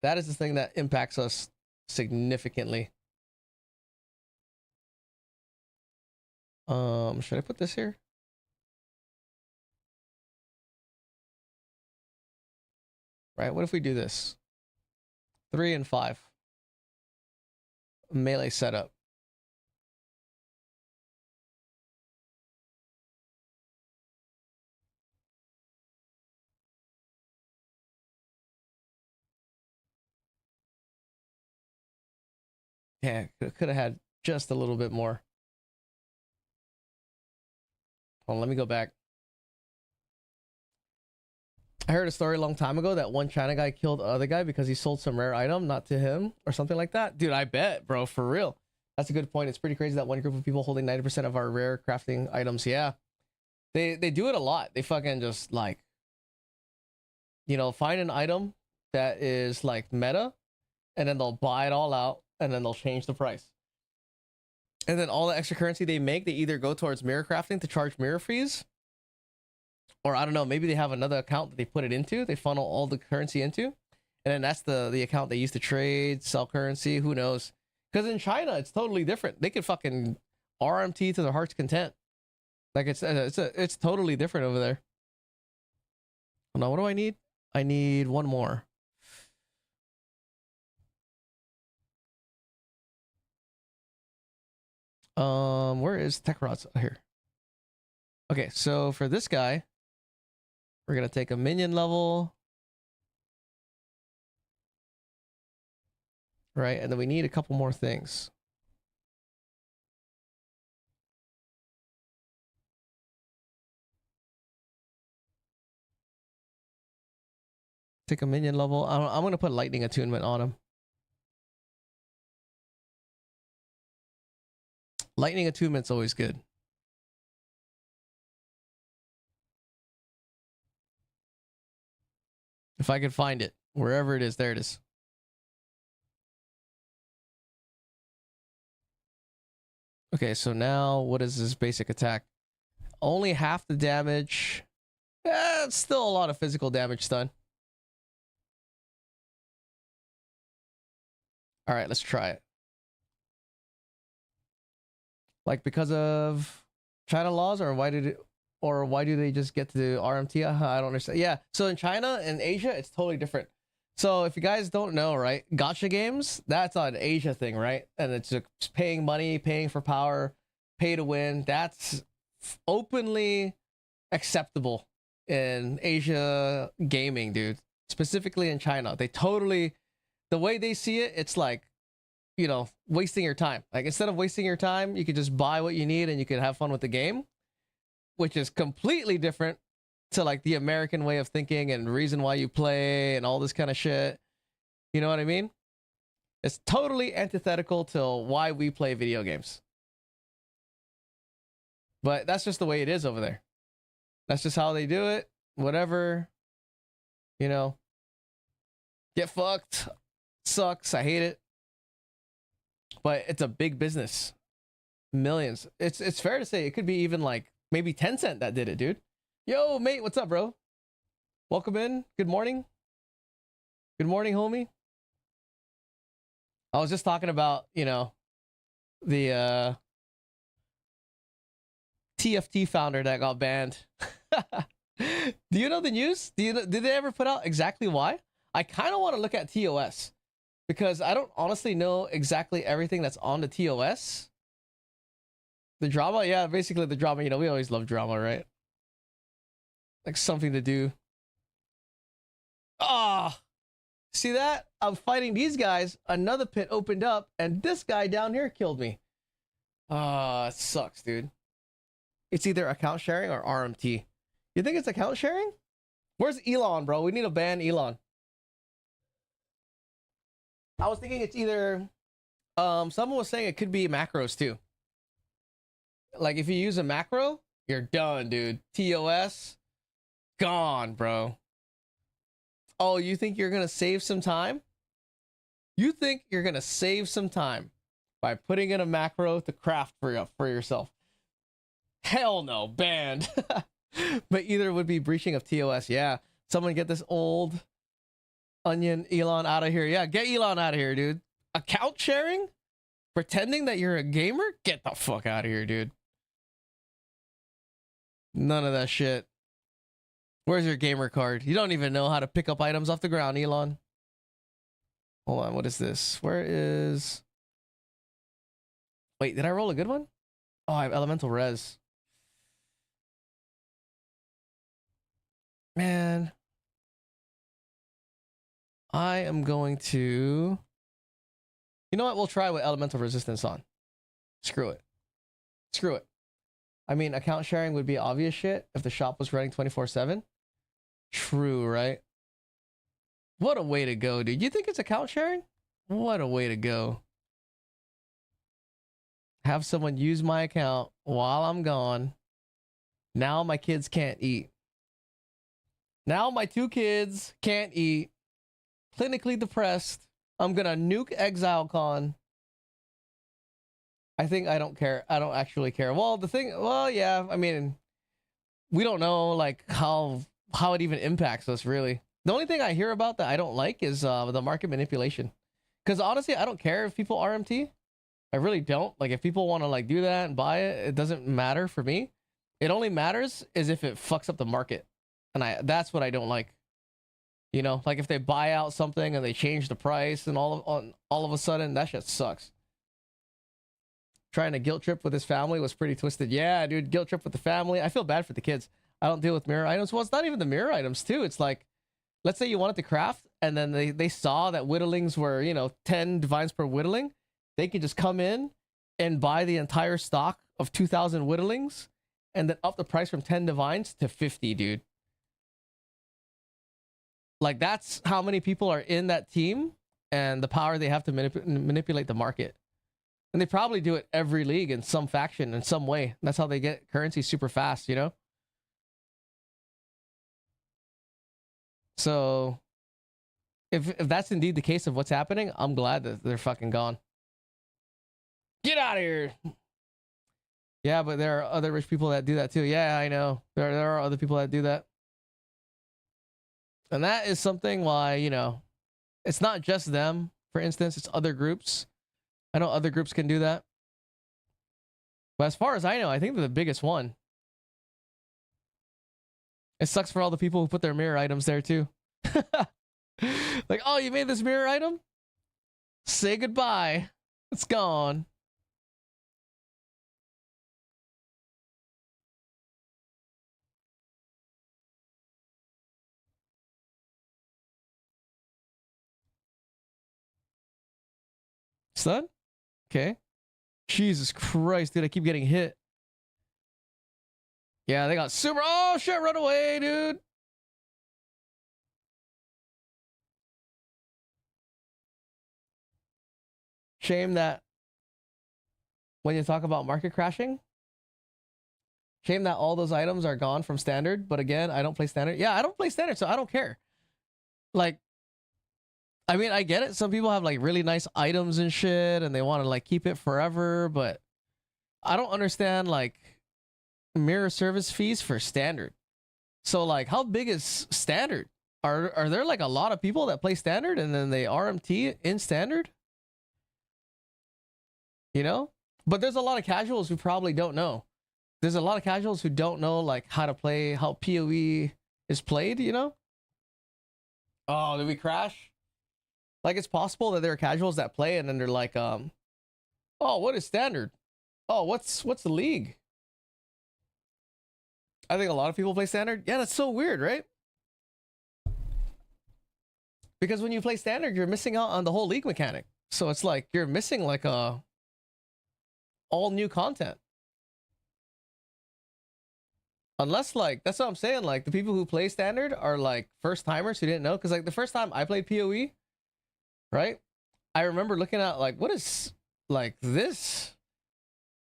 That is the thing that impacts us significantly. Should I put this here? Right, what if we do this? 3 and 5. Melee setup. Yeah, could have had just a little bit more. Hold on, let me go back. I heard a story a long time ago that one China guy killed the other guy because he sold some rare item, not to him, or something like that. Dude, I bet, bro, for real. That's a good point. It's pretty crazy that one group of people holding 90% of our rare crafting items. Yeah. They do it a lot. They fucking just like, you know, find an item that is like meta, and then they'll buy it all out, and then they'll change the price. And then all the extra currency they make, they either go towards mirror crafting to charge mirror fees, or I don't know, maybe they have another account that they put it into, they funnel all the currency into, and then that's the account they use to trade, sell currency, who knows? Because in China, it's totally different. They could fucking RMT to their heart's content. Like it's totally different over there. Now, what do I need? I need one more. Where is Tech Rods? Here. Okay, so for this guy, we're gonna take a minion level. Right, and then we need a couple more things. Take a minion level. I'm gonna put lightning attunement on him. Lightning attunement's always good. If I can find it, wherever it is, there it is. Okay, so now what is his basic attack? Only half the damage. It's still a lot of physical damage stun. All right, let's try it. Like because of China laws, or why do they just get to the RMT? I don't understand. Yeah, so in China and Asia, it's totally different. So if you guys don't know, right, gacha games, that's an Asia thing, right? And it's just paying money, paying for power, pay to win. That's openly acceptable in Asia gaming, dude. Specifically in China, they totally, the way they see it, it's like, you know, wasting your time. Like instead of wasting your time, you could just buy what you need and you could have fun with the game, which is completely different to like the American way of thinking and reason why you play and all this kind of shit. You know what I mean? It's totally antithetical to why we play video games. But that's just the way it is over there. That's just how they do it. Whatever. You know. Get fucked. Sucks. I hate it. But it's a big business. Millions. It's fair to say it could be even like maybe Tencent that did it, dude. Yo, mate, what's up, bro? Welcome in. Good morning. Good morning, homie. I was just talking about, you know, the TFT founder that got banned. Do you know the news? Did they ever put out exactly why? I kind of want to look at TOS because I don't honestly know exactly everything that's on the TOS. The drama, yeah, basically the drama. You know, we always love drama, right? Like something to do. Ah, see that? I'm fighting these guys. Another pit opened up, and this guy down here killed me. Ah, it sucks, dude. It's either account sharing or RMT. You think it's account sharing? Where's Elon, bro? We need to ban Elon. I was thinking it's either someone was saying it could be macros too. Like if you use a macro, you're done, dude. TOS gone, bro. Oh, you think you're gonna save some time? You think you're gonna save some time by putting in a macro to craft for yourself? Hell no, banned. But either would be breaching of TOS. Yeah, someone get this old onion Elon out of here. Yeah, get Elon out of here, dude. Account sharing? Pretending that you're a gamer? Get the fuck out of here, dude. None of that shit. Where's your gamer card? You don't even know how to pick up items off the ground, Elon. Hold on, what is this? Where is... Wait, did I roll a good one? Oh, I have elemental res. Man. I am going to... You know what? We'll try with elemental resistance on. Screw it. Screw it. I mean, account sharing would be obvious shit if the shop was running 24/7. True, right? What a way to go, dude. You think it's account sharing? What a way to go. Have someone use my account while I'm gone. Now my kids can't eat. Now my 2 kids can't eat. Clinically depressed. I'm gonna nuke ExileCon. I think I don't care. I don't actually care. Well, the thing, well, yeah, I mean, we don't know like how it even impacts us really. The only thing I hear about that I don't like is the market manipulation. Because honestly, I don't care if people RMT. I really don't. Like if people want to like do that and buy it, it doesn't matter for me. It only matters is if it fucks up the market. And that's what I don't like. You know, like if they buy out something and they change the price and all of a sudden that shit sucks. Trying to guilt trip with his family was pretty twisted. Yeah, dude, guilt trip with the family. I feel bad for the kids. I don't deal with mirror items. Well, it's not even the mirror items too. It's like, let's say you wanted to craft and then they saw that whittlings were, you know, 10 divines per whittling. They could just come in and buy the entire stock of 2,000 whittlings and then up the price from 10 divines to 50, dude. Like that's how many people are in that team and the power they have to manipulate the market. And they probably do it every league in some faction in some way. That's how they get currency super fast, you know? So if that's indeed the case of what's happening, I'm glad that they're fucking gone. Get out of here. Yeah, but there are other rich people that do that too. Yeah, I know. There are other people that do that. And that is something why, you know, it's not just them, for instance, it's other groups. I know other groups can do that. But as far as I know, I think they're the biggest one. It sucks for all the people who put their mirror items there too. Like, oh, you made this mirror item? Say goodbye. It's gone. Son? Okay. Jesus Christ, dude, I keep getting hit. Yeah, they got super. Oh, shit, run away, dude. Shame that when you talk about market crashing, shame that all those items are gone from standard. But again, I don't play standard. Yeah, I don't play standard, so I don't care. Like, I mean, I get it. Some people have like really nice items and shit, and they want to like keep it forever. But I don't understand like mirror service fees for standard. So like, how big is standard? Are there like a lot of people that play standard and then they RMT in standard? You know? But there's a lot of casuals who probably don't know. There's a lot of casuals who don't know like how to play, how PoE is played, you know? Oh, did we crash? Like, it's possible that there are casuals that play and then they're like, oh, what is standard? Oh, what's the league? I think a lot of people play standard. Yeah, that's so weird, right? Because when you play standard, you're missing out on the whole league mechanic. So it's like you're missing like a all new content. Unless like, that's what I'm saying, like the people who play standard are like first timers who didn't know. Because like the first time I played PoE, right? I remember looking at like, what is like this?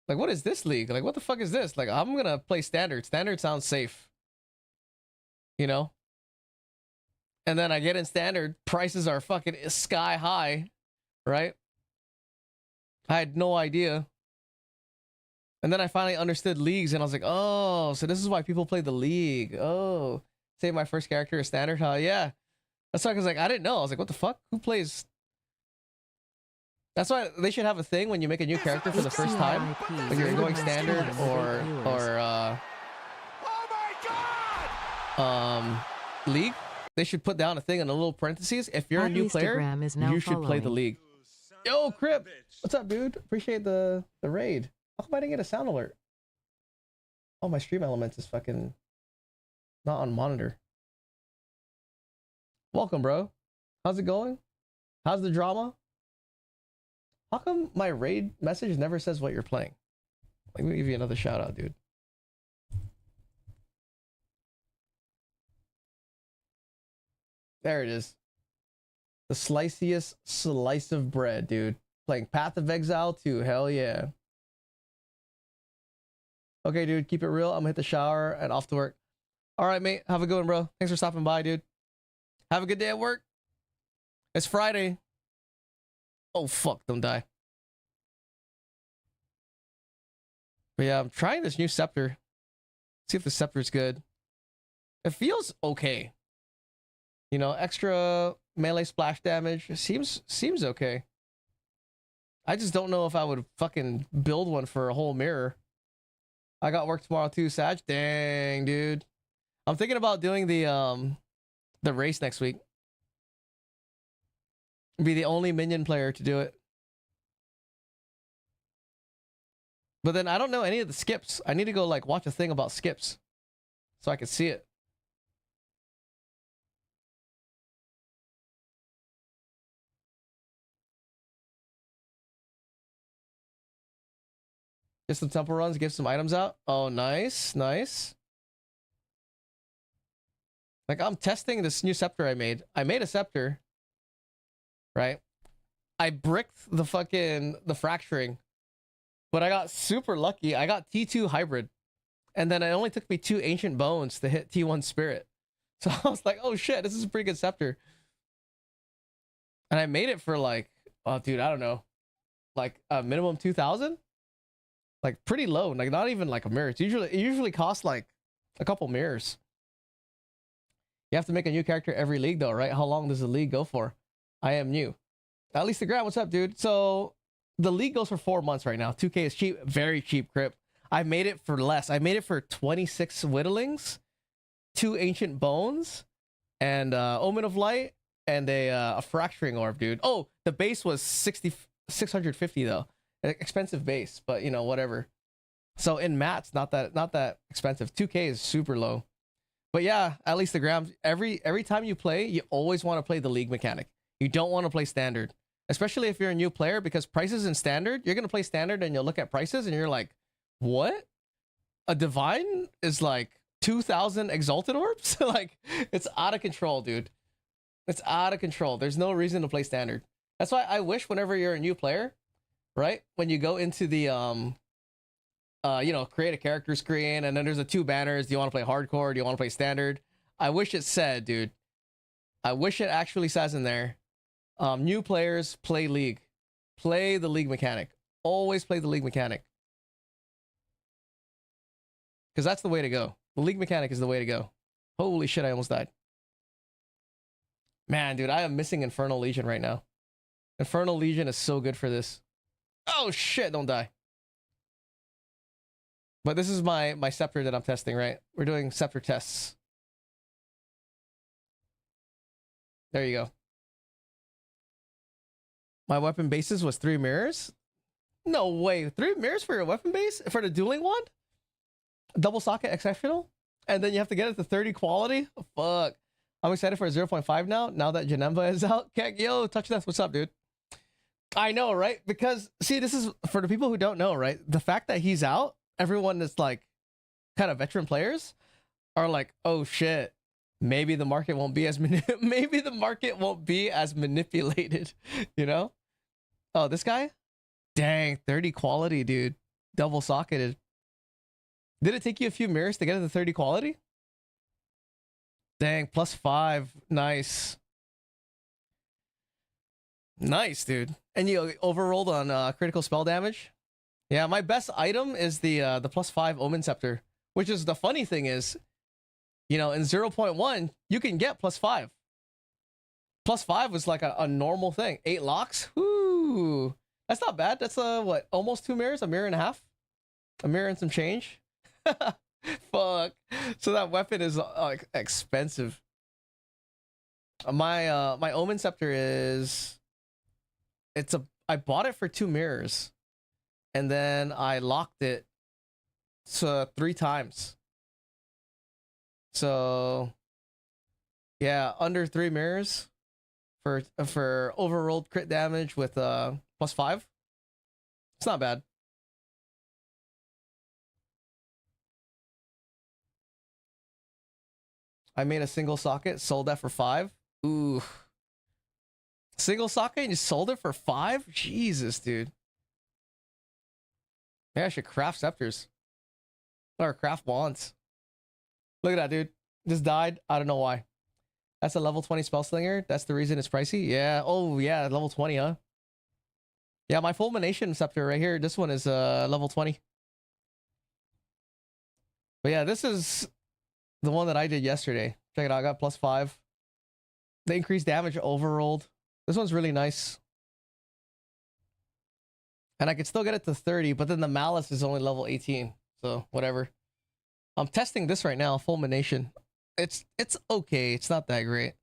Like, what is this league? Like, what the fuck is this? Like, I'm gonna play standard. Standard sounds safe. You know? And then I get in standard, prices are fucking sky high, right? I had no idea. And then I finally understood leagues, and I was like, oh, so this is why people play the league. Oh, say my first character is standard, huh? Yeah. That's why I was like, I didn't know. I was like, what the fuck? Who plays? That's why they should have a thing when you make a new character for the first time. When you're going standard or league, they should put down a thing in a little parentheses. If you're a new player, you should play the league. Yo, Crip, what's up, dude? Appreciate the raid. How come I didn't get a sound alert? Oh, my stream elements is fucking not on monitor. Welcome, bro. How's it going? How's the drama? How come my raid message never says what you're playing? Let me give you another shout out, dude. There it is. The sliciest slice of bread, dude. Playing Path of Exile 2. Hell yeah. Okay, dude. Keep it real. I'm gonna hit the shower and off to work. All right, mate. Have a good one, bro. Thanks for stopping by, dude. Have a good day at work. It's Friday. Oh, fuck. Don't die. But yeah, I'm trying this new scepter. See if the scepter is good. It feels okay. You know, extra melee splash damage. Seems okay. I just don't know if I would fucking build one for a whole mirror. I got work tomorrow too, Sag. Dang, dude. I'm thinking about doing the race next week. Be the only minion player to do it. But then I don't know any of the skips. I need to go like watch a thing about skips so I can see it. Get some temple runs, get some items out. Oh, nice, nice. Like, I'm testing this new scepter I made. I made a scepter, right? I bricked the fracturing, but I got super lucky. I got T2 hybrid, and then it only took me 2 ancient bones to hit T1 spirit. So I was like, oh shit, this is a pretty good scepter. And I made it for like, oh dude, I don't know, like a minimum 2,000. Like pretty low, like not even like a mirror. It usually costs like a couple mirrors. You have to make a new character every league though, right? How long does the league go for? I am new. At least the grab, what's up, dude? So the league goes for 4 months right now. 2K is cheap, very cheap crypt. I made it for less. I made it for 26 whittlings, 2 ancient bones, and omen of light, and a fracturing orb, dude. Oh, the base was 650 though. An expensive base, but you know, whatever. So in mats, not that expensive. 2K is super low. But yeah, at least the grams. Every time you play, you always want to play the league mechanic. You don't want to play standard, especially if you're a new player, because prices in standard, you're gonna play standard and you'll look at prices and you're like, what? A divine is like 2,000 exalted orbs? Like, it's out of control, dude. It's out of control. There's no reason to play standard. That's why I wish whenever you're a new player, right, when you go into the you know, create a character screen, and then there's the 2 banners. Do you want to play hardcore? Do you want to play standard? I wish it said, dude. I wish it actually says in there, new players play league. Play the league mechanic. Always play the league mechanic. Because that's the way to go. The league mechanic is the way to go. Holy shit, I almost died. Man, dude, I am missing Infernal Legion right now. Infernal Legion is so good for this. Oh shit, don't die. But this is my scepter that I'm testing, right? We're doing scepter tests. There you go. My weapon bases was 3 mirrors? No way. 3 mirrors for your weapon base? For the dueling wand? Double socket exceptional? And then you have to get it to 30 quality? Oh, fuck. I'm excited for a 0.5 now that Janemba is out. Kek, yo, touch death. What's up, dude? I know, right? Because, see, this is, for the people who don't know, right? The fact that he's out, everyone that's like kind of veteran players are like, oh shit, maybe the market won't be as maybe the market won't be as manipulated, you know? Oh, this guy? Dang, 30 quality, dude. Double socketed. Did it take you a few mirrors to get to the 30 quality? Dang, +5. Nice. Nice, dude. And you overrolled on critical spell damage? Yeah, my best item is the +5 Omen Scepter, which is the funny thing is, you know, in 0.1, you can get +5. +5 was like a normal thing. 8 locks? Whoo! That's not bad. That's what, almost 2 mirrors? A mirror and a half? A mirror and some change? Fuck. So that weapon is like expensive. My my Omen Scepter is, I bought it for 2 mirrors. And then I locked it 3 times. So yeah, under 3 mirrors for overrolled crit damage with +5. It's not bad. I made a single socket, sold that for 5. Ooh. Single socket and you sold it for 5? Jesus, dude. Maybe I should craft scepters. Or craft wands. Look at that, dude. Just died. I don't know why. That's a level 20 spell slinger. That's the reason it's pricey. Yeah. Oh, yeah. Level 20, huh? Yeah, my fulmination scepter right here. This one is level 20. But yeah, this is the one that I did yesterday. Check it out. I got +5. The increased damage overrolled. This one's really nice. And I could still get it to 30, but then the malice is only level 18. So whatever. I'm testing this right now, fulmination. It's okay. It's not that great.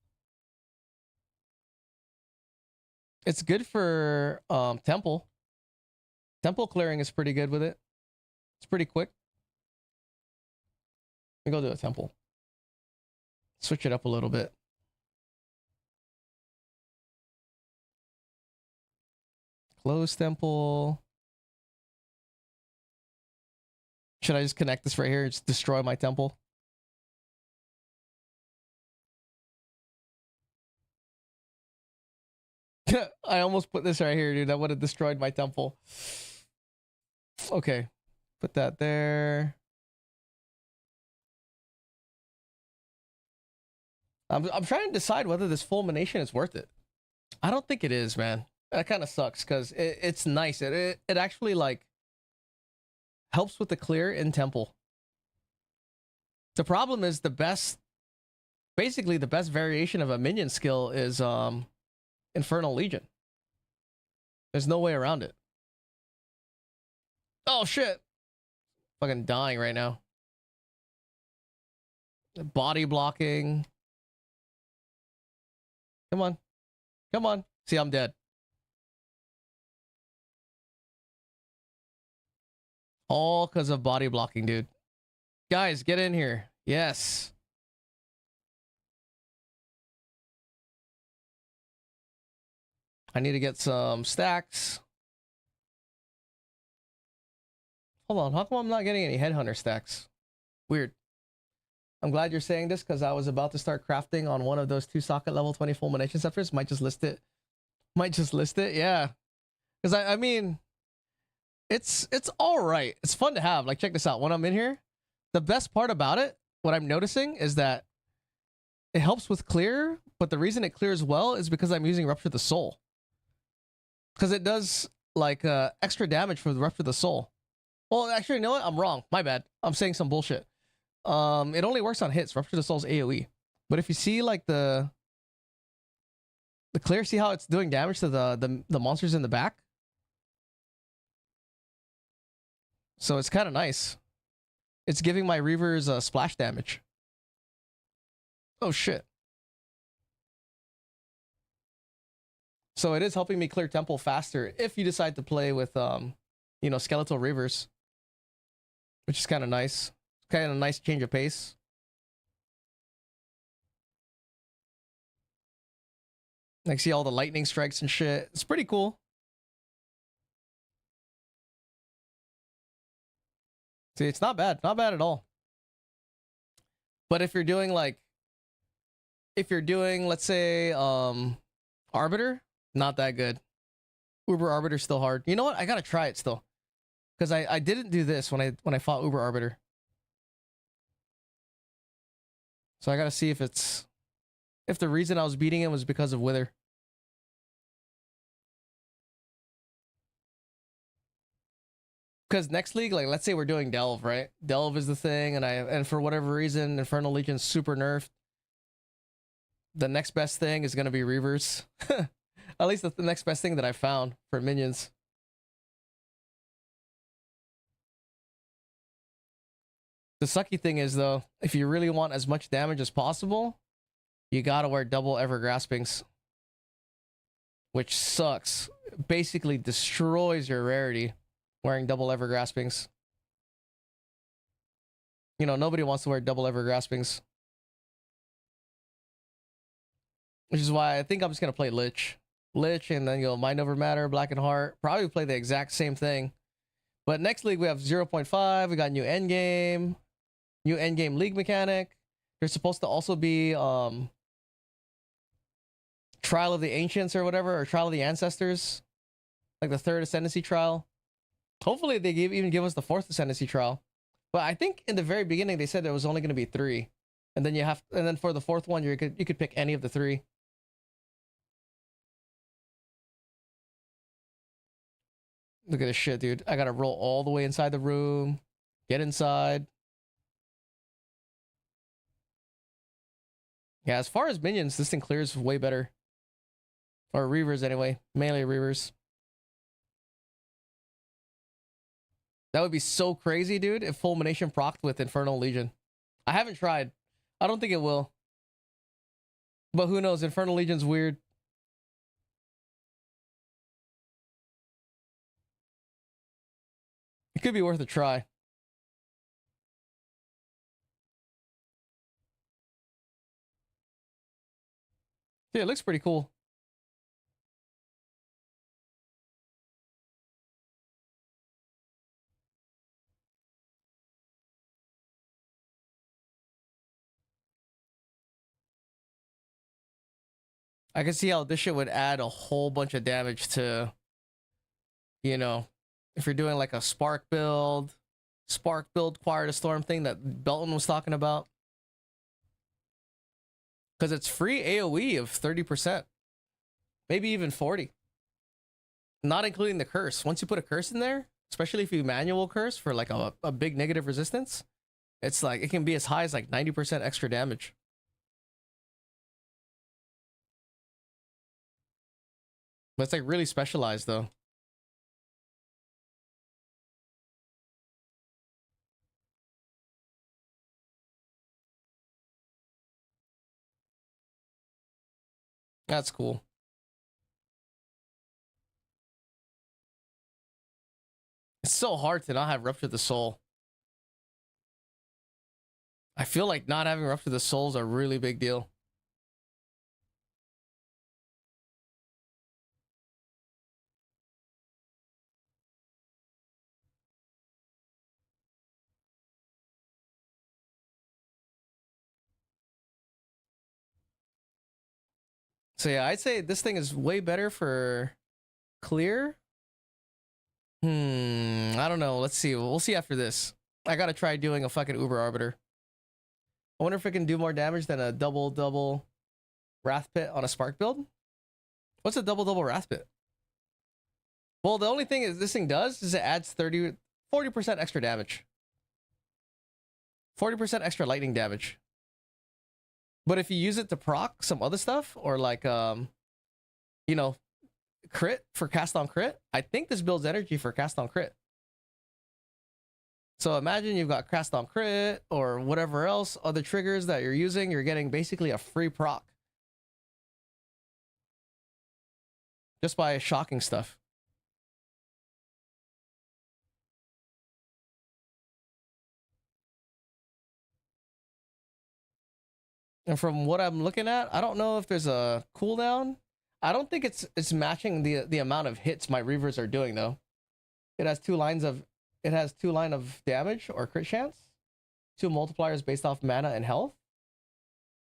It's good for temple. Temple clearing is pretty good with it. It's pretty quick. Let me go to a temple. Switch it up a little bit. Close temple. Should I just connect this right here and just destroy my temple? I almost put this right here, dude. That would have destroyed my temple. Okay. Put that there. I'm trying to decide whether this fulmination is worth it. I don't think it is, man. That kind of sucks because it's nice. It actually like helps with the clear in temple. The problem is basically the best variation of a minion skill is Infernal Legion. There's no way around it. Oh shit. Fucking dying right now. Body blocking. Come on. Come on. See, I'm dead. All because of body blocking, dude. Guys, get in here. Yes. I need to get some stacks. Hold on. How come I'm not getting any headhunter stacks? Weird. I'm glad you're saying this because I was about to start crafting on one of those 2-socket level 20 fulmination scepters. Might just list it. Might just list it. Yeah. Because I mean, it's all right. It's fun to have. Like, check this out. When I'm in here, the best part about it, what I'm noticing is that it helps with clear, but the reason it clears well is because I'm using Rupture the Soul. Because it does like extra damage for the Rupture the Soul. Well, actually, you know what? I'm wrong. My bad. I'm saying some bullshit. It only works on hits. Rupture the Soul's AoE. But if you see like the clear, see how it's doing damage to the monsters in the back? So it's kind of nice. It's giving my Reavers splash damage. Oh shit. So it is helping me clear temple faster if you decide to play with you know, skeletal Reavers. Which is kind of nice. Kind of a nice change of pace. Like, see all the lightning strikes and shit. It's pretty cool. See, it's not bad. Not bad at all. But if you're doing like... If you're doing, let's say, Arbiter, not that good. Uber Arbiter's still hard. You know what? I gotta try it still. Because I didn't do this when I fought Uber Arbiter. So I gotta see if it's... If the reason I was beating him was because of Wither. Because next league, like, let's say we're doing Delve, right? Delve is the thing, and for whatever reason, Infernal Legion's super nerfed. The next best thing is gonna be Reavers. At least that's the next best thing that I found for minions. The sucky thing is, though, if you really want as much damage as possible, you gotta wear double Ever Graspings. Which sucks. Basically destroys your rarity wearing double Ever Graspings. You know, nobody wants to wear double Ever Graspings. Which is why I think I'm just gonna play Lich. Lich and then, you know, Mind Over Matter, Black and Heart. Probably play the exact same thing. But next league we have 0.5. We got new endgame. New endgame league mechanic. There's supposed to also be Trial of the Ancients or whatever, or Trial of the Ancestors. Like the 3rd Ascendancy trial. Hopefully they even give us the 4th Ascendancy trial. But I think in the very beginning they said there was only going to be 3. And then for the 4th one you could pick any of the 3. Look at this shit, dude. I gotta roll all the way inside the room. Get inside. Yeah, as far as minions, this thing clears way better. Or Reavers anyway. Melee Reavers. That would be so crazy, dude, if Fulmination procced with Infernal Legion. I haven't tried. I don't think it will. But who knows? Infernal Legion's weird. It could be worth a try. Yeah, it looks pretty cool. I can see how this shit would add a whole bunch of damage to, you know, if you're doing like a spark build Choir to Storm thing that Belton was talking about. Because it's free AoE of 30%. Maybe even 40. Not including the curse. Once you put a curse in there, especially if you manual curse for like a big negative resistance, it's like, it can be as high as like 90% extra damage. But it's like really specialized though. That's cool. It's so hard to not have Rupture the Soul. I feel like not having Rupture the Soul is a really big deal. So yeah, I'd say this thing is way better for clear. I don't know. Let's see. We'll see after this. I gotta try doing a fucking Uber Arbiter. I wonder if it can do more damage than a double Wrath Pit on a Spark build. What's a double Wrath Pit? Well, the only thing is this thing does is it adds 40% extra damage. 40% extra lightning damage. But if you use it to proc some other stuff or like you know, crit for cast on crit, I think this builds energy for cast on crit. So imagine you've got cast on crit or whatever else, other triggers that you're using, you're getting basically a free proc. Just by shocking stuff. And from what I'm looking at, I don't know if there's a cooldown. I don't think it's matching the amount of hits my Reavers are doing though. It has two line of damage or crit chance. 2 multipliers based off mana and health.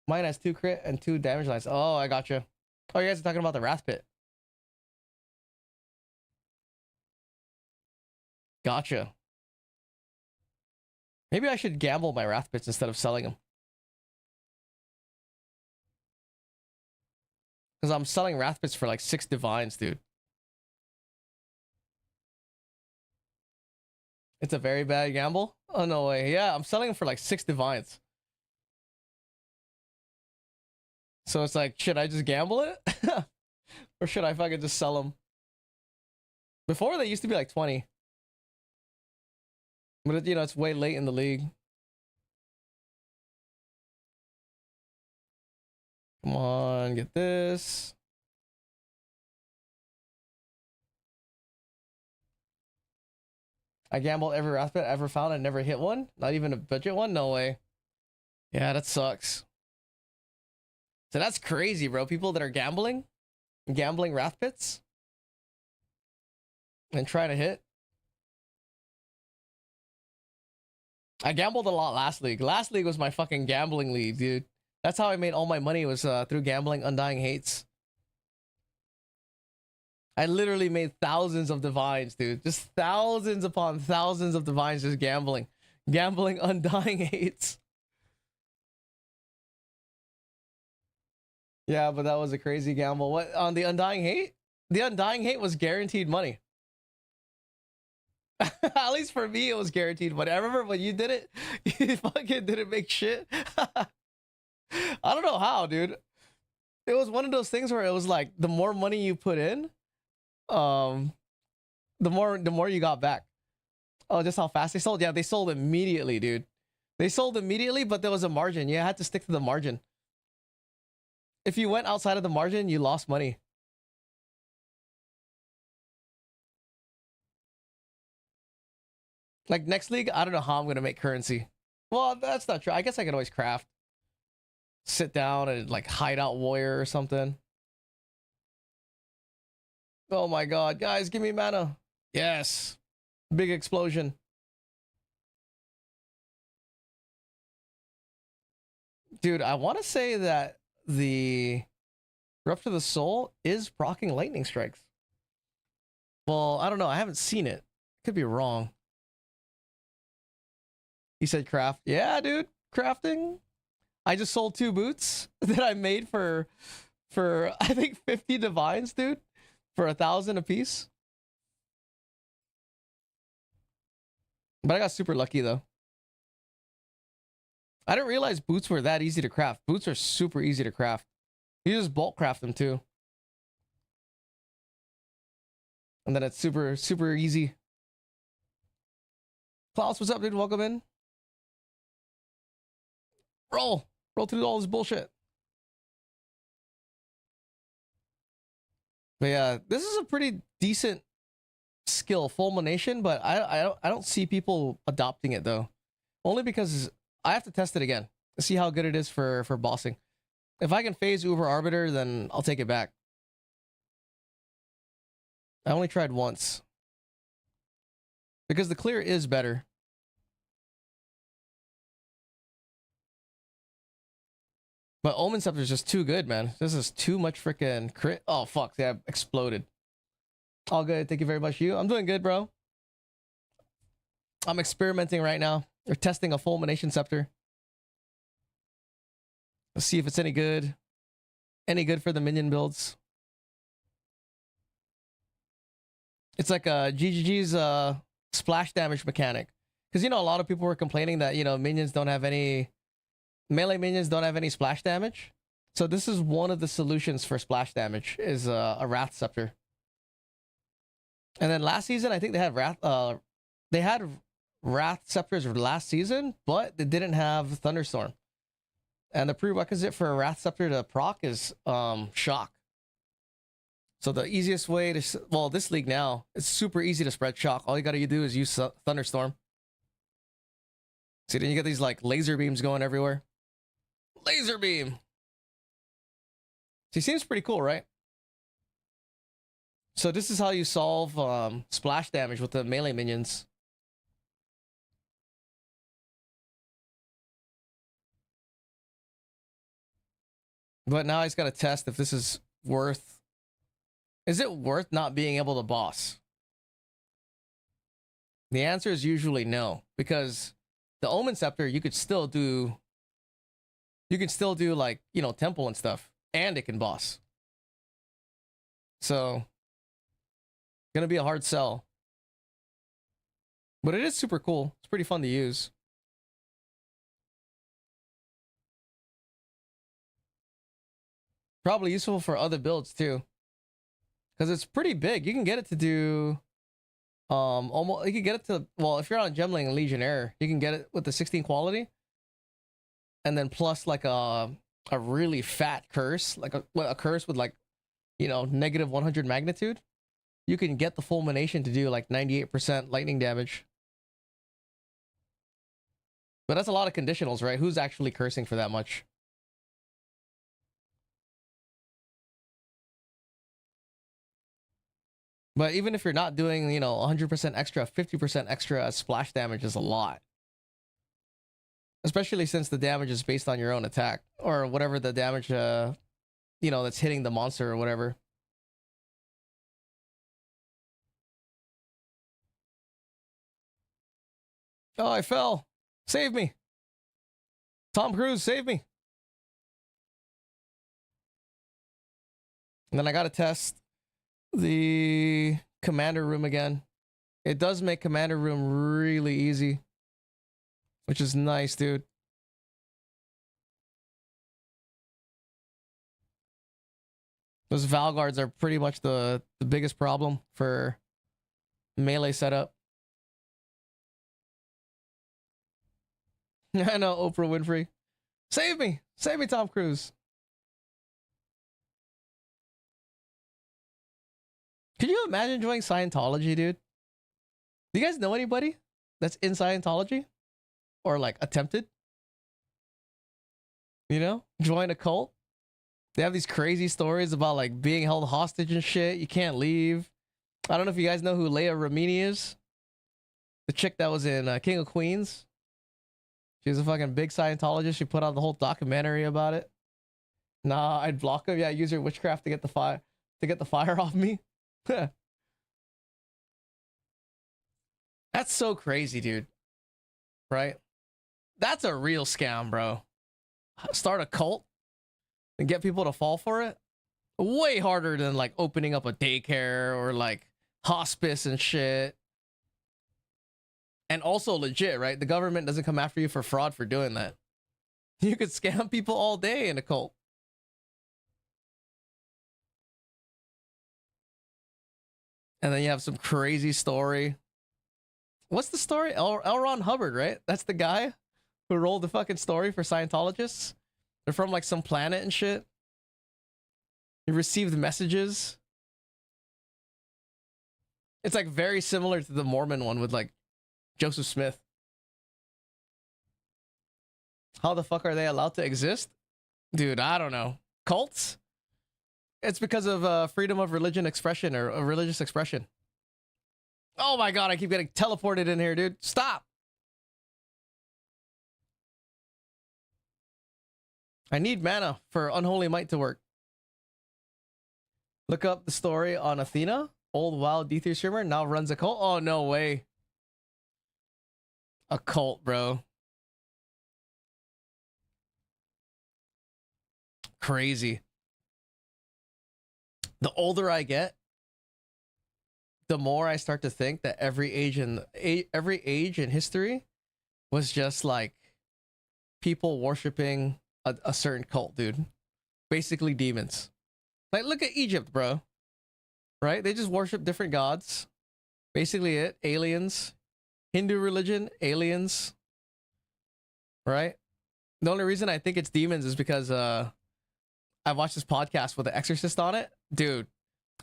Mine has 2 crit and 2 damage lines. Oh, I gotcha. Oh, you guys are talking about the Wrath Pit. Gotcha. Maybe I should gamble my Wrath Pits instead of selling them. Because I'm selling Wrath Pits for like 6 divines, dude. It's a very bad gamble? Oh, no way. Yeah, I'm selling them for like 6 divines. So it's like, should I just gamble it? Or should I fucking just sell them? Before, they used to be like 20. But, you know, it's way late in the league. Come on, get this. I gambled every Wrath Pit I ever found and never hit one? Not even a budget one? No way. Yeah, that sucks. So that's crazy, bro. People that are gambling Wrath Pits and trying to hit. I gambled a lot last league. Last league was my fucking gambling league, dude. That's how I made all my money, was through gambling Undying Hates. I literally made thousands of divines, dude. Just thousands upon thousands of divines just gambling. Gambling Undying Hates. Yeah, but that was a crazy gamble. What, on the Undying Hate? The Undying Hate was guaranteed money. At least for me, it was guaranteed money. I remember when you did it, you fucking didn't make shit. I don't know how, dude. It was one of those things where it was like, the more money you put in, the more you got back. Oh, just how fast they sold? Yeah, they sold immediately, dude. They sold immediately, but there was a margin. You had to stick to the margin. If you went outside of the margin, you lost money. Like next league, I don't know how I'm gonna make currency. Well, that's not true. I guess I can always craft. Sit down and like hideout warrior or something. Oh my god, guys, give me mana. Yes. Big explosion. Dude, I want to say that the Rupture the Soul is proccing lightning strikes. Well, I don't know. I haven't seen it. Could be wrong. He said craft. Yeah, dude. Crafting. I just sold 2 boots that I made for I think 50 divines, dude. For 1,000 a piece. But I got super lucky though. I didn't realize boots were that easy to craft. Boots are super easy to craft. You just bulk craft them too. And then it's super, super easy. Klaus, what's up, dude? Welcome in. Roll through all this bullshit. But yeah, this is a pretty decent skill, fulmination, but I don't see people adopting it though. Only because I have to test it again to see how good it is for bossing. If I can phase Uber Arbiter, then I'll take it back. I only tried once. Because the clear is better. But Omen Scepter is just too good, man. This is too much freaking crit. Oh, fuck. Yeah, exploded. All good. Thank you very much. I'm doing good, bro. I'm experimenting right now. We're testing a fulmination scepter. Let's see if it's any good. Any good for the minion builds. It's like a GGG's splash damage mechanic. Because, you know, a lot of people were complaining that, you know, minions don't have any... Melee minions don't have any splash damage. So this is one of the solutions for splash damage, is a Wrath Scepter. And then last season, I think they had Wrath Scepters last season, but they didn't have Thunderstorm. And the prerequisite for a Wrath Scepter to proc is Shock. So the easiest way to... Well, this league now, it's super easy to spread Shock. All you gotta do is use Thunderstorm. See, then you get these like laser beams going everywhere. Laser beam! See, seems pretty cool, right? So this is how you solve splash damage with the melee minions. But now I just gotta test if this is worth... Is it worth not being able to boss? The answer is usually no, because the Omen Scepter, you could still do... You can still do, like, you know, temple and stuff, and it can boss. So, gonna be a hard sell. But it is super cool. It's pretty fun to use. Probably useful for other builds too, because it's pretty big. You can get it to do almost, you can get it to, well, if you're on Gemling and Legionnaire, you can get it with the 16 quality, and then plus like a really fat curse, like a curse with, like, you know, negative 100 magnitude. You can get the fulmination to do like 98% lightning damage. But that's a lot of conditionals, right? Who's actually cursing for that much? But even if you're not doing, you know, 100% extra, 50% extra splash damage is a lot. Especially since the damage is based on your own attack, or whatever the damage, you know, that's hitting the monster or whatever. Oh, I fell. Save me. Tom Cruise, save me. And then I gotta test the commander room again. It does make commander room really easy, which is nice, dude. Those Valguards are pretty much the biggest problem for melee setup. I know, Oprah Winfrey. Save me! Save me, Tom Cruise. Could you imagine joining Scientology, dude? Do you guys know anybody that's in Scientology? Or, like, attempted? You know? Join a cult? They have these crazy stories about, like, being held hostage and shit. You can't leave. I don't know if you guys know who Leia Remini is. The chick that was in King of Queens. She was a fucking big Scientologist. She put out the whole documentary about it. Nah, I'd block her. Yeah, use your witchcraft to get the fire off me. That's so crazy, dude. Right? That's a real scam, bro. Start a cult and get people to fall for it. Way harder than, like, opening up a daycare or, like, hospice and shit. And also legit, right? The government doesn't come after you for fraud for doing that. You could scam people all day in a cult. And then you have some crazy story. What's the story? L. Ron Hubbard, right? That's the guy who rolled the fucking story for Scientologists. They're from, like, some planet and shit. He received messages It's like very similar to the Mormon one with like Joseph Smith. How the fuck are they allowed to exist? Dude, I don't know. Cults? It's because of freedom of religion expression or religious expression. Oh my god, I keep getting teleported in here, dude. Stop. I need mana for Unholy Might to work. Look up the story on Athena. Old WoW D3 streamer now runs a cult. Oh, no way. A cult, bro. Crazy. The older I get, the more I start to think that every age in history was just like people worshiping a certain cult, dude. Basically demons. Like, look at Egypt, bro. Right? They just worship different gods. Basically it. Aliens. Hindu religion. Aliens. Right? The only reason I think it's demons is because I watched this podcast with an exorcist on it. Dude,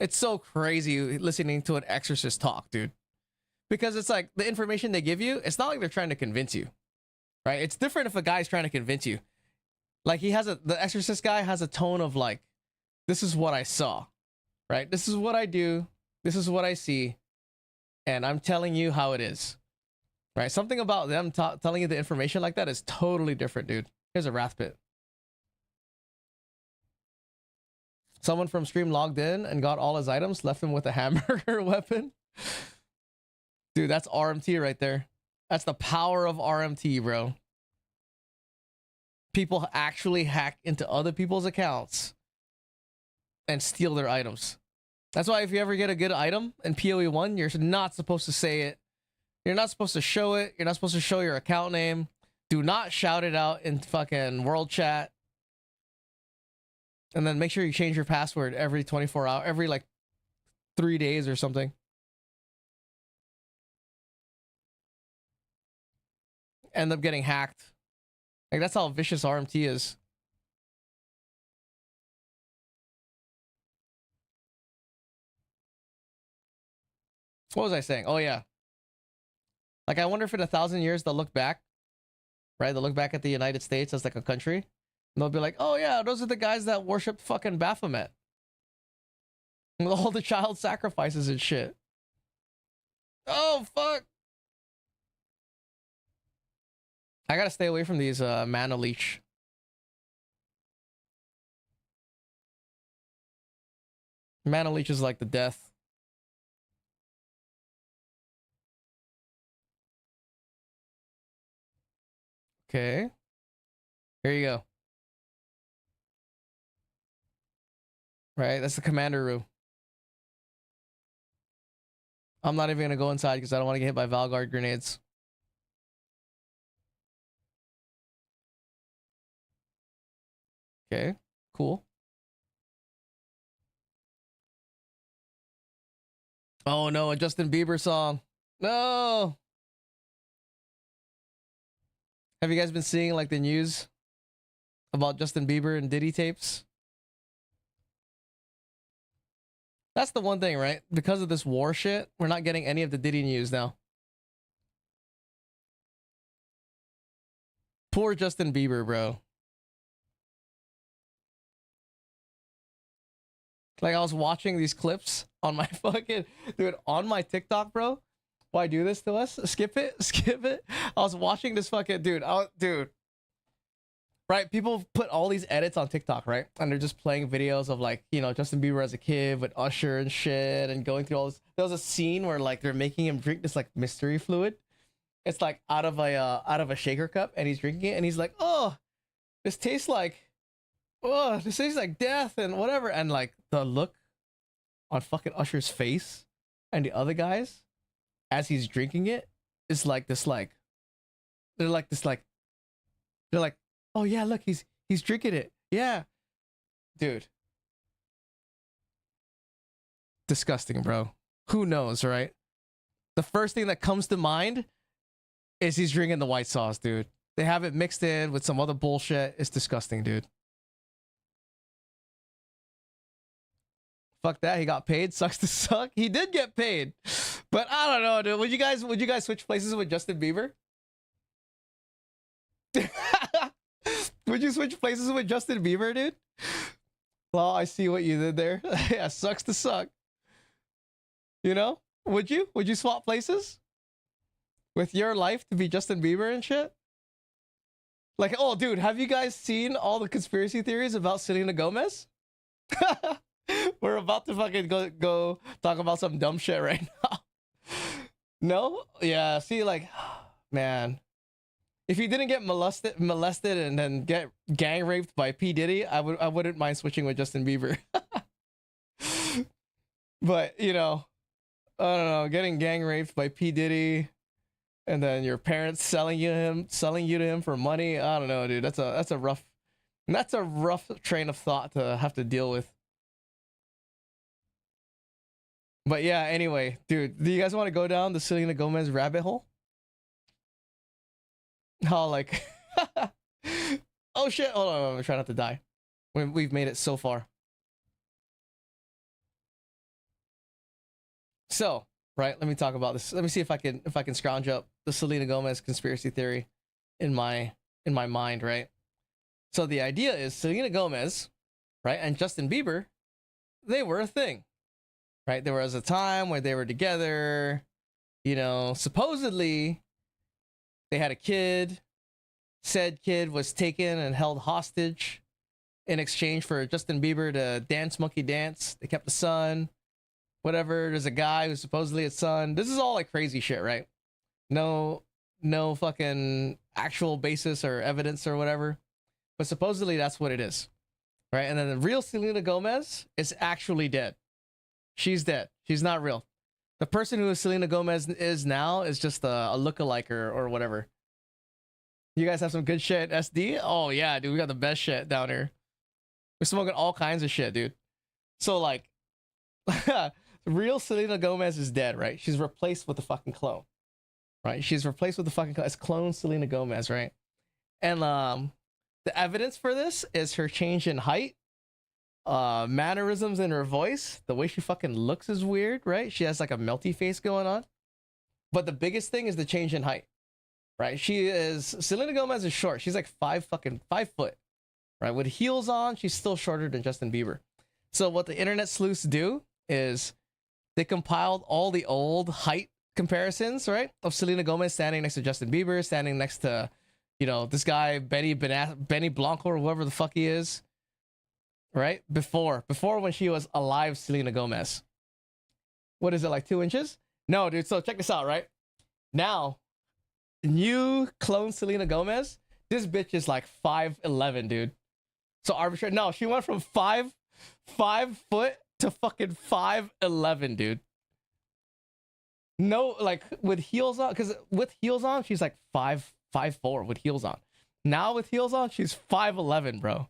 it's so crazy listening to an exorcist talk, dude. Because it's like the information they give you, it's not like they're trying to convince you. Right? It's different if a guy's trying to convince you. Like the exorcist guy has a tone of like, this is what I saw, right? This is what I do. This is what I see. And I'm telling you how it is, right? Something about them telling you the information like that is totally different, dude. Here's a wrath pit. Someone from stream logged in and got all his items, left him with a hamburger weapon. Dude, that's RMT right there. That's the power of RMT, bro. People actually hack into other people's accounts and steal their items. That's why if you ever get a good item in PoE 1, you're not supposed to say it. You're not supposed to show it. You're not supposed to show your account name. Do not shout it out in fucking world chat. And then make sure you change your password every 24 hours, every like 3 days or something. End up getting hacked. Like, that's how vicious RMT is. What was I saying? Oh, yeah. Like, I wonder if in 1,000 years they'll look back, right? They'll look back at the United States as like a country. And they'll be like, oh, yeah, those are the guys that worshiped fucking Baphomet. With all the child sacrifices and shit. Oh, fuck. I gotta stay away from these mana leech. Mana leech is like the death. Okay. Here you go. Right, that's the commander room. I'm not even gonna go inside because I don't want to get hit by Valguard grenades. Okay, cool. Oh no, a Justin Bieber song. No. Have you guys been seeing like the news about Justin Bieber and Diddy tapes? That's the one thing, right? Because of this war shit, we're not getting any of the Diddy news now. Poor Justin Bieber, bro. Like, I was watching these clips on my fucking, dude, on my TikTok, bro. Why do this to us? Skip it, skip it. I was watching this fucking, dude, dude. Right, people put all these edits on TikTok, right? And they're just playing videos of like, you know, Justin Bieber as a kid with Usher and shit and going through all this. There was a scene where like they're making him drink this like mystery fluid. It's like out of a shaker cup and he's drinking it and he's like, oh, this tastes like death and whatever. And like the look on fucking Usher's face and the other guys as he's drinking it is like this, like, they're like, oh yeah, look, he's drinking it. Yeah. Dude. Disgusting, bro. Who knows, right? The first thing that comes to mind is he's drinking the white sauce, dude. They have it mixed in with some other bullshit. It's disgusting, dude. Fuck that. He got paid. Sucks to suck. He did get paid, but I don't know, dude. Would you guys switch places with Justin Bieber? Would you switch places with Justin Bieber, dude? Well, I see what you did there. Yeah, sucks to suck. You know? Would you? Would you swap places with your life to be Justin Bieber and shit? Like, oh, dude, have you guys seen all the conspiracy theories about Selena Gomez? We're about to fucking go talk about some dumb shit right now. No? Yeah, see, like, man. If you didn't get molested and then get gang raped by P. Diddy, I wouldn't mind switching with Justin Bieber. But, you know, I don't know, getting gang raped by P. Diddy and then your parents selling you to him for money, I don't know, dude. That's a rough train of thought to have to deal with. But yeah, anyway, dude, do you guys want to go down the Selena Gomez rabbit hole? How, like, oh shit, hold on, I'm trying not to die. We've made it so far. So, right, let me talk about this. Let me see if I can scrounge up the Selena Gomez conspiracy theory in my mind, right? So the idea is Selena Gomez, right, and Justin Bieber, they were a thing, right? There was a time where they were together, you know, supposedly they had a kid. Said kid was taken and held hostage in exchange for Justin Bieber to dance monkey dance. They kept the son, whatever. There's a guy who's supposedly his son. This is all like crazy shit, right? No fucking actual basis or evidence or whatever. But supposedly that's what it is, right? And then the real Selena Gomez is actually dead. She's dead. She's not real. The person who Selena Gomez is now is just a lookalike or whatever. You guys have some good shit, SD? Oh yeah, dude, we got the best shit down here. We're smoking all kinds of shit, dude. So like, real Selena Gomez is dead, right? She's replaced with the fucking clone, right? She's replaced with the fucking clone Selena Gomez, right? And the evidence for this is her change in height, mannerisms in her voice. The way she fucking looks is weird, right? She has like a melty face going on. But the biggest thing is the change in height, right? Selena Gomez is short. She's like 5 foot, right? With heels on, she's still shorter than Justin Bieber. So what the internet sleuths do is they compiled all the old height comparisons, right? Of Selena Gomez standing next to Justin Bieber, standing next to, you know, this guy, Benny Blanco or whoever the fuck he is, right? Before when she was alive, Selena Gomez. What is it, like 2 inches? No, dude. So check this out, right? Now, new clone Selena Gomez, this bitch is like 5'11", dude. So arbitrary. No, she went from 5 foot to fucking 5'11", dude. No, like with heels on, because with heels on, she's like 5'4" with heels on. Now with heels on, she's 5'11", bro.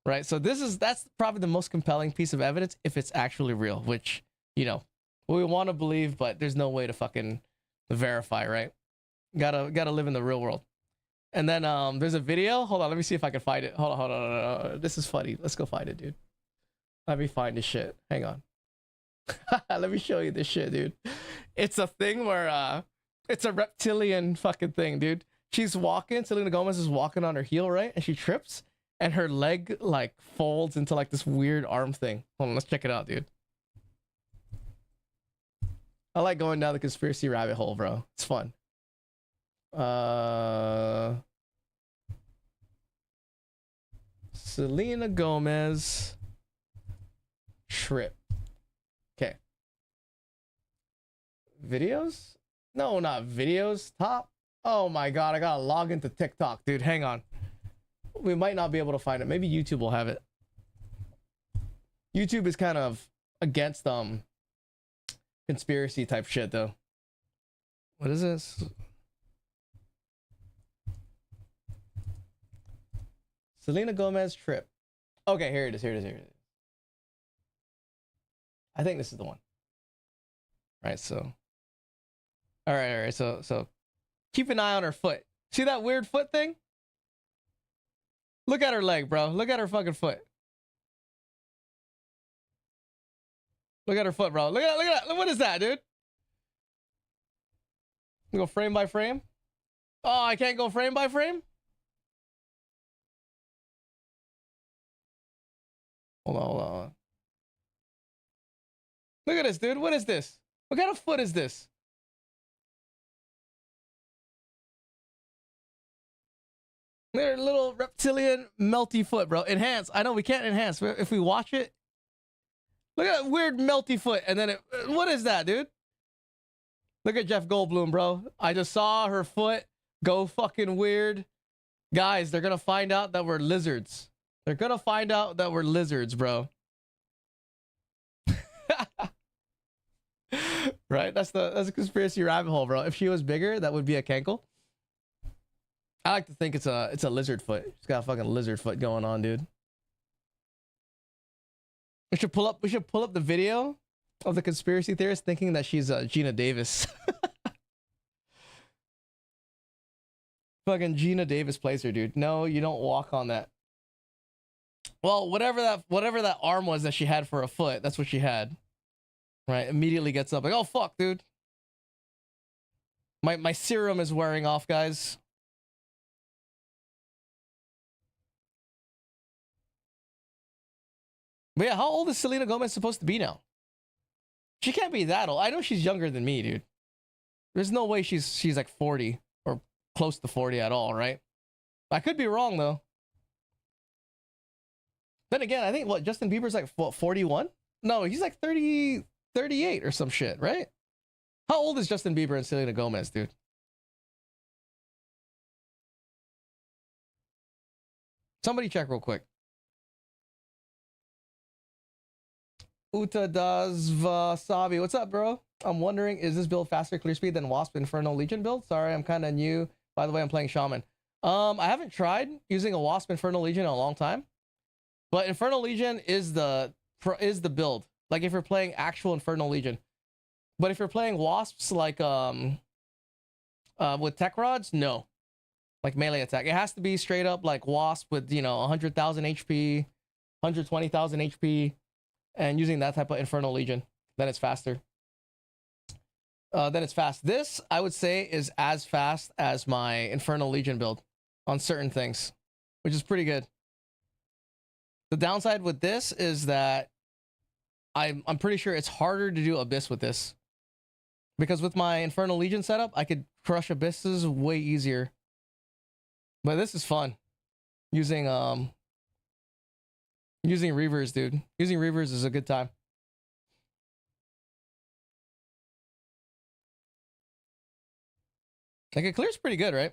Right? So that's probably the most compelling piece of evidence if it's actually real, which, you know, we want to believe, but there's no way to fucking verify, right? Gotta live in the real world. And then there's a video. Hold on, let me see if I can find it. Hold on. This is funny. Let's go find it, dude. Let me find this shit. Hang on. Let me show you this shit, dude. It's a thing where it's a reptilian fucking thing, dude. She's walking, Selena Gomez is walking on her heel, right? And she trips and her leg like folds into like this weird arm thing. Hold on, let's check it out, dude. I like going down the conspiracy rabbit hole, bro. It's fun. Selena Gomez trip. Okay. Videos? No, not videos. Top. Oh my god, I gotta log into TikTok, dude. Hang on. We might not be able to find it. Maybe YouTube will have it. YouTube is kind of against conspiracy type shit though. What is this? Selena Gomez trip. Okay, here it is. I think this is the one. Right, so. All right. So keep an eye on her foot. See that weird foot thing? Look at her leg, bro. Look at her fucking foot. Look at her foot, bro. Look at that. What is that, dude? We go frame by frame. Oh, I can't go frame by frame? Hold on. Look at this, dude. What is this? What kind of foot is this? They're little reptilian melty foot, bro. Enhance. I know we can't enhance. But if we watch it, look at that weird melty foot. And then what is that, dude? Look at Jeff Goldblum, bro. I just saw her foot go fucking weird. Guys, they're gonna find out that we're lizards. They're gonna find out that we're lizards, bro. Right? That's a conspiracy rabbit hole, bro. If she was bigger, that would be a cankle. I like to think it's a lizard foot. She's got a fucking lizard foot going on, dude. We should pull up the video of the conspiracy theorist thinking that she's Gina Davis. Fucking Gina Davis plays her, dude. No, you don't walk on that. Well, whatever that arm was that she had for a foot, that's what she had. Right? Immediately gets up like, oh fuck, dude. My serum is wearing off, guys. But yeah, how old is Selena Gomez supposed to be now? She can't be that old. I know she's younger than me, dude. There's no way she's like 40 or close to 40 at all, right? I could be wrong though. Then again, I think Justin Bieber's like what, 41? No, he's like 30, 38 or some shit, right? How old is Justin Bieber and Selena Gomez, dude? Somebody check real quick. Uta Das Vasabi, what's up, bro? I'm wondering, is this build faster clear speed than Wasp Infernal Legion build? Sorry, I'm kind of new. By the way, I'm playing Shaman. I haven't tried using a Wasp Infernal Legion in a long time, but Infernal Legion is the build. Like if you're playing actual Infernal Legion, but if you're playing Wasps like with tech rods, no, like melee attack, it has to be straight up like Wasp with 100,000 HP, 120,000 HP. And using that type of Infernal Legion, then it's faster. Then it's fast. This, I would say, is as fast as my Infernal Legion build on certain things, which is pretty good. The downside with this is that I'm pretty sure it's harder to do Abyss with this. Because with my Infernal Legion setup, I could crush Abysses way easier. But this is fun. Using Reavers, dude. Using Reavers is a good time. Like it clears pretty good, right?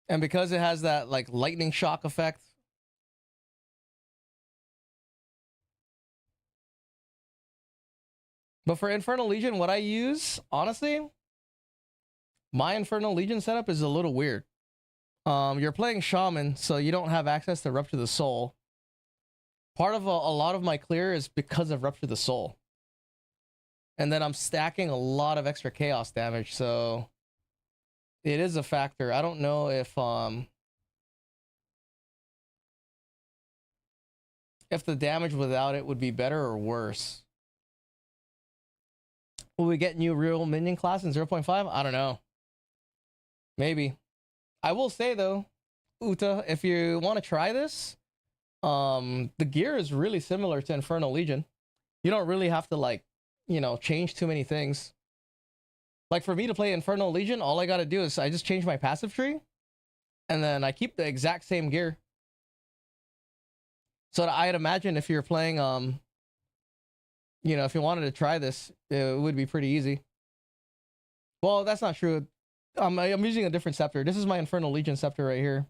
And because it has that like lightning shock effect. But for Infernal Legion, what I use, honestly, my Infernal Legion setup is a little weird. You're playing Shaman, so you don't have access to Rupture the Soul. Part of a lot of my clear is because of Rupture the Soul. And then I'm stacking a lot of extra chaos damage, so it is a factor. I don't know if the damage without it would be better or worse. Will we get new real minion class in 0.5? I don't know. Maybe. I will say though, Uta, if you want to try this, the gear is really similar to Infernal Legion. You don't really have to like, change too many things. Like for me to play Infernal Legion, all I got to do is I just change my passive tree and then I keep the exact same gear. So I'd imagine if you're playing, if you wanted to try this, it would be pretty easy. Well, that's not true. I'm using a different scepter. This is my Infernal Legion scepter right here.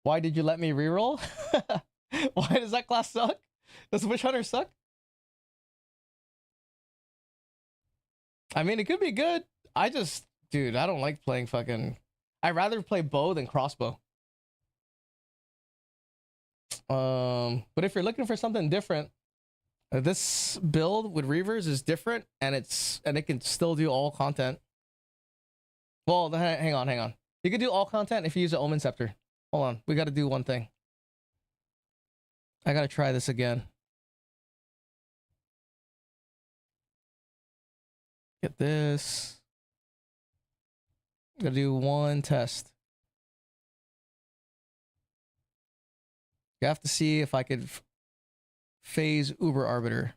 Why did you let me reroll? Why does that class suck? Does Witch Hunter suck? I mean, it could be good. Dude, I don't like playing fucking... I'd rather play bow than crossbow. But if you're looking for something different, this build with Reavers is different, and it can still do all content. Well, hang on. You could do all content if you use an Omen Scepter. Hold on, we got to do one thing. I got to try this again. Get this. Gotta do one test. You have to see if I could phase Uber Arbiter.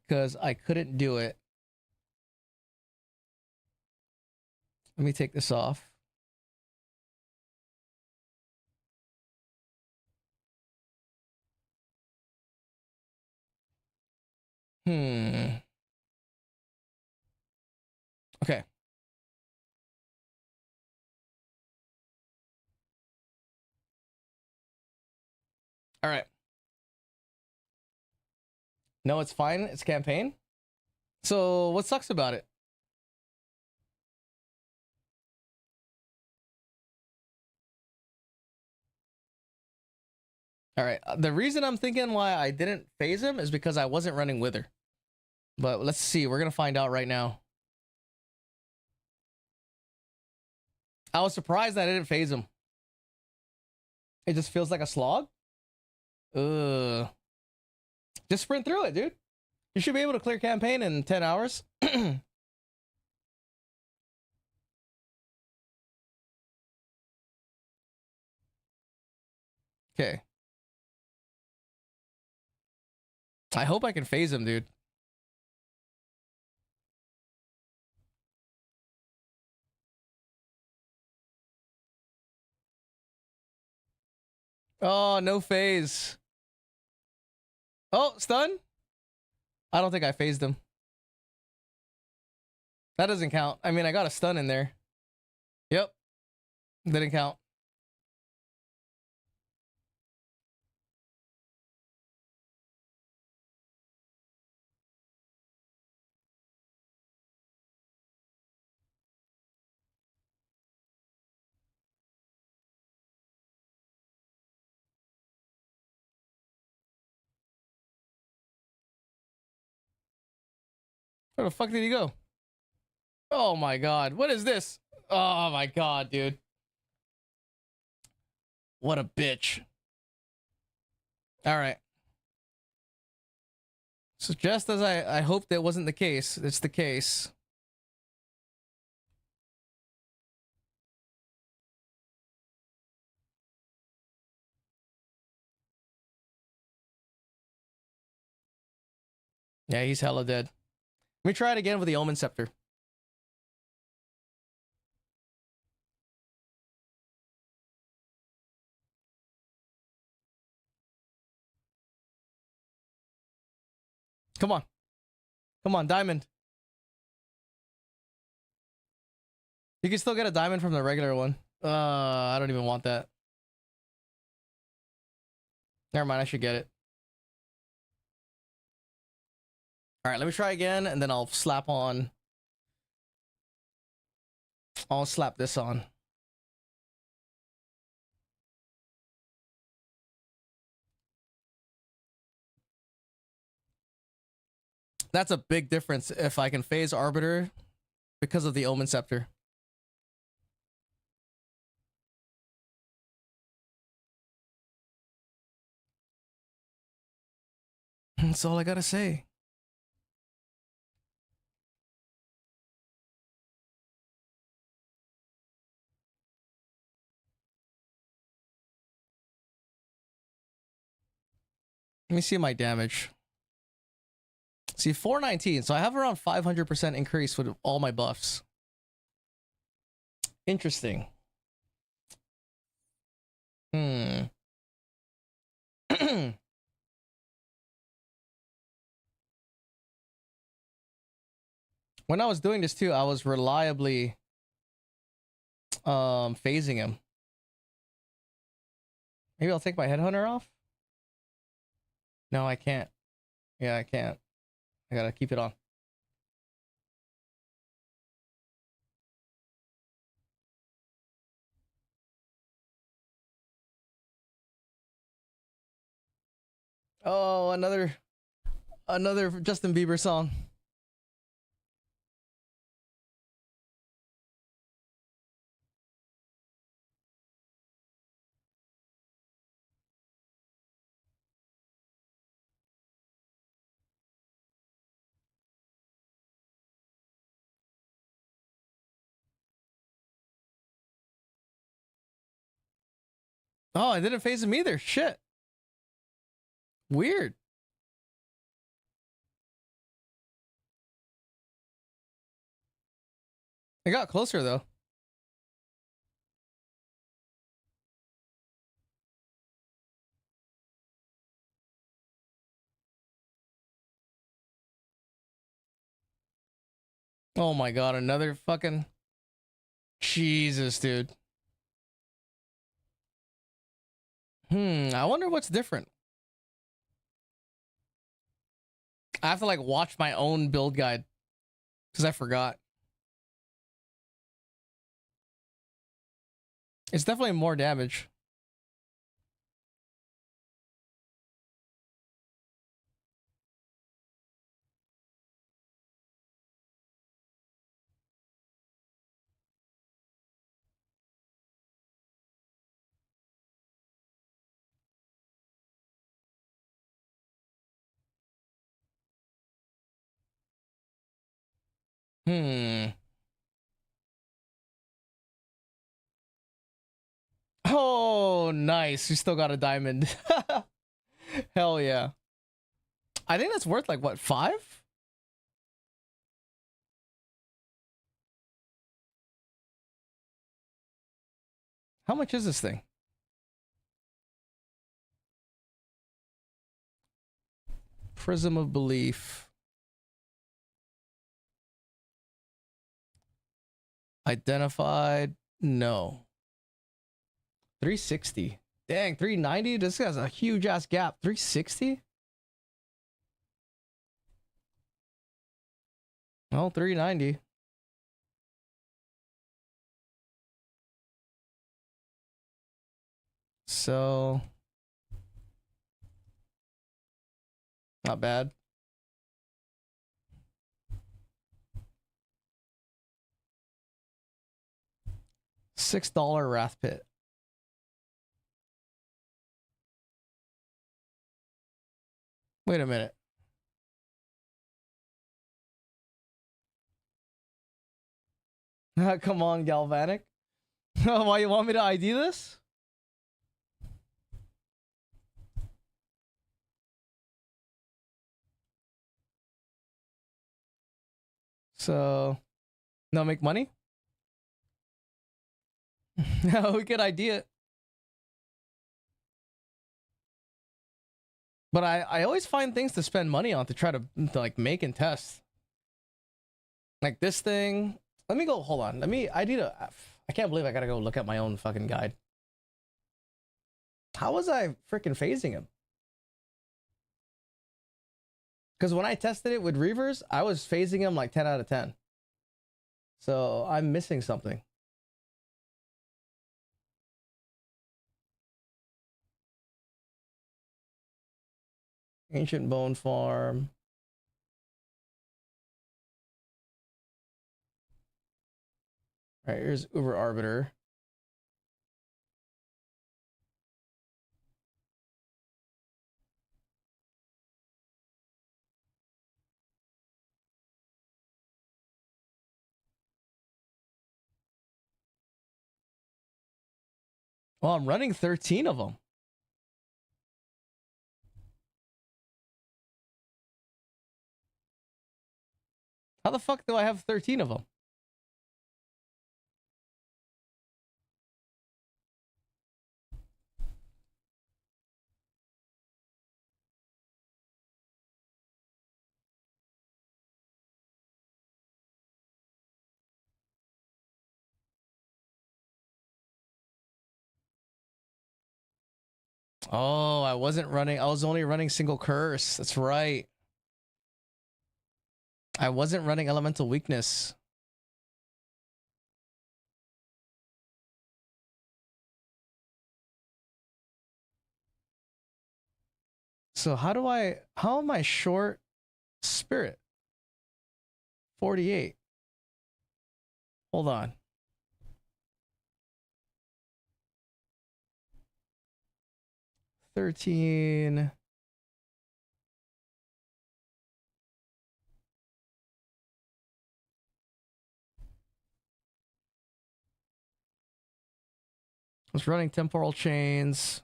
Because I couldn't do it. Let me take this off. Okay. All right. No, it's fine. It's campaign. So what sucks about it? All right. The reason I'm thinking why I didn't phase him is because I wasn't running Wither. But let's see. We're going to find out right now. I was surprised that I didn't phase him. It just feels like a slog. Ugh. Just sprint through it, dude. You should be able to clear campaign in 10 hours. Okay. I hope I can phase him, dude. Oh, no phase. Oh, stun? I don't think I phased him. That doesn't count. I mean, I got a stun in there. Yep. Didn't count. Where the fuck did he go? Oh my god. What is this? Oh my god, dude. What a bitch. All right. So just as I hoped that wasn't the case, it's the case. Yeah, he's hella dead. Let me try it again with the Omen Scepter. Come on. Come on, diamond. You can still get a diamond from the regular one. I don't even want that. Never mind, I should get it. All right, let me try again, and then I'll slap on. I'll slap this on. That's a big difference if I can phase Arbiter because of the Omen Scepter. That's all I gotta say. Let me see my damage. See, 419. So I have around 500% increase with all my buffs. Interesting. When I was doing this too, I was reliably phasing him. Maybe I'll take my headhunter off. No, I can't. Yeah, I can't. I gotta keep it on. Oh, another Justin Bieber song. I Oh, it didn't phase him either. Shit. Weird. It got closer though. Oh my god, another fucking Jesus, dude. I wonder what's different. I have to like watch my own build guide because I forgot. It's definitely more damage. Hmm. Oh, nice. You still got a diamond. Hell yeah. I think that's worth like what, 5? How much is this thing? Prism of Belief. Identified. No. 360. Dang, 390? This has a huge ass gap. 360? Oh, 390. So not bad. $6 Wrath Pit. Wait a minute. Come on, Galvanic. Why you want me to ID this? So, no, make money? No, we could ID it. But I always find things to spend money on to try to like make and test. Like this thing. Let me go, hold on. I can't believe I gotta go look at my own fucking guide. How was I freaking phasing him? Because when I tested it with Reavers, I was phasing him like 10 out of 10. So I'm missing something. Ancient Bone Farm. All right, here's Uber Arbiter. Well, I'm running 13 of them. How the fuck do I have 13 of them? Oh, I was only running single curse. That's right. I wasn't running elemental weakness. So how am I short spirit? 48. Hold on. $13. was running temporal chains.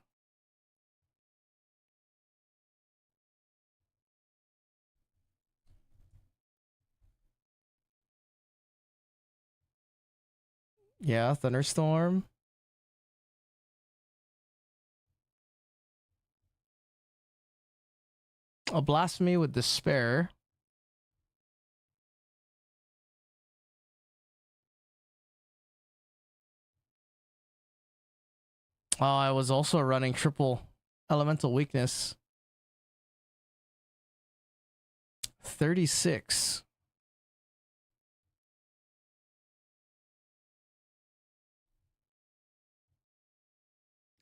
Yeah, thunderstorm. A blasphemy with despair. Oh, I was also running triple elemental weakness. 36.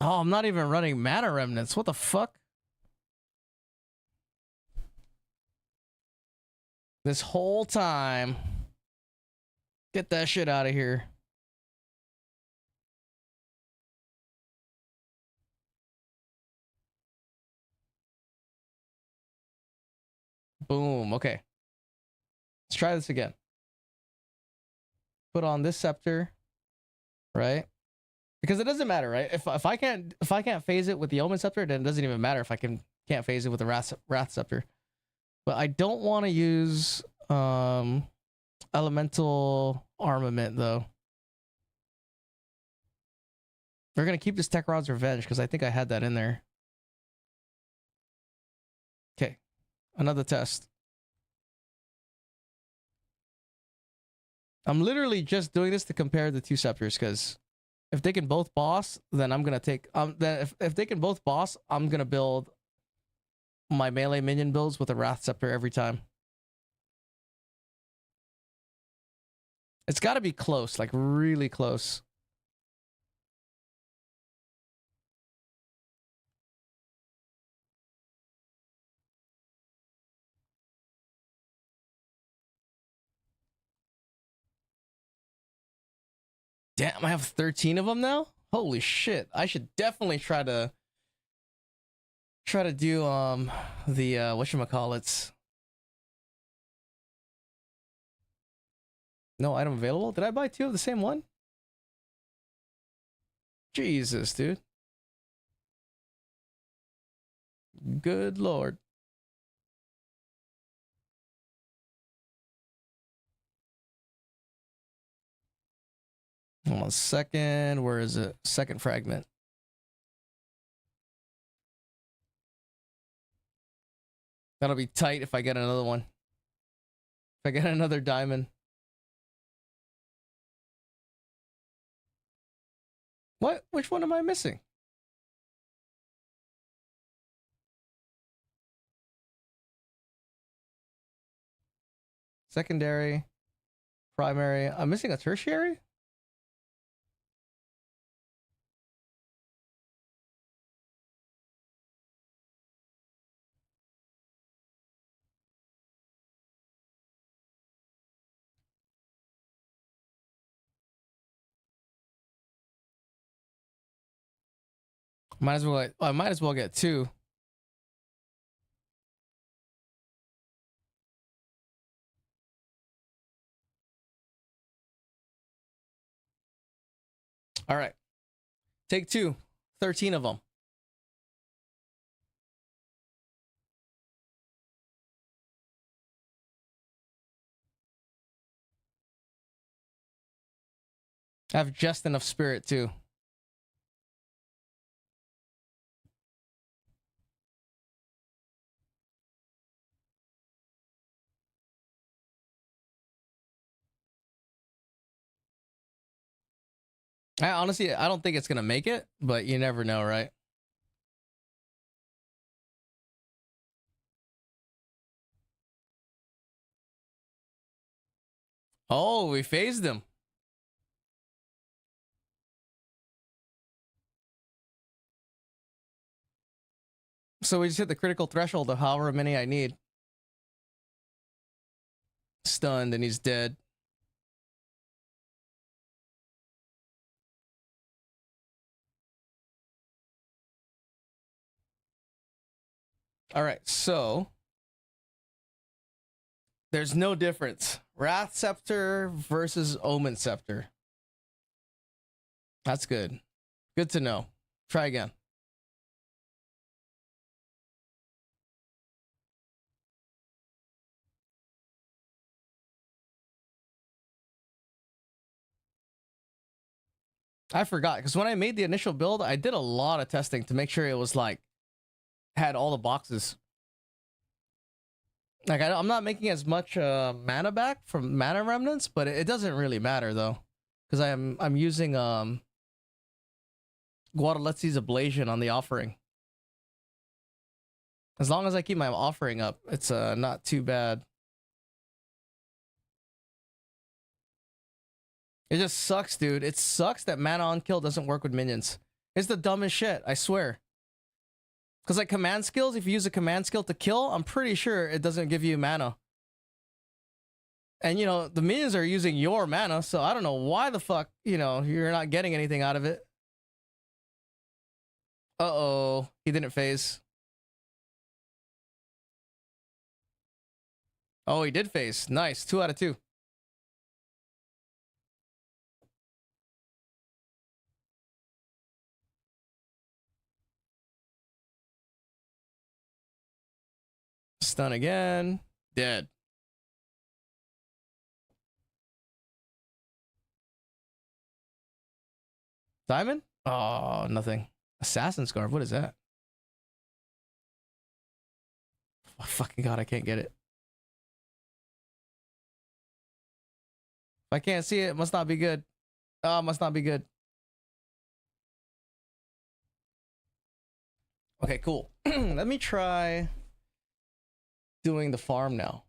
Oh, I'm not even running mana remnants. What the fuck? This whole time. Get that shit out of here. Boom. Okay. Let's try this again. Put on this scepter, right? Because it doesn't matter, right? If I can't phase it with the Omen scepter, then it doesn't even matter if I can't phase it with the Wrath scepter. But I don't want to use elemental armament though. We're gonna keep this Tekron's Revenge because I think I had that in there. Okay, another test. I'm literally just doing this to compare the two scepters because if they can both boss, then I'm gonna take then if they can both boss, I'm gonna build my melee minion builds with a Wrath scepter every time. It's got to be close, like really close. Damn, I have 13 of them now? Holy shit. I should definitely try to do the whatchamacallits. No item available? Did I buy 2 of the same one? Jesus, dude. Good lord. Hold on a second. Where is it? Second fragment. That'll be tight if I get another one. If I get another diamond. What? Which one am I missing? Secondary. Primary. I'm missing a tertiary? Might as well. I might as well get 2. All right. Take 2. 13 of them. I have just enough spirit too. I honestly, I don't think it's gonna make it, but you never know, right? Oh, we phased him. So we just hit the critical threshold of however many I need. Stunned and he's dead. All right, so there's no difference. Wrath Scepter versus Omen Scepter. That's good. Good to know. Try again. I forgot because when I made the initial build, I did a lot of testing to make sure it was like had all the boxes. Like I'm not making as much mana back from mana remnants, but it doesn't really matter though, because I'm using Guadaletzi's Ablation on the offering. As long as I keep my offering up, it's not too bad. It just sucks, dude. It sucks that mana on kill doesn't work with minions. It's the dumbest shit, I swear. Because like command skills, if you use a command skill to kill, I'm pretty sure it doesn't give you mana. And you know, the minions are using your mana, so I don't know why the fuck, you know, you're not getting anything out of it. Uh-oh, he didn't phase. Oh, he did phase. Nice, 2 out of 2. Stun again. Dead. Diamond? Oh, nothing. Assassin's Garb, what is that? Oh, fucking god, I can't get it. If I can't see it, it must not be good. Oh, it must not be good. Okay, cool. Let me try doing the farm now.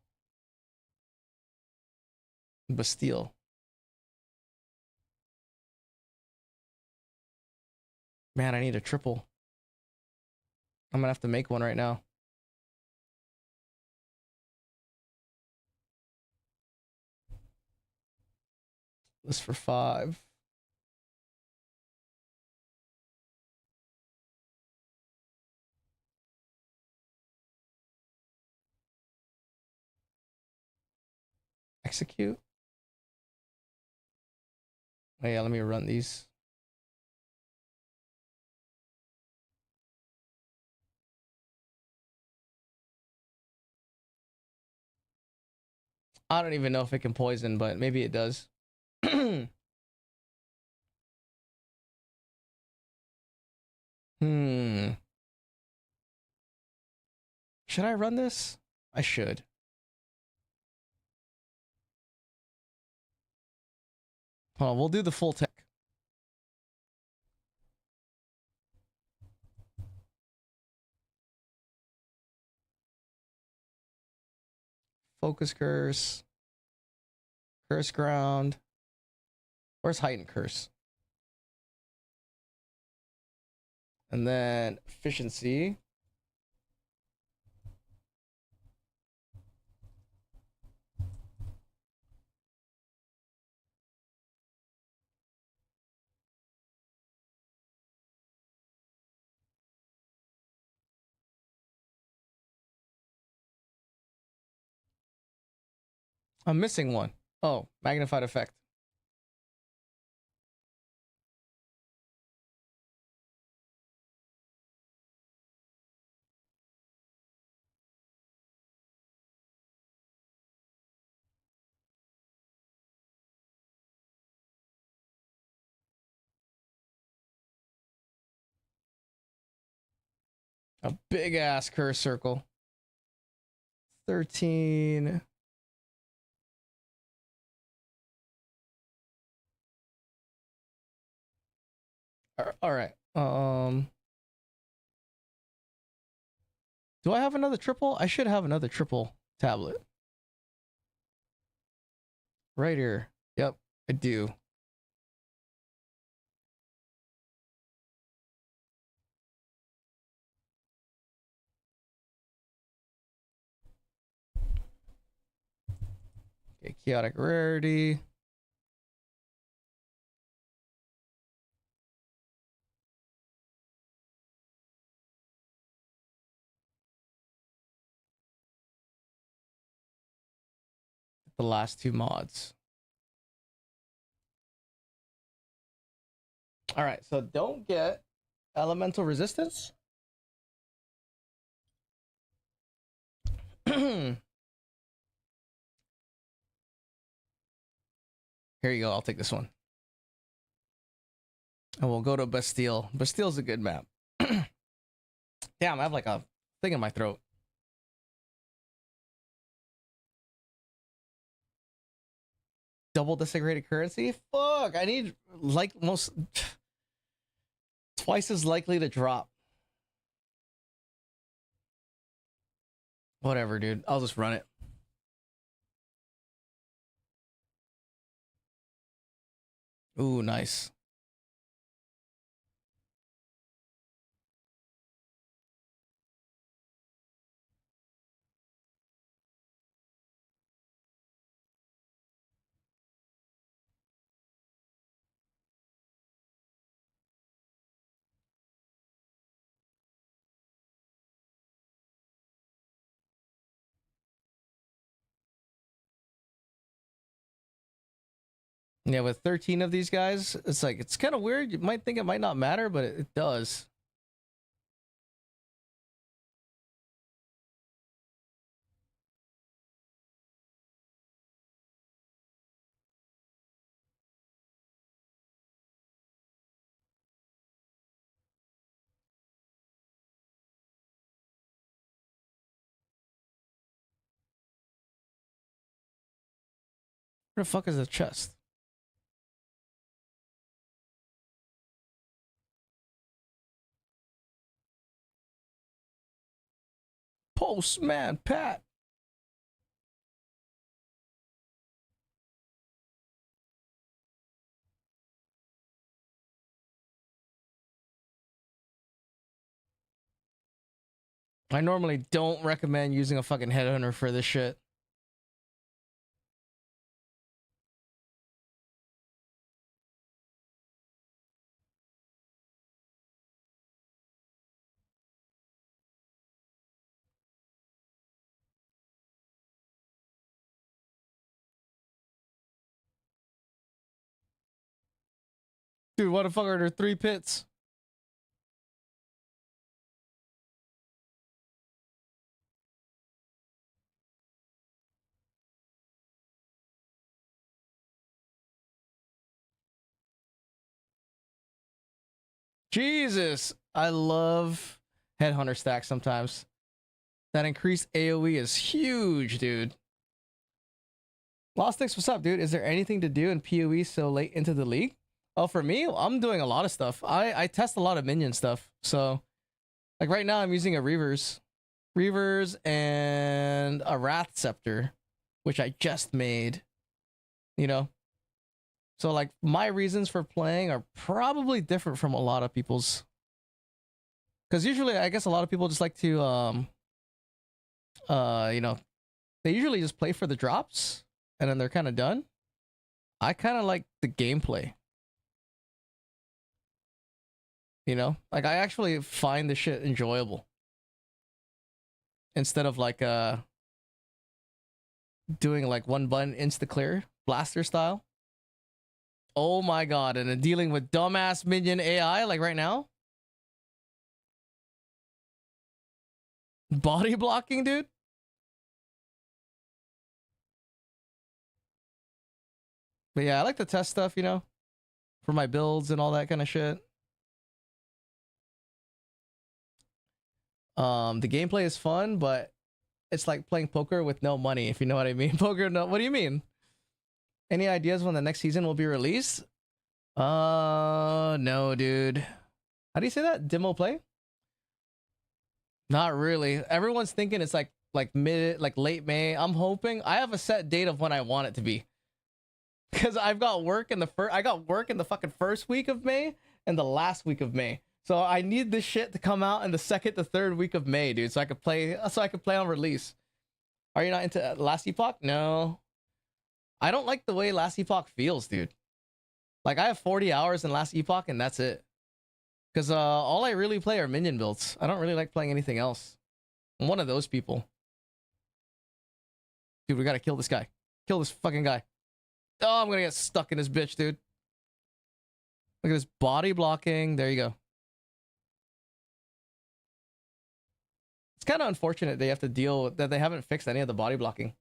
Bastille. Man, I need a triple. I'm gonna have to make one right now. This for 5. Execute. Oh yeah, let me run these. I don't even know if it can poison, but maybe it does. Hmm. Should I run this? I should. Hold on, we'll do the full tech. Focus curse. Curse ground. Where's heightened curse? And then efficiency. I'm missing one. Oh, magnified effect. A big ass curse circle. 13. All right. Do I have another triple? I should have another triple tablet. Right here. Yep, I do. Okay, chaotic rarity. The last 2 mods. All right, so don't get elemental resistance. Here you go. I'll take this one. And we'll go to Bastille. Bastille's a good map. Damn, I have like a thing in my throat. Double disintegrated currency? Fuck, I need like most twice as likely to drop. Whatever, dude. I'll just run it. Ooh, nice. Yeah, with 13 of these guys, it's like, it's kind of weird. You might think it might not matter, but it does. Where the fuck is the chest? Postman Pat. I normally don't recommend using a fucking headhunter for this shit. Dude, what the fuck are there 3 pits? Jesus, I love headhunter stacks sometimes. That increased AoE is huge, dude. Lost Sticks, what's up, dude? Is there anything to do in PoE so late into the league? Oh, for me, I'm doing a lot of stuff. I test a lot of minion stuff. So, like right now, I'm using a Reavers and a Wrath Scepter, which I just made. You know, so like my reasons for playing are probably different from a lot of people's. Because usually, I guess a lot of people just like to you know, they usually just play for the drops and then they're kind of done. I kind of like the gameplay. You know, like I actually find the shit enjoyable instead of like doing like one button insta clear blaster style. Oh my god, and then dealing with dumbass minion AI like right now. Body blocking, dude. But yeah, I like to test stuff, you know, for my builds and all that kind of shit. The gameplay is fun, but it's like playing poker with no money, if you know what I mean. Poker, no. What do you mean? Any ideas when the next season will be released? No, dude. How do you say that? Demo play? Not really. Everyone's thinking it's like late May. I'm hoping I have a set date of when I want it to be. Cuz I've got work in the fucking first week of May and the last week of May. So I need this shit to come out in the second to third week of May, dude, so I could play on release. Are you not into Last Epoch? No. I don't like the way Last Epoch feels, dude. Like I have 40 hours in Last Epoch and that's it. Cuz all I really play are minion builds. I don't really like playing anything else. I'm one of those people. Dude, we got to kill this guy. Kill this fucking guy. Oh, I'm going to get stuck in this bitch, dude. Look at this body blocking. There you go. It's kind of unfortunate they have to deal with that. They haven't fixed any of the body blocking.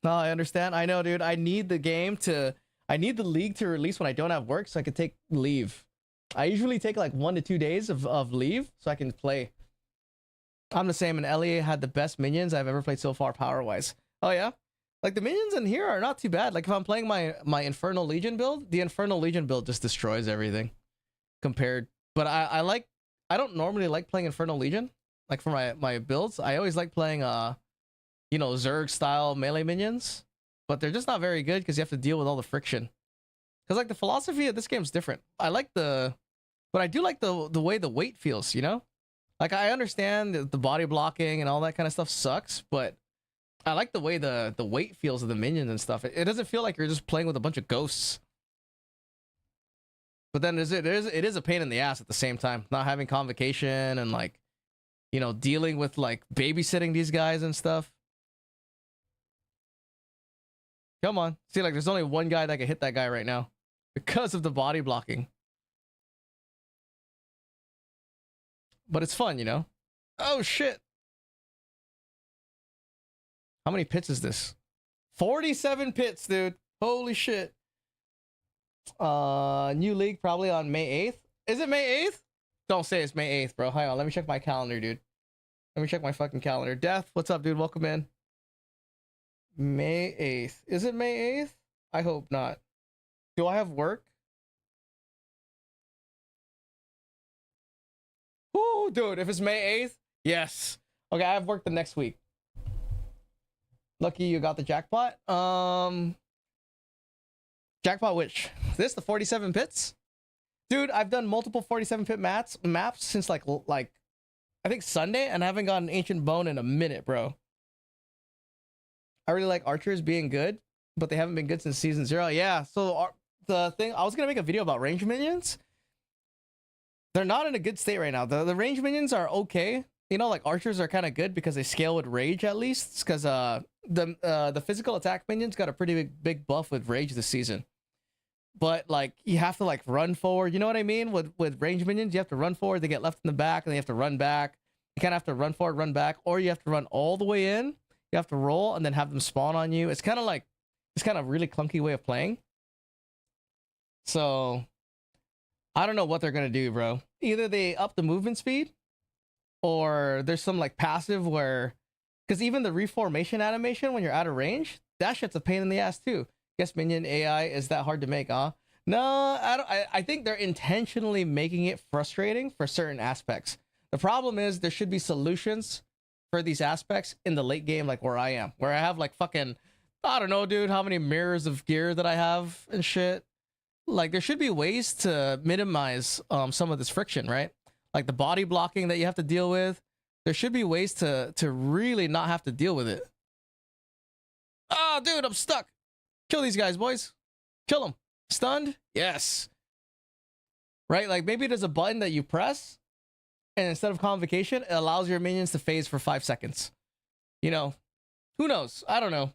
No, I understand. I know, dude. I need the league to release when I don't have work so I can take leave. I usually take like 1 to 2 days of leave so I can play. I'm the same, and LEA had the best minions I've ever played so far power-wise. Oh, yeah? Like, the minions in here are not too bad. Like, if I'm playing my Infernal Legion build, the Infernal Legion build just destroys everything. Compared... But I don't normally like playing Infernal Legion. Like, for my builds. I always like playing, you know, Zerg-style melee minions. But they're just not very good because you have to deal with all the friction. Because, like, the philosophy of this game is different. I like the... But I do like the way the weight feels, you know? Like, I understand that the body blocking and all that kind of stuff sucks, but I like the way the weight feels of the minions and stuff. It doesn't feel like you're just playing with a bunch of ghosts. But then it is a pain in the ass at the same time. Not having convocation and, like, you know, dealing with, like, babysitting these guys and stuff. Come on. See, like, there's only one guy that can hit that guy right now because of the body blocking. But it's fun, you know? Oh, shit. How many pits is this? 47 pits, dude. Holy shit. New league probably on May 8th. Is it May 8th? Don't say it's May 8th, bro. Hang on. Let me check my calendar, dude. Let me check my fucking calendar. Death, what's up, dude? Welcome in. May 8th. Is it May 8th? I hope not. Do I have work? Ooh, dude, if it's May 8th, yes. Okay, I have work the next week. Lucky you got the jackpot. Jackpot which? This, the 47 pits? Dude, I've done multiple 47 pit maps since like I think Sunday, and I haven't gotten an ancient bone in a minute, bro. I really like archers being good, but they haven't been good since season 0. Yeah, so the thing, I was gonna make a video about range minions. They're not in a good state right now. The range minions are okay. You know, like archers are kind of good because they scale with rage at least. Because the physical attack minions got a pretty big buff with rage this season. But like you have to like run forward. You know what I mean? With range minions, you have to run forward. They get left in the back, and they have to run back. You kind of have to run forward, run back, or you have to run all the way in. You have to roll and then have them spawn on you. It's kind of really clunky way of playing. So I don't know what they're gonna do, bro. Either they up the movement speed, or there's some like passive where, because even the reformation animation when you're out of range, that shit's a pain in the ass too. Guess minion AI is that hard to make, huh? No, I don't. I think they're intentionally making it frustrating for certain aspects. The problem is there should be solutions for these aspects in the late game, like where I am, where I have like fucking, I don't know, dude, how many mirrors of gear that I have and shit. Like there should be ways to minimize some of this friction, right? Like the body blocking that you have to deal with. There should be ways to really not have to deal with it. Oh, dude, I'm stuck. Kill these guys, boys. Kill them. Stunned? Yes. Right? Like maybe there's a button that you press, and instead of convocation, it allows your minions to phase for 5 seconds. You know, who knows? I don't know.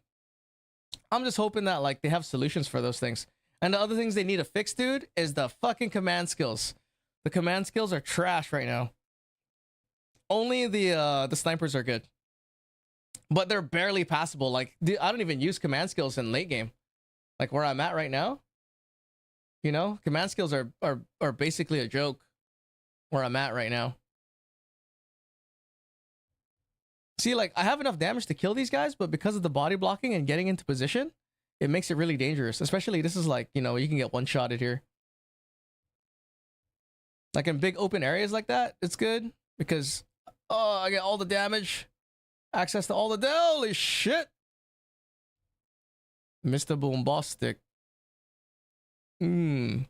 I'm just hoping that like they have solutions for those things. And the other things they need to fix, dude, is the fucking command skills. The command skills are trash right now. Only the snipers are good. But they're barely passable. Like, I don't even use command skills in late game. Like where I'm at right now. You know, command skills are basically a joke where I'm at right now. See, like, I have enough damage to kill these guys, but because of the body blocking and getting into position, it makes it really dangerous. Especially, this is like, you know, you can get one-shotted here. Like in big open areas like that, it's good. Because, oh, I get all the damage. Access to all the... Holy shit! Mr. Boombastic. See,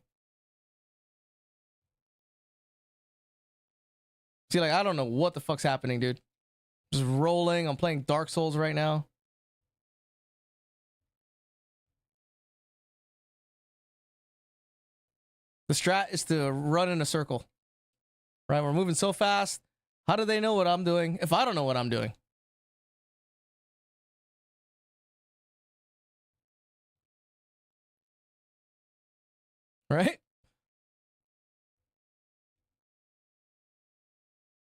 like, I don't know what the fuck's happening, dude. Just rolling. I'm playing Dark Souls right now. The strat is to run in a circle. Right? We're moving so fast. How do they know what I'm doing if I don't know what I'm doing? right?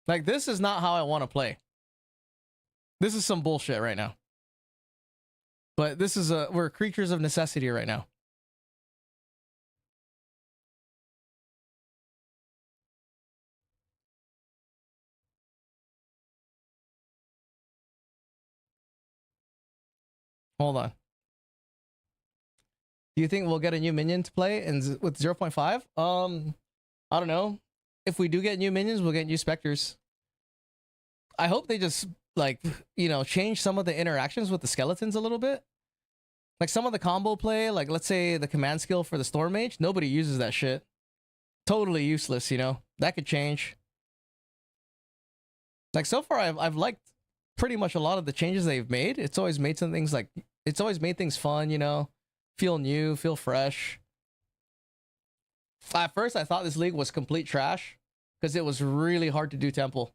Like, this is not how I want to play. This is some bullshit right now. But this is we're creatures of necessity right now. Hold on. Do you think we'll get a new minion to play with 0.5? I don't know. If we do get new minions, we'll get new specters. I hope they just, like, you know, change some of the interactions with the skeletons a little bit. Like some of the combo play, like let's say the command skill for the Storm Mage, nobody uses that shit. Totally useless, you know? That could change. Like so far, I've liked pretty much a lot of the changes they've made. It's always made some things like, it's always made things fun, you know? Feel new, feel fresh. At first, I thought this league was complete trash because it was really hard to do Temple.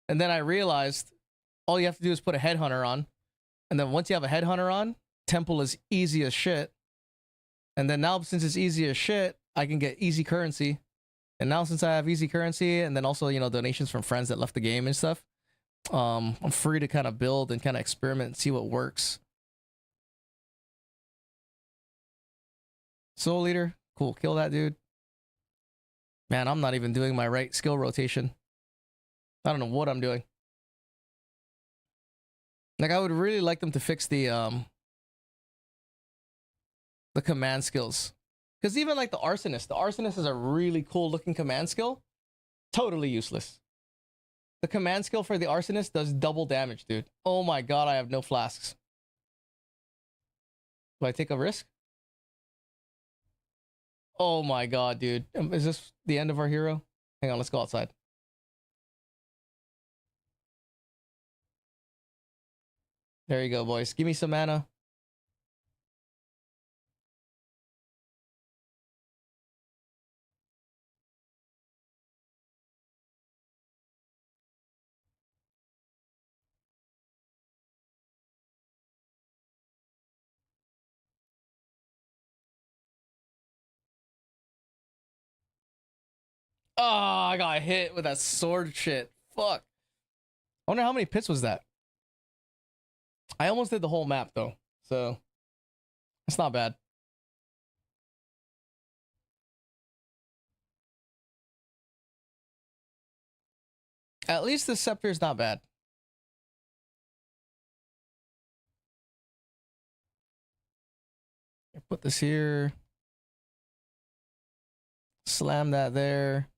And then I realized all you have to do is put a Headhunter on. And then once you have a Headhunter on, Temple is easy as shit. And then now, since it's easy as shit, I can get easy currency. And now since I have easy currency and then also, you know, donations from friends that left the game and stuff, I'm free to kind of build and kind of experiment and see what works. Soul Leader. Cool. Kill that dude. Man, I'm not even doing my right skill rotation. I don't know what I'm doing. Like, I would really like them to fix the command skills. Because even like the Arsonist is a really cool looking command skill. Totally useless. The command skill for the Arsonist does double damage, dude. Oh my god, I have no flasks. Do I take a risk? Oh my god, dude. Is this the end of our hero? Hang on, let's go outside. There you go, boys. Give me some mana. Oh, I got hit with that sword shit. Fuck. I wonder how many pits was that. I almost did the whole map though, so it's not bad. At least the scepter is not bad. Put this here. Slam that there.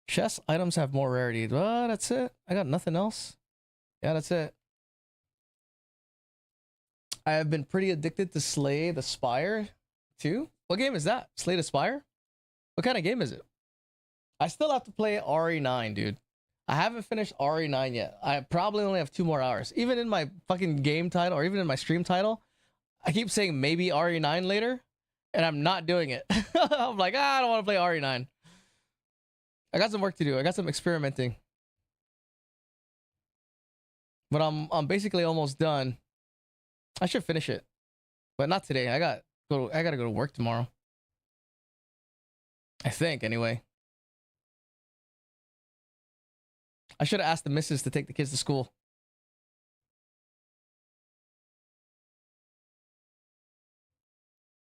Chest items have more rarity. Well, that's it. I got nothing else. Yeah, that's it. I have been pretty addicted to Slay the Spire too. What game is that? Slay the Spire? What kind of game is it? I still have to play RE9, dude. I haven't finished RE9 yet. I probably only have 2 more hours. Even in my fucking game title or even in my stream title, I keep saying maybe RE9 later, and I'm not doing it. I'm like, I don't want to play RE9. I got some work to do. I got some experimenting. But I'm basically almost done. I should finish it. But not today. I gotta go to work tomorrow. I think, anyway. I should have asked the missus to take the kids to school.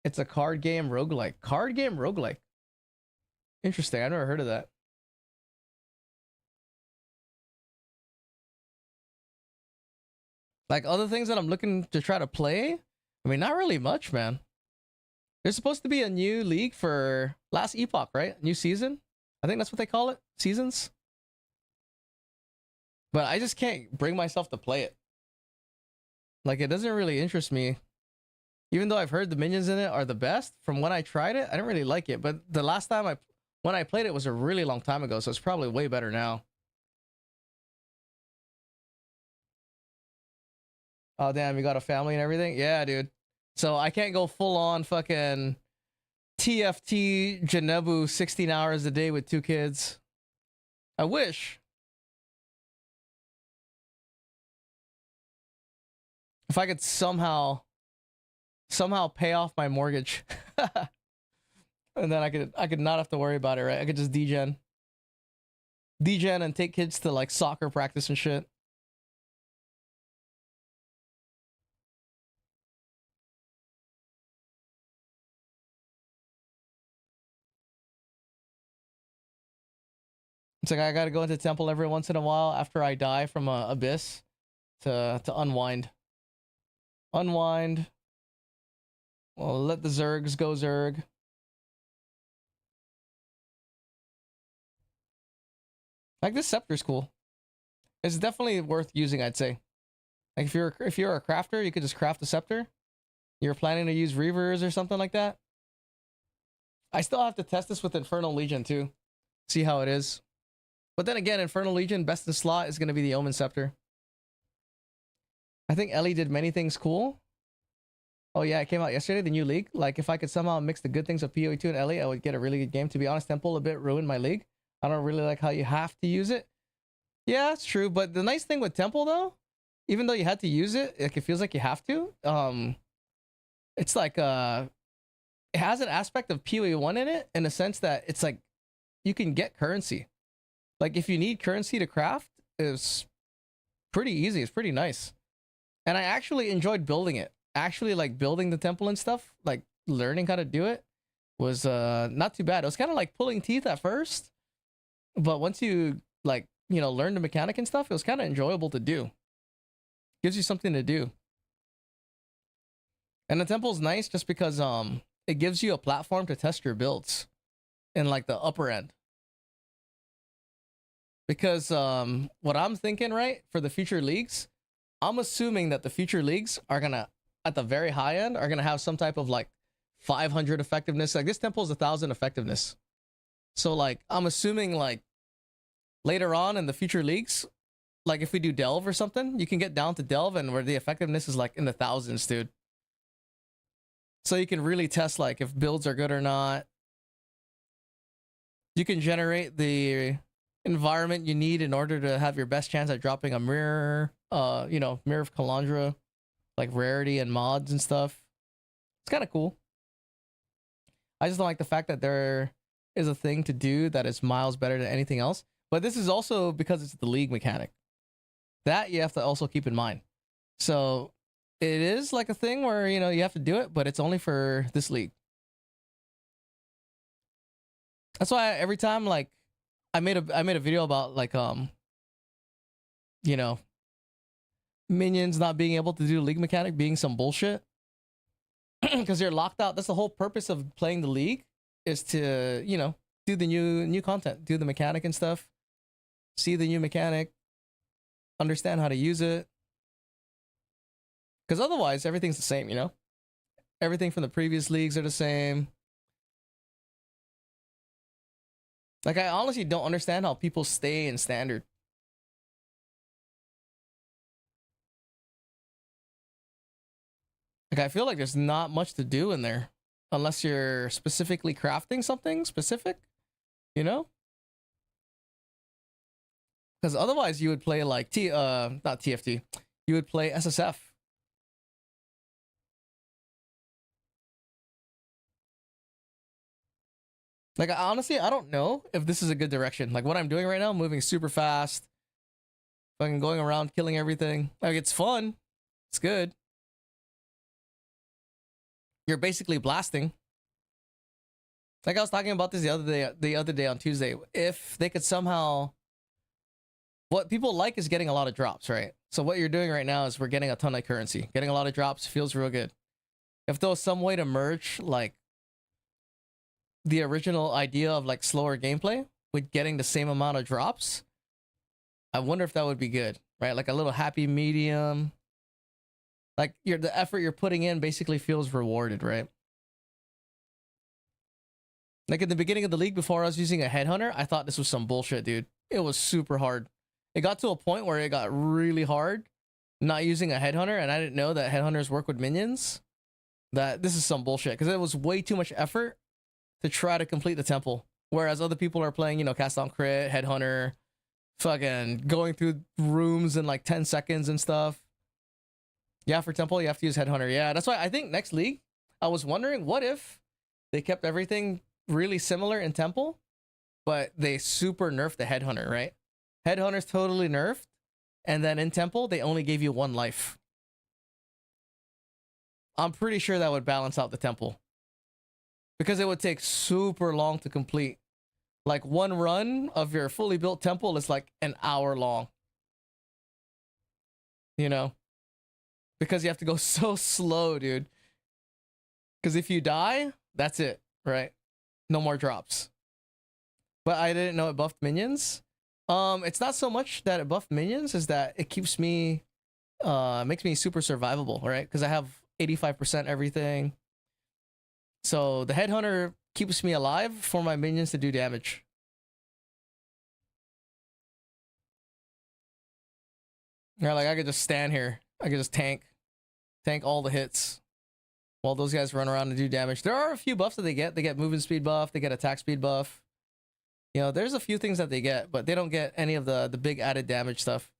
It's a card game roguelike. Card game roguelike. Interesting. I've never heard of that. Like other things that I'm looking to try to play, I mean, not really much, man. There's supposed to be a new league for last epoch, right? New season. I think that's what they call it. Seasons. But I just can't bring myself to play it. Like, it doesn't really interest me. Even though I've heard the minions in it are the best, from when I tried it, I didn't really like it. But the last time when I played it was a really long time ago, so it's probably way better now. Oh, damn, you got a family and everything? Yeah, dude. So I can't go full on fucking TFT Janebu 16 hours a day with 2 kids. I wish. If I could somehow somehow pay off my mortgage. And then I could not have to worry about it, right? I could just degen and take kids to like soccer practice and shit. It's like I gotta go into temple every once in a while after I die from a abyss to unwind. Unwind. Well, let the Zergs go Zerg. Like this scepter's cool. It's definitely worth using, I'd say. Like if you're a crafter, you could just craft a scepter. You're planning to use Reavers or something like that. I still have to test this with Infernal Legion too. See how it is. But then again, Infernal Legion, best in slot is going to be the Omen Scepter. I think Ellie did many things cool. Oh yeah, it came out yesterday, the new league. Like if I could somehow mix the good things of PoE2 and Ellie, I would get a really good game. To be honest, Temple a bit ruined my league. I don't really like how you have to use it. Yeah, it's true. But the nice thing with Temple though, even though you had to use it, like it feels like you have to. It's like it has an aspect of PoE1 in it, in the sense that it's like you can get currency. Like if you need currency to craft, it's pretty easy. It's pretty nice. And I actually enjoyed building it. Actually like building the temple and stuff, like learning how to do it was not too bad. It was kind of like pulling teeth at first, but once you like, you know, learn the mechanic and stuff, it was kind of enjoyable to do. Gives you something to do. And the temple's nice just because it gives you a platform to test your builds in like the upper end. Because what I'm thinking, right, for the future leagues, I'm assuming that the future leagues are gonna, at the very high end, are gonna have some type of like 500 effectiveness. Like this temple is 1,000 effectiveness. So like I'm assuming like later on in the future leagues, like if we do delve or something, you can get down to delve and where the effectiveness is like in the thousands, dude. So you can really test like if builds are good or not. You can generate the environment you need in order to have your best chance at dropping a mirror, you know, Mirror of Kalandra, like rarity and mods and stuff. It's kind of cool. I just don't like the fact that there is a thing to do that is miles better than anything else. But this is also because it's the league mechanic. That you have to also keep in mind. So it is like a thing where, you know, you have to do it, but it's only for this league. That's why every time like I made a video about like you know, minions not being able to do league mechanic being some bullshit because you're locked out. That's the whole purpose of playing the league, is to, you know, do the new content, do the mechanic and stuff, see the new mechanic, understand how to use it, because otherwise everything's the same, you know. Everything from the previous leagues are the same. Like I honestly don't understand how people stay in standard. Like I feel like there's not much to do in there unless you're specifically crafting something specific, you know? Because otherwise you would play like not TFT. You would play SSF. Like honestly, I don't know if this is a good direction. Like what I'm doing right now, moving super fast, fucking going around killing everything. Like it's fun. It's good. You're basically blasting. Like I was talking about this the other day on Tuesday. If they could somehow, what people like is getting a lot of drops, right? So what you're doing right now is we're getting a ton of currency. Getting a lot of drops feels real good. If there was some way to merge like the original idea of like slower gameplay with getting the same amount of drops, I wonder if that would be good, right? Like a little happy medium. Like the effort you're putting in basically feels rewarded, right? Like at the beginning of the league, before I was using a headhunter, I thought this was some bullshit, dude. It was super hard. It got to a point where it got really hard not using a headhunter, and I didn't know that headhunters work with minions. That this is some bullshit, because it was way too much effort to try to complete the temple. Whereas other people are playing, you know, cast on crit, headhunter, fucking going through rooms in like 10 seconds and stuff. Yeah, for temple, you have to use headhunter. Yeah, that's why I think next league, I was wondering what if they kept everything really similar in temple, but they super nerfed the headhunter, right? Headhunter's totally nerfed, and then in temple, they only gave you 1 life. I'm pretty sure that would balance out the temple. Because it would take super long to complete. Like 1 run of your fully built temple is like an hour long. You know? Because you have to go so slow, dude. Because if you die, that's it, right? No more drops. But I didn't know it buffed minions. It's not so much that it buffed minions, is that it keeps me, makes me super survivable, right? Because I have 85% everything. So the headhunter keeps me alive for my minions to do damage. Yeah, like I could just stand here. I could just tank all the hits while those guys run around and do damage. There are a few buffs that they get. They get movement speed buff. They get attack speed buff. You know, there's a few things that they get, but they don't get any of the big added damage stuff.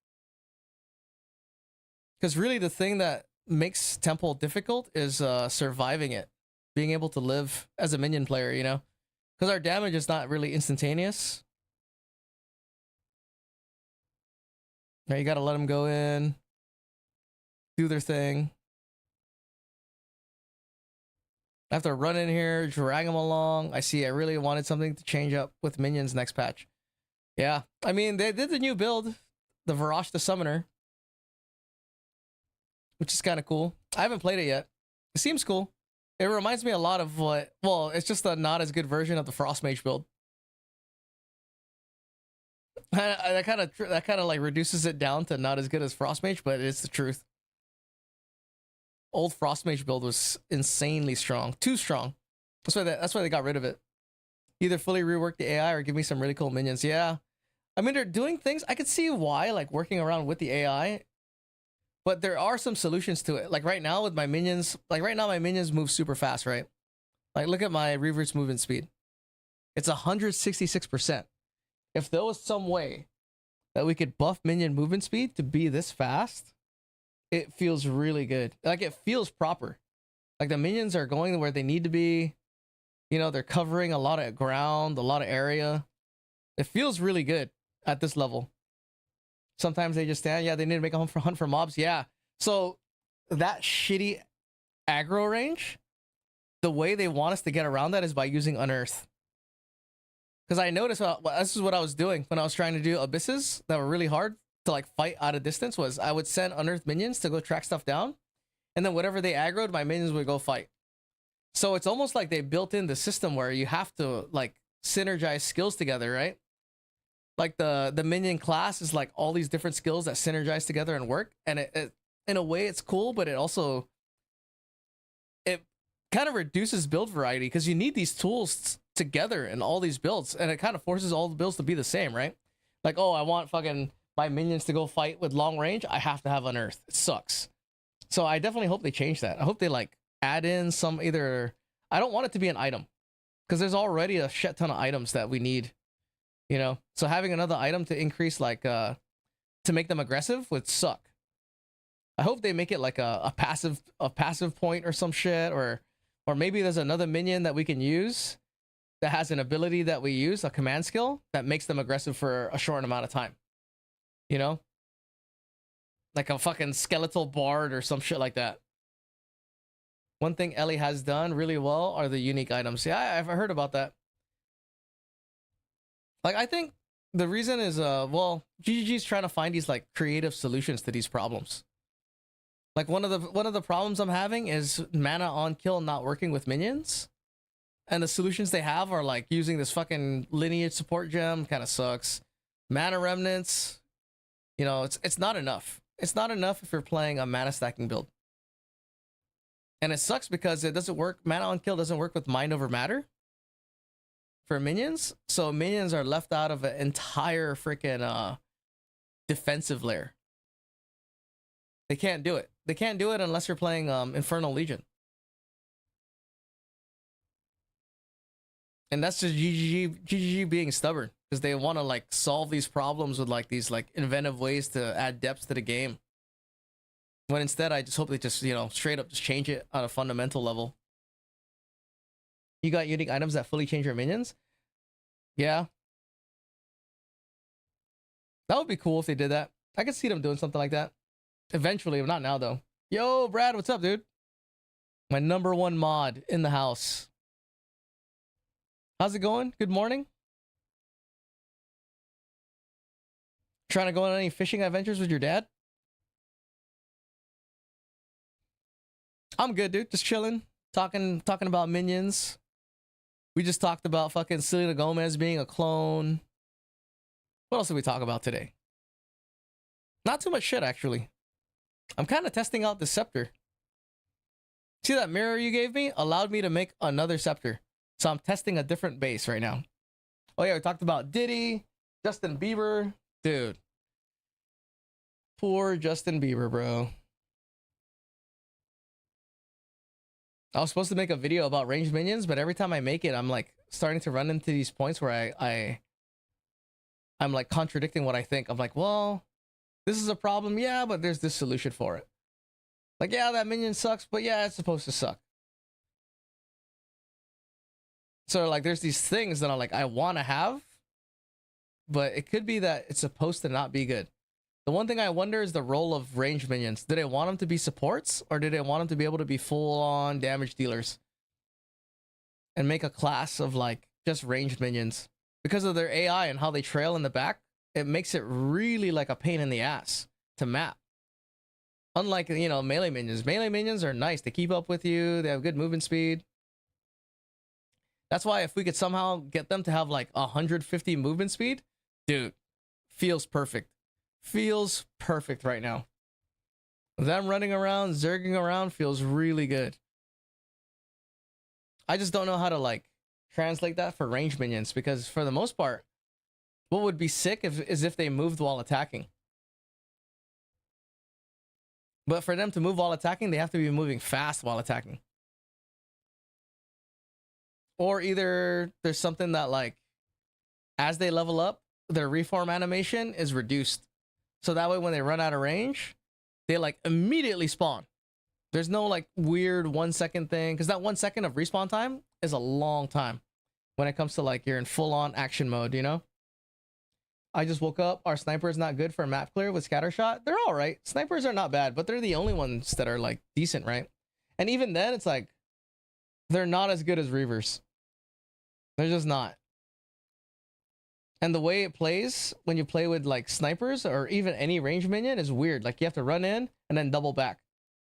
Because really the thing that makes temple difficult is surviving it. Being able to live as a minion player, you know? Because our damage is not really instantaneous. Right, you gotta let them go in, do their thing. I have to run in here, drag them along. I see I really wanted something to change up with minions next patch. Yeah, I mean, they did the new build, the Varash the Summoner, which is kind of cool. I haven't played it yet. It seems cool. It reminds me a lot of what, well, it's just a not as good version of the Frost Mage build. That kind of like reduces it down to not as good as Frost Mage, but it's the truth. Old Frost Mage build was insanely strong, too strong. That's why they got rid of it. Either fully rework the AI or give me some really cool minions. Yeah, I mean, they're doing things. I could see why, like working around with the AI. But there are some solutions to it. Like right now with my minions, my minions move super fast, right? Like look at my reverse movement speed. It's 166%. If there was some way that we could buff minion movement speed to be this fast, it feels really good. Like it feels proper. Like the minions are going where they need to be. You know, they're covering a lot of ground, a lot of area. It feels really good at this level. Sometimes they just stand. Yeah, they need to make a hunt for mobs. Yeah. So that shitty aggro range, the way they want us to get around that is by using Unearth. Because I noticed this is what I was doing when I was trying to do abysses that were really hard to like fight out of distance. Was I would send Unearth minions to go track stuff down, and then whatever they aggroed, my minions would go fight. So it's almost like they built in the system where you have to like synergize skills together, right? Like the minion class is like all these different skills that synergize together and work, and it in a way it's cool, but it also it kind of reduces build variety because you need these tools together in all these builds, and it kind of forces all the builds to be the same, right? Like, oh, I want fucking my minions to go fight with long range, I have to have Unearth. It sucks. So I definitely hope they change that. I hope they like add in some either. I don't want it to be an item because there's already a shit ton of items that we need, you know. So having another item to increase like to make them aggressive would suck. I hope they make it like a passive point or some shit, or maybe there's another minion that we can use that has an ability that we use, a command skill that makes them aggressive for a short amount of time. You know? Like a fucking skeletal bard or some shit like that. One thing Ellie has done really well are the unique items. Yeah, I've heard about that. Like, I think the reason is, well, GGG's trying to find these like creative solutions to these problems. Like one of the problems I'm having is mana on kill not working with minions. And the solutions they have are like using this fucking lineage support gem, kind of sucks. Mana remnants, you know, it's not enough. It's not enough if you're playing a mana stacking build. And it sucks because it doesn't work. Mana on kill doesn't work with mind over matter for minions. So minions are left out of an entire freaking defensive layer. They can't do it. They can't do it unless you're playing Infernal Legion. And that's just GGG being stubborn because they want to like solve these problems with like these like inventive ways to add depth to the game. When instead I just hope they just, you know, straight up just change it on a fundamental level. You got unique items that fully change your minions? Yeah. That would be cool if they did that. I could see them doing something like that. Eventually, not now though. Yo, Brad, what's up, dude? My #1 mod in the house. How's it going? Good morning. Trying to go on any fishing adventures with your dad? I'm good, dude. Just chilling. Talking about minions. We just talked about fucking Selena Gomez being a clone. What else did we talk about today? Not too much shit, actually. I'm kind of testing out the scepter. See that mirror you gave me? Allowed me to make another scepter. So I'm testing a different base right now. Oh yeah, we talked about Diddy, Justin Bieber. Dude. Poor Justin Bieber, bro. I was supposed to make a video about ranged minions, but every time I make it, I'm like starting to run into these points where I'm like contradicting what I think. I'm like, well, this is a problem, yeah, but there's this solution for it. Like, yeah, that minion sucks, but yeah, it's supposed to suck. So like there's these things that I'm like, I want to have, but it could be that it's supposed to not be good. The one thing I wonder is the role of ranged minions. Did they want them to be supports, or did they want them to be able to be full-on damage dealers? And make a class of like just ranged minions. Because of their AI and how they trail in the back, it makes it really like a pain in the ass to map. Unlike, you know, melee minions. Melee minions are nice. They keep up with you. They have good movement speed. That's why if we could somehow get them to have like 150 movement speed, dude, feels perfect. Feels perfect right now. Them running around, zerging around feels really good. I just don't know how to like translate that for ranged minions, because for the most part, what would be sick is if they moved while attacking. But for them to move while attacking, they have to be moving fast while attacking. Or either there's something that like, as they level up, their reform animation is reduced. So that way when they run out of range, they like immediately spawn. There's no like weird 1 second thing, because that 1 second of respawn time is a long time when it comes to like you're in full on action mode, you know? I just woke up. Our sniper is not good for map clear with scatter shot. They're all right. Snipers are not bad, but they're the only ones that are like decent, right? And even then, it's like they're not as good as Reavers. They're just not. And the way it plays when you play with like snipers or even any range minion is weird. Like you have to run in and then double back,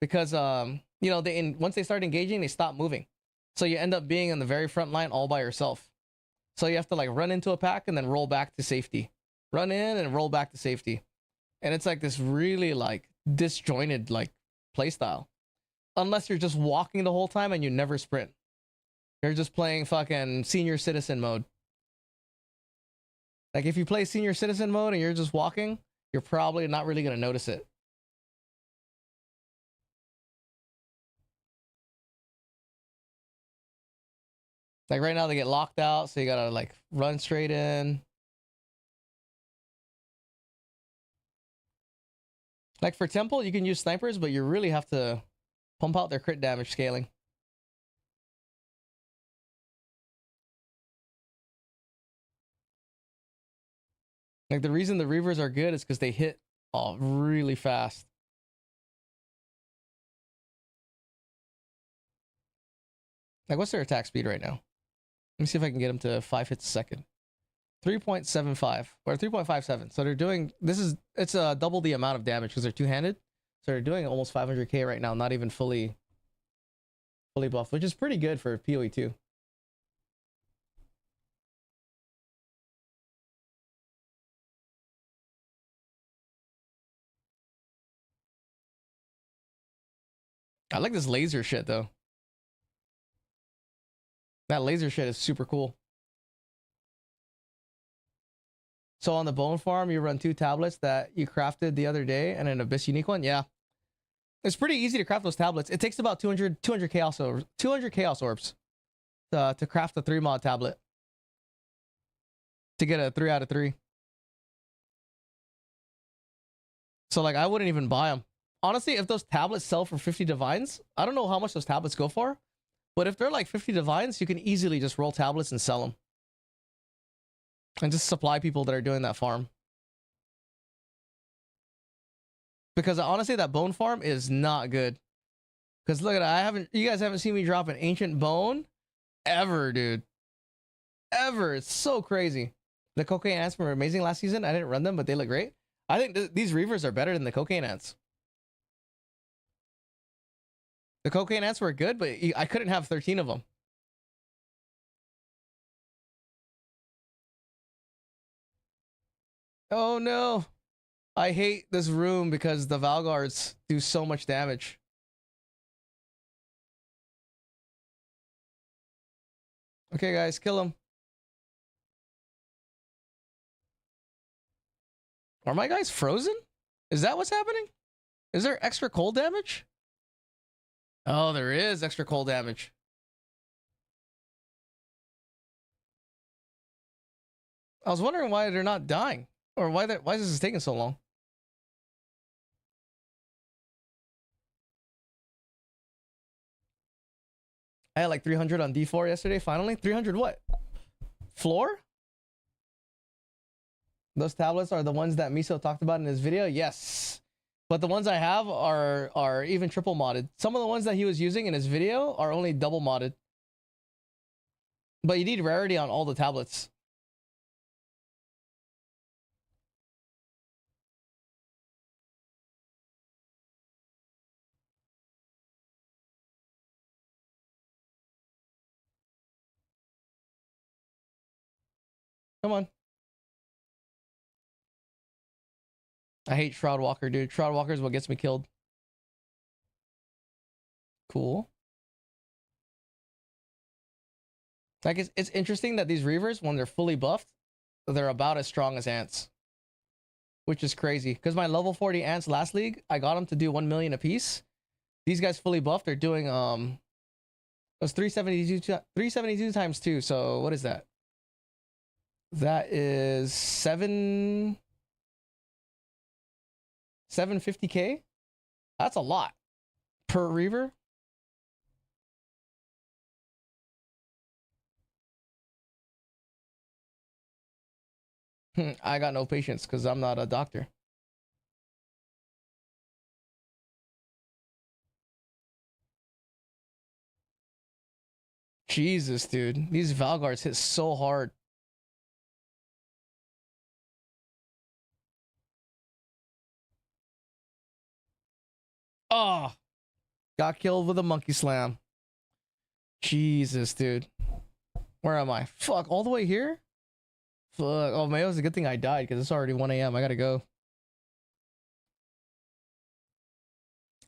because you know, once they start engaging, they stop moving. So you end up being in the very front line all by yourself. So you have to like run into a pack and then roll back to safety. Run in and roll back to safety. And it's like this really like disjointed like play style. Unless you're just walking the whole time and you never sprint. You're just playing fucking senior citizen mode. Like if you play senior citizen mode and you're just walking, you're probably not really going to notice it. Like right now they get locked out, so you gotta like run straight in. Like for Temple, you can use snipers, but you really have to pump out their crit damage scaling. Like the reason the Reavers are good is because they hit really fast. Like what's their attack speed right now? Let me see if I can get them to 5 hits a second. 3.75 or 3.57. So they're doing, it's double the amount of damage because they're two-handed. So they're doing almost 500k right now, not even fully buffed, which is pretty good for PoE 2. I like this laser shit though. That laser shit is super cool. So on the bone farm, you run 2 tablets that you crafted the other day and an Abyss unique one. Yeah. It's pretty easy to craft those tablets. It takes about 200 chaos orbs, 200 chaos orbs to craft a 3 mod tablet. To get a 3 out of 3. So like I wouldn't even buy them. honestly, if those tablets sell for 50 divines, I don't know how much those tablets go for, but if they're like 50 divines, you can easily just roll tablets and sell them. And just supply people that are doing that farm. Because honestly, that bone farm is not good. Because look at it, you guys haven't seen me drop an ancient bone ever, dude. Ever. It's so crazy. The cocaine ants were amazing last season. I didn't run them, but they look great. I think these reavers are better than the cocaine ants. The cocaine ants were good, but I couldn't have 13 of them. Oh no. I hate this room because the Valguards do so much damage. Okay, guys, kill him. Are my guys frozen? Is that what's happening? Is there extra cold damage? Oh, there is extra cold damage. I was wondering why they're not dying. Or why is this taking so long? I had like 300 on D4 yesterday, finally. 300 what? Floor? Those tablets are the ones that Miso talked about in his video? Yes. But the ones I have are even triple modded. Some of the ones that he was using in his video are only double modded. But you need rarity on all the tablets. Come on. I hate Shroud Walker, dude. Shroud Walker is what gets me killed. Cool. Like, it's interesting that these Reavers, when they're fully buffed, they're about as strong as ants. Which is crazy. Because my level 40 ants last league, I got them to do 1 million apiece. These guys fully buffed, they're doing, it was 372 times 2, so what is that? That is 750k? That's a lot. Per Reaver? I got no patience because I'm not a doctor. Jesus, dude. These Valguards hit so hard. Oh, got killed with a monkey slam. Jesus, dude. Where am I? Fuck, all the way here? Fuck. Oh, man, it was a good thing I died because it's already 1 a.m. I gotta go.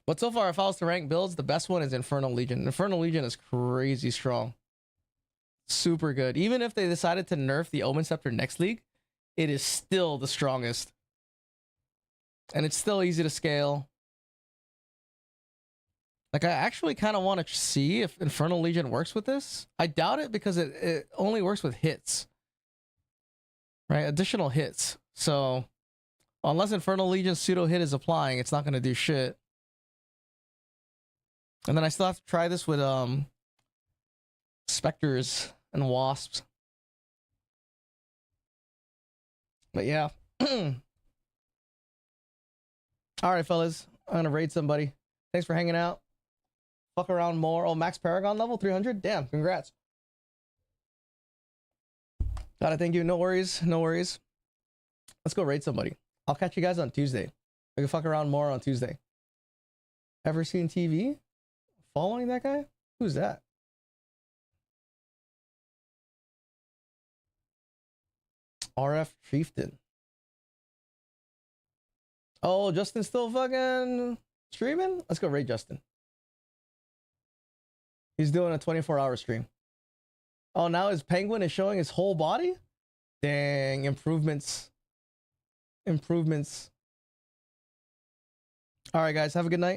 But so far, if I was to rank builds, the best one is Infernal Legion. Infernal Legion is crazy strong. Super good. Even if they decided to nerf the Omen Scepter next league, it is still the strongest. And it's still easy to scale. Like, I actually kind of want to see if Infernal Legion works with this. I doubt it because it only works with hits. Right? Additional hits. So, unless Infernal Legion pseudo hit is applying, it's not going to do shit. And then I still have to try this with specters and wasps. But yeah. All right, fellas. I'm going to raid somebody. Thanks for hanging out. Fuck around more. Oh, Max Paragon level 300? Damn, congrats. Gotta thank you. No worries. No worries. Let's go raid somebody. I'll catch you guys on Tuesday. We can fuck around more on Tuesday. Ever seen TV? Following that guy? Who's that? RF Chieftain. Oh, Justin's still fucking streaming? Let's go raid Justin. He's doing a 24-hour stream. Oh, now his penguin is showing his whole body? Dang, improvements. Improvements. All right, guys, have a good night.